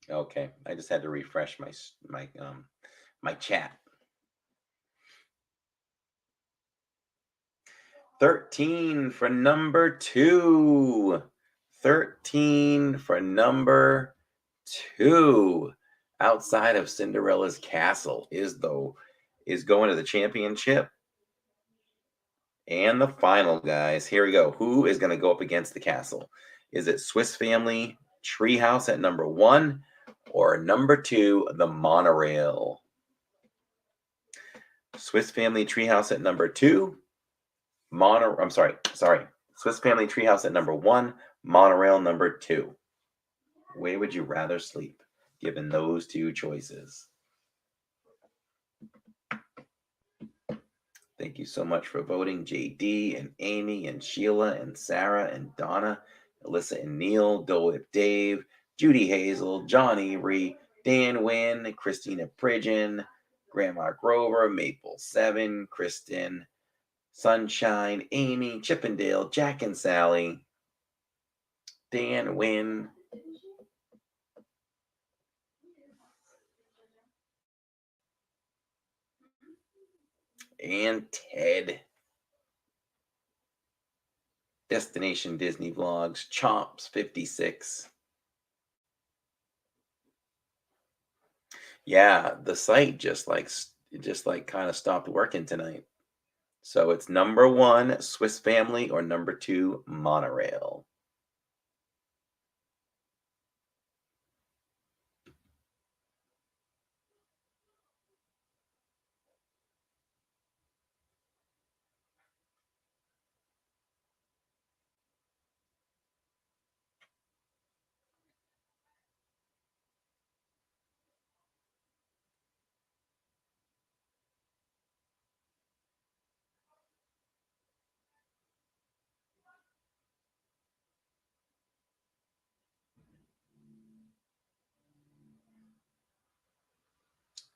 Okay, I just had to refresh my chat. 13 for number 2. 13 for number 2. Outside of Cinderella's Castle is going to the championship and the final, guys. Here we go. Who is going to go up against the castle? Is it Swiss Family Treehouse at number 1 or number 2, the monorail? Swiss Family Treehouse at number 2. Swiss Family Treehouse at number 1, monorail number 2. Where would you rather sleep, given those two choices? Thank you so much for voting, JD and Amy and Sheila and Sarah and Donna, Alyssa and Neil, Dole Dave, Judy Hazel, John Avery, Dan Wynn, Christina Pridgeon, Grandma Grover, Maple 7, Kristen, Sunshine, Amy, Chippendale, Jack and Sally, Dan Wynn, and Ted. Destination Disney Vlogs, Chomps 56. Yeah, the site just kind of stopped working tonight. So it's number 1, Swiss Family, or number 2, monorail.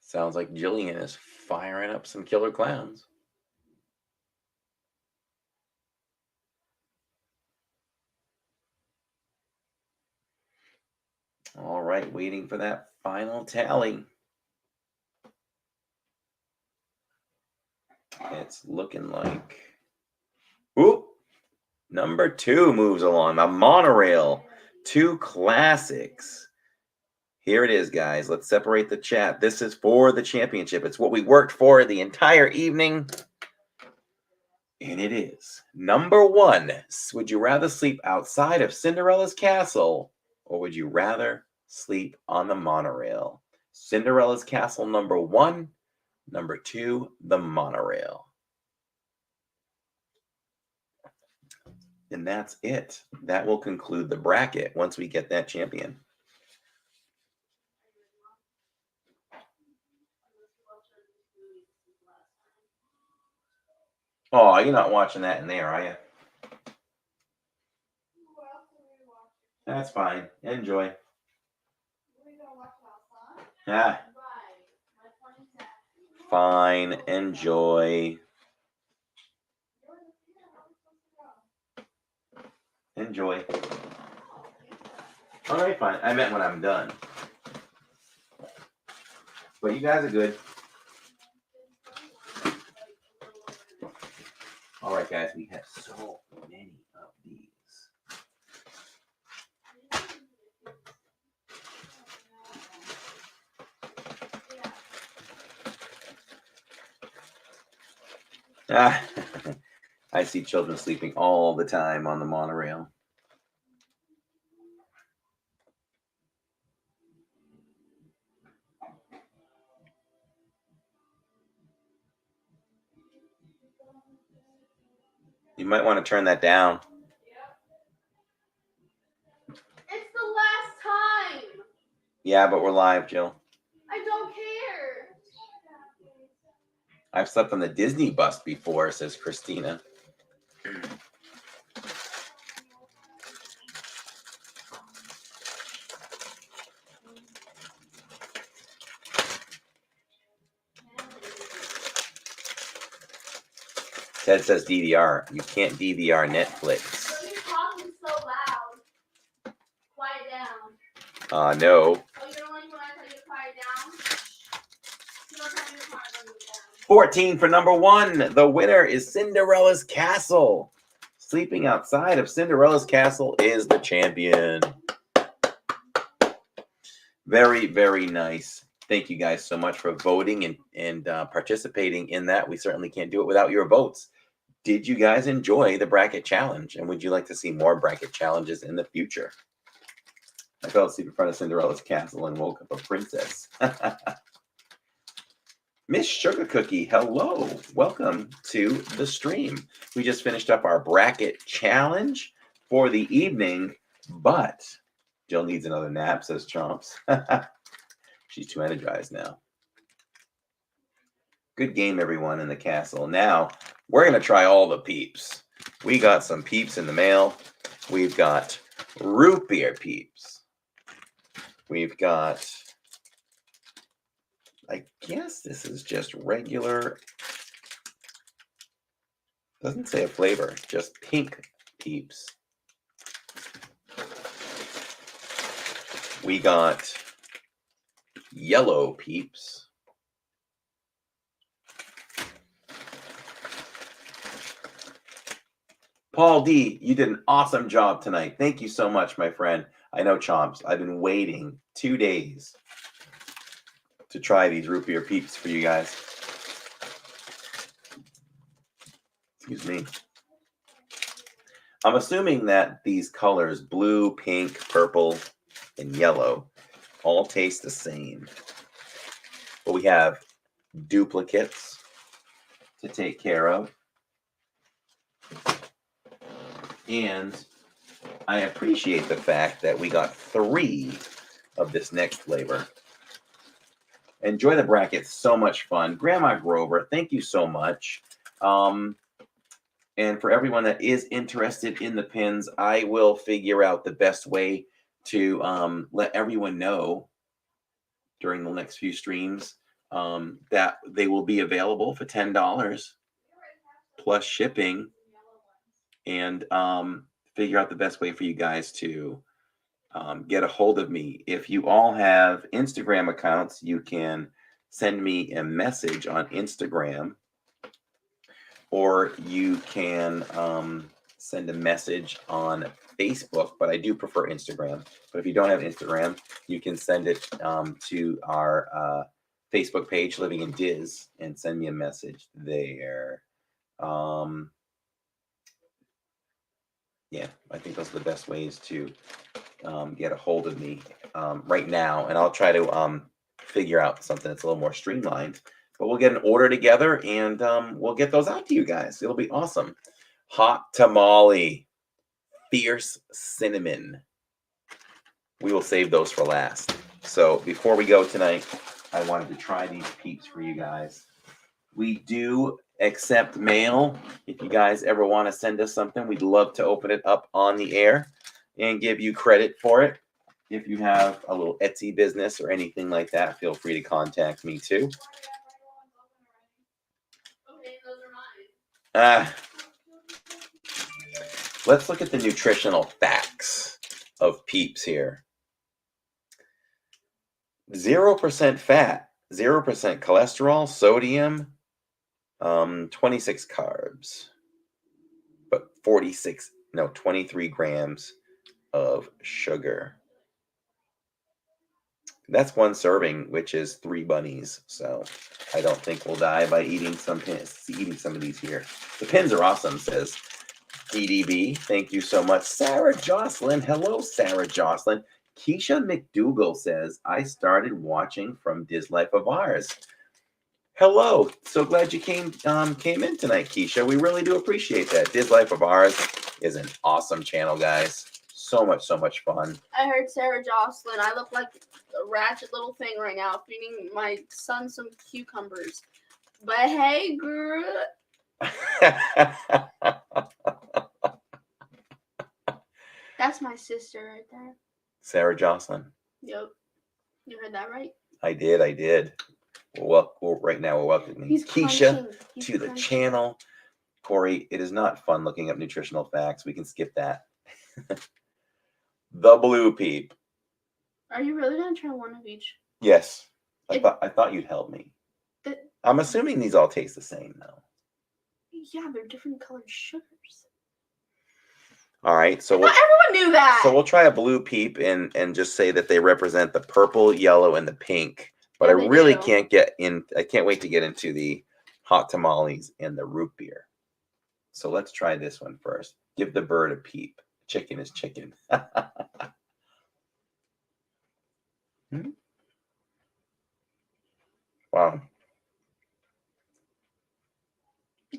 Sounds like Jillian is firing up some killer clowns. All right, waiting for that final tally. It's looking like, whoop, number 2 moves along. The monorail, 2 classics. Here it is, guys. Let's separate the chat. This is for the championship. It's what we worked for the entire evening. And it is number 1. Would you rather sleep outside of Cinderella's castle, or would you rather sleep on the monorail? Cinderella's castle, number 1. Number 2, the monorail. And that's it. That will conclude the bracket once we get that champion. Oh, you're not watching that in there, are you? That's fine. Enjoy. Yeah. Fine. Enjoy. Enjoy. All right, fine. I meant when I'm done. But you guys are good. All right, guys. We have so many of these. I see children sleeping all the time on the monorail. You might want to turn that down. It's the last time. Yeah, but we're live, Jill. I don't care. I've slept on the Disney bus before, says Christina. Ted says DVR. You can't DVR Netflix. You're talking so loud. Quiet down. No. Oh, you don't like when I tell you to quiet down? You don't tell me to quiet down. 14 for number 1. The winner is Cinderella's Castle. Sleeping outside of Cinderella's Castle is the champion. Very, very nice. Thank you guys so much for voting and participating in that. We certainly can't do it without your votes. Did you guys enjoy the bracket challenge? And would you like to see more bracket challenges in the future? I fell asleep in front of Cinderella's castle and woke up a princess. Miss Sugar Cookie, hello. Welcome to the stream. We just finished up our bracket challenge for the evening, but Jill needs another nap, says Chomps. She's too energized now. Good game, everyone, in the castle. Now, we're going to try all the peeps. We got some peeps in the mail. We've got root beer peeps. We've got, I guess this is just regular, doesn't say a flavor, just pink peeps. We got yellow peeps. Paul D, you did an awesome job tonight. Thank you so much, my friend. I know, Chomps, I've been waiting 2 days to try these root beer peeps for you guys. Excuse me. I'm assuming that these colors, blue, pink, purple, and yellow, all taste the same. But we have duplicates to take care of. And I appreciate the fact that we got 3 of this next flavor. Enjoy the bracket. So much fun. Grandma Grover, thank you so much. And for everyone that is interested in the pins, I will figure out the best way to let everyone know during the next few streams that they will be available for $10 plus shipping, and figure out the best way for you guys to get a hold of me. If you all have Instagram accounts, you can send me a message on Instagram, or you can send a message on Facebook, but I do prefer Instagram. But if you don't have Instagram, you can send it to our Facebook page, Living in Diz, and send me a message there. Yeah, I think those are the best ways to get a hold of me right now. And I'll try to figure out something that's a little more streamlined. But we'll get an order together, and we'll get those out to you guys. It'll be awesome. Hot tamale, fierce cinnamon. We will save those for last. So before we go tonight, I wanted to try these peeps for you guys. We do accept mail. If you guys ever want to send us something, we'd love to open it up on the air and give you credit for it. If you have a little Etsy business or anything like that, feel free to contact me too. Let's look at the nutritional facts of Peeps here. 0% fat, 0% cholesterol, sodium, 26 carbs, but 23 grams of sugar. That's one serving, which is 3 bunnies. So I don't think we'll die by eating some of these here. The pins are awesome, says DDB. Thank you so much. Sarah Jocelyn. Hello, Sarah Jocelyn. Keisha McDougal says, I started watching from Diz Life of Ours. Hello. So glad you came in tonight, Keisha. We really do appreciate that. Diz Life of Ours is an awesome channel, guys. So much fun. I heard Sarah Jocelyn. I look like a ratchet little thing right now, feeding my son some cucumbers. But hey, girl. That's my sister right there. Sarah Jocelyn. Yep. You heard that right? I did. Well, right now we're welcoming Keisha to the channel. Corey, it is not fun looking up nutritional facts. We can skip that. The blue peep. Are you really gonna try one of each? Yes. I thought you'd help me. I'm assuming these all taste the same though. Yeah, they're different colored sugars. All right, so not everyone knew that. So we'll try a blue peep and just say that they represent the purple, yellow, and the pink. But yeah, I really can't get in. I can't wait to get into the hot tamales and the root beer. So let's try this one first. Give the bird a peep. Chicken is chicken. Wow.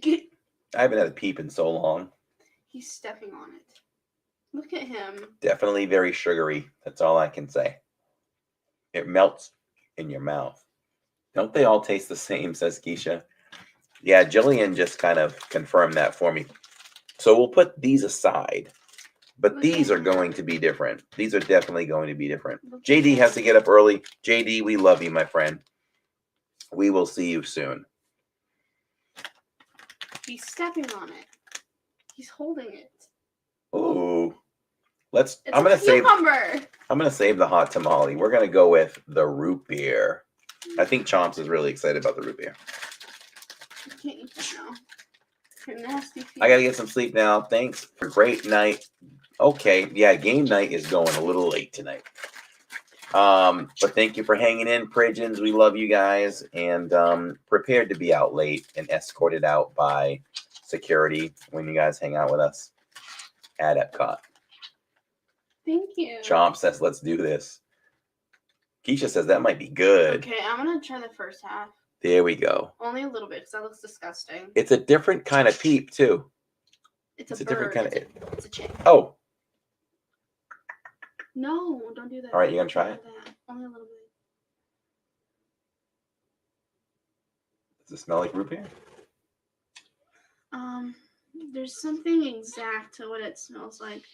I haven't had a peep in so long. He's stepping on it. Look at him. Definitely very sugary. That's all I can say. It melts in your mouth. Don't they all taste the same, says Keisha. Yeah, Jillian just kind of confirmed that for me. So we'll put these aside. But these are going to be different. These are definitely going to be different. JD has to get up early. JD, we love you, my friend. We will see you soon. He's stepping on it. He's holding it. Ooh. I'm gonna save the hot tamale. We're gonna go with the root beer. I think Chomps is really excited about the root beer. I can't eat that now. You're nasty. I gotta get some sleep now. Thanks for a great night. Okay, yeah, game night is going a little late tonight. But thank you for hanging in, Pigeons. We love you guys, and prepared to be out late and escorted out by security when you guys hang out with us at Epcot. Thank you. Chomp says, let's do this. Keisha says that might be good. Okay, I'm gonna try the first half. There we go. Only a little bit, because that looks disgusting. It's a different kind of peep, too. It's a different kind of... It's a chick. Oh. No, don't do that. All right, you gonna try it? Only a little bit. Does it smell like root beer? There's something exact to what it smells like.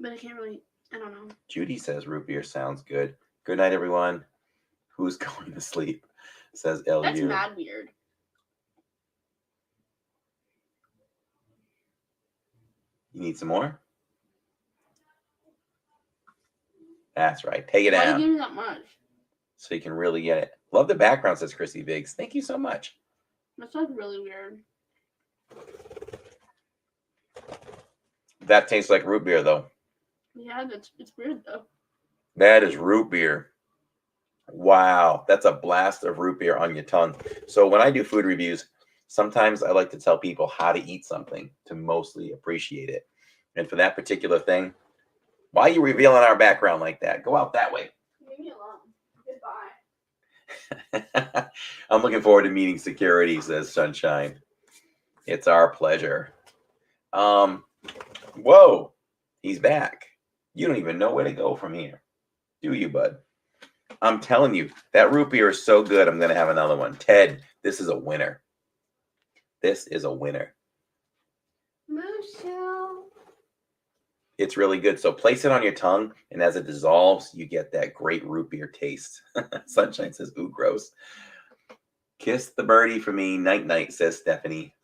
But I don't know. Judy says root beer sounds good. Good night, everyone. Who's going to sleep? Says LU. That's mad weird. You need some more? That's right. Take it Why down do you give me that much? so you can really get it. Love the background, says Chrissy Biggs. Thank you so much. That's like really weird. That tastes like root beer, though. Yeah, it's weird though. That is root beer. Wow, that's a blast of root beer on your tongue. So when I do food reviews, sometimes I like to tell people how to eat something to mostly appreciate it. And for that particular thing, why are you revealing our background like that? Go out that way. Leave me alone. Goodbye. I'm looking forward to meeting security, says Sunshine. It's our pleasure. Whoa, he's back. You don't even know where to go from here, do you, bud? I'm telling you, that root beer is so good, I'm going to have another one. Ted, this is a winner. This is a winner. Mushu. It's really good. So place it on your tongue, and as it dissolves, you get that great root beer taste. Sunshine says, ooh, gross. Kiss the birdie for me. Night, night, says Stephanie.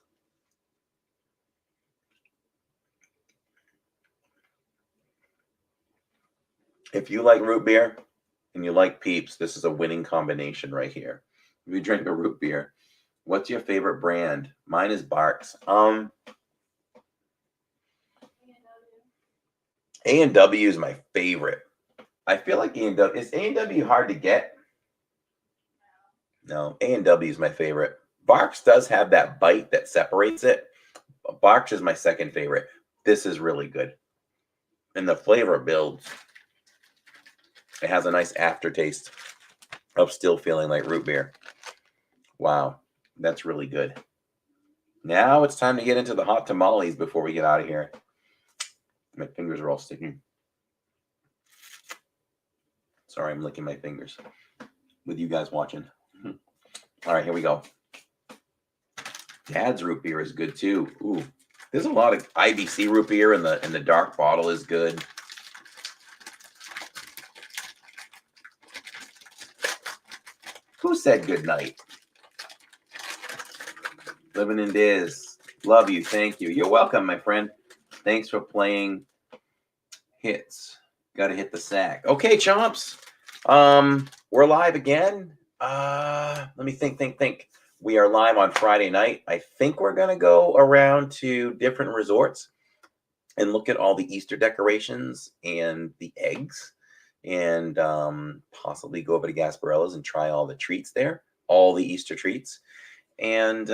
If you like root beer and you like Peeps, this is a winning combination right here. If you drink a root beer, what's your favorite brand? Mine is Barks. A&W is my favorite. I feel like A&W is A&W hard to get. No, A&W is my favorite. Barks does have that bite that separates it. Barks is my second favorite. This is really good, and the flavor builds. It has a nice aftertaste of still feeling like root beer. Wow, that's really good. Now it's time to get into the hot tamales before we get out of here. My fingers are all sticking. Sorry, I'm licking my fingers with you guys watching. All right, here we go. Dad's root beer is good too. Ooh, there's a lot of IBC root beer, and the dark bottle is good. Who said good night? Living in Diz. Love you. Thank you. You're welcome, my friend. Thanks for playing hits. Got to hit the sack. Okay, chomps. We're live again. Let me think. We are live on Friday night. I think we're going to go around to different resorts and look at all the Easter decorations and the eggs, and possibly go over to Gasparella's and try all the treats there, all the Easter treats. And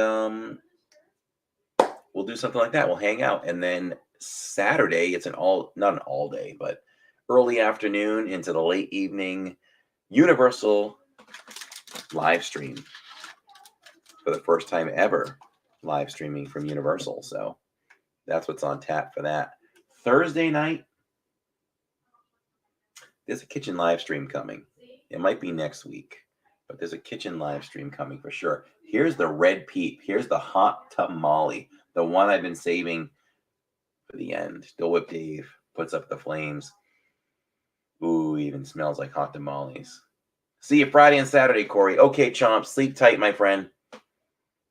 we'll do something like that. We'll hang out. And then Saturday, it's not an all day, but early afternoon into the late evening, Universal live stream for the first time ever, live streaming from Universal. So that's what's on tap for that. Thursday night, there's a kitchen live stream coming. It might be next week, but there's a kitchen live stream coming for sure. Here's the red peep. Here's the hot tamale, the one I've been saving for the end. Dole Whip Dave puts up the flames. Ooh, even smells like hot tamales. See you Friday and Saturday, Corey. Okay, chomp, sleep tight, my friend.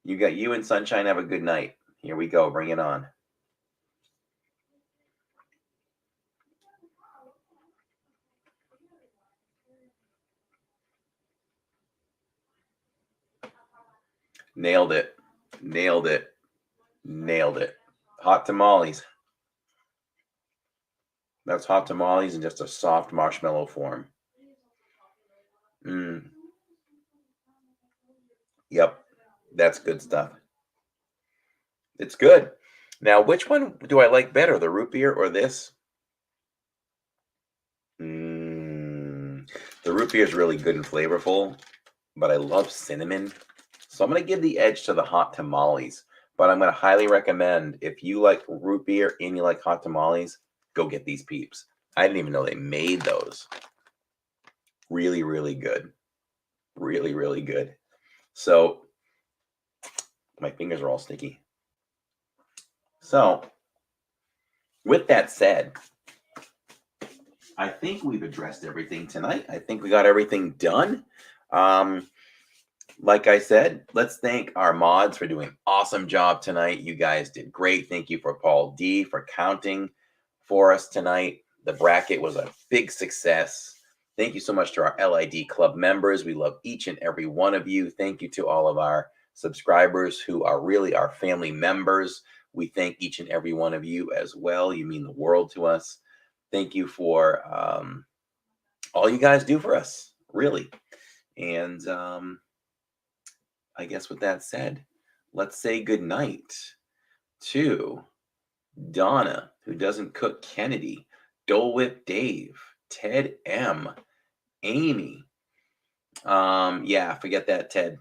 You and Sunshine have a good night. Here we go. Bring it on. Nailed it. Nailed it. Nailed it. Hot tamales. That's hot tamales in just a soft marshmallow form. Yep. That's good stuff. It's good. Now, which one do I like better, the root beer or this? The root beer is really good and flavorful, but I love cinnamon. So I'm going to give the edge to the hot tamales, but I'm going to highly recommend, if you like root beer and you like hot tamales, go get these peeps. I didn't even know they made those. Really, really good. Really, really good. So my fingers are all sticky. So with that said, I think we've addressed everything tonight. I think we got everything done. Like I said, let's thank our mods for doing an awesome job tonight. You guys did great. Thank you for Paul D for counting for us tonight. The bracket was a big success. Thank you so much to our LID Club members. We love each and every one of you. Thank you to all of our subscribers who are really our family members. We thank each and every one of you as well. You mean the world to us. Thank you for all you guys do for us, really. And I guess with that said, let's say good night to Donna, who doesn't cook Kennedy, Dole Whip Dave, Ted M, Amy. Yeah, forget that, Ted.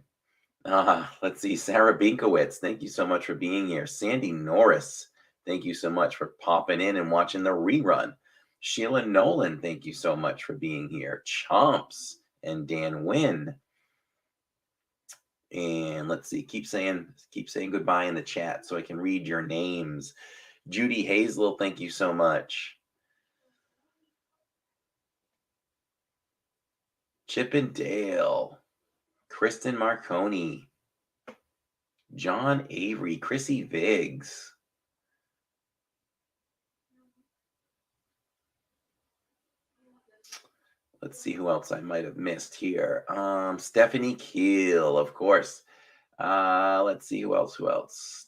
Let's see, Sarah Binkowitz, thank you so much for being here. Sandy Norris, thank you so much for popping in and watching the rerun. Sheila Nolan, thank you so much for being here. Chomps and Dan Wynn. And let's see, keep saying goodbye in the chat so I can read your names. Judy Hazel, thank you so much. Chip and Dale, Kristen Marconi, John Avery, Chrissy Viggs. Let's see who else I might have missed here. Stephanie Keel, of course. Let's see who else.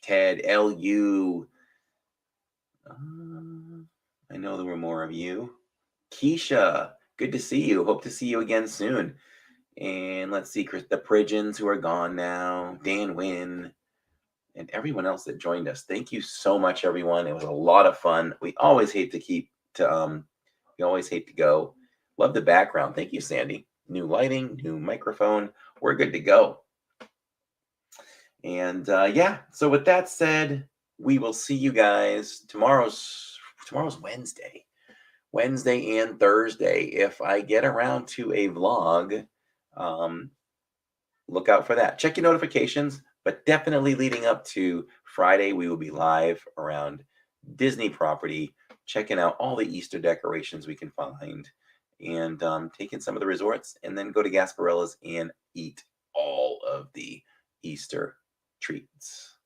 Ted L.U. I know there were more of you. Keisha, good to see you. Hope to see you again soon. And let's see, the Pridgeons who are gone now. Dan Wynn. And everyone else that joined us. Thank you so much, everyone. It was a lot of fun. We always hate to go. Love the background. Thank you, Sandy. New lighting, new microphone. We're good to go. And yeah, so with that said, we will see you guys tomorrow's Wednesday and Thursday. If I get around to a vlog, look out for that. Check your notifications, but definitely leading up to Friday, we will be live around Disney property, checking out all the Easter decorations we can find, and taking some of the resorts, and then go to Gasparella's and eat all of the Easter treats.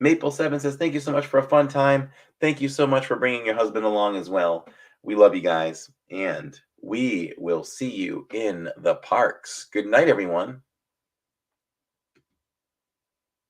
Maple7 says, thank you so much for a fun time. Thank you so much for bringing your husband along as well. We love you guys, and we will see you in the parks. Good night, everyone.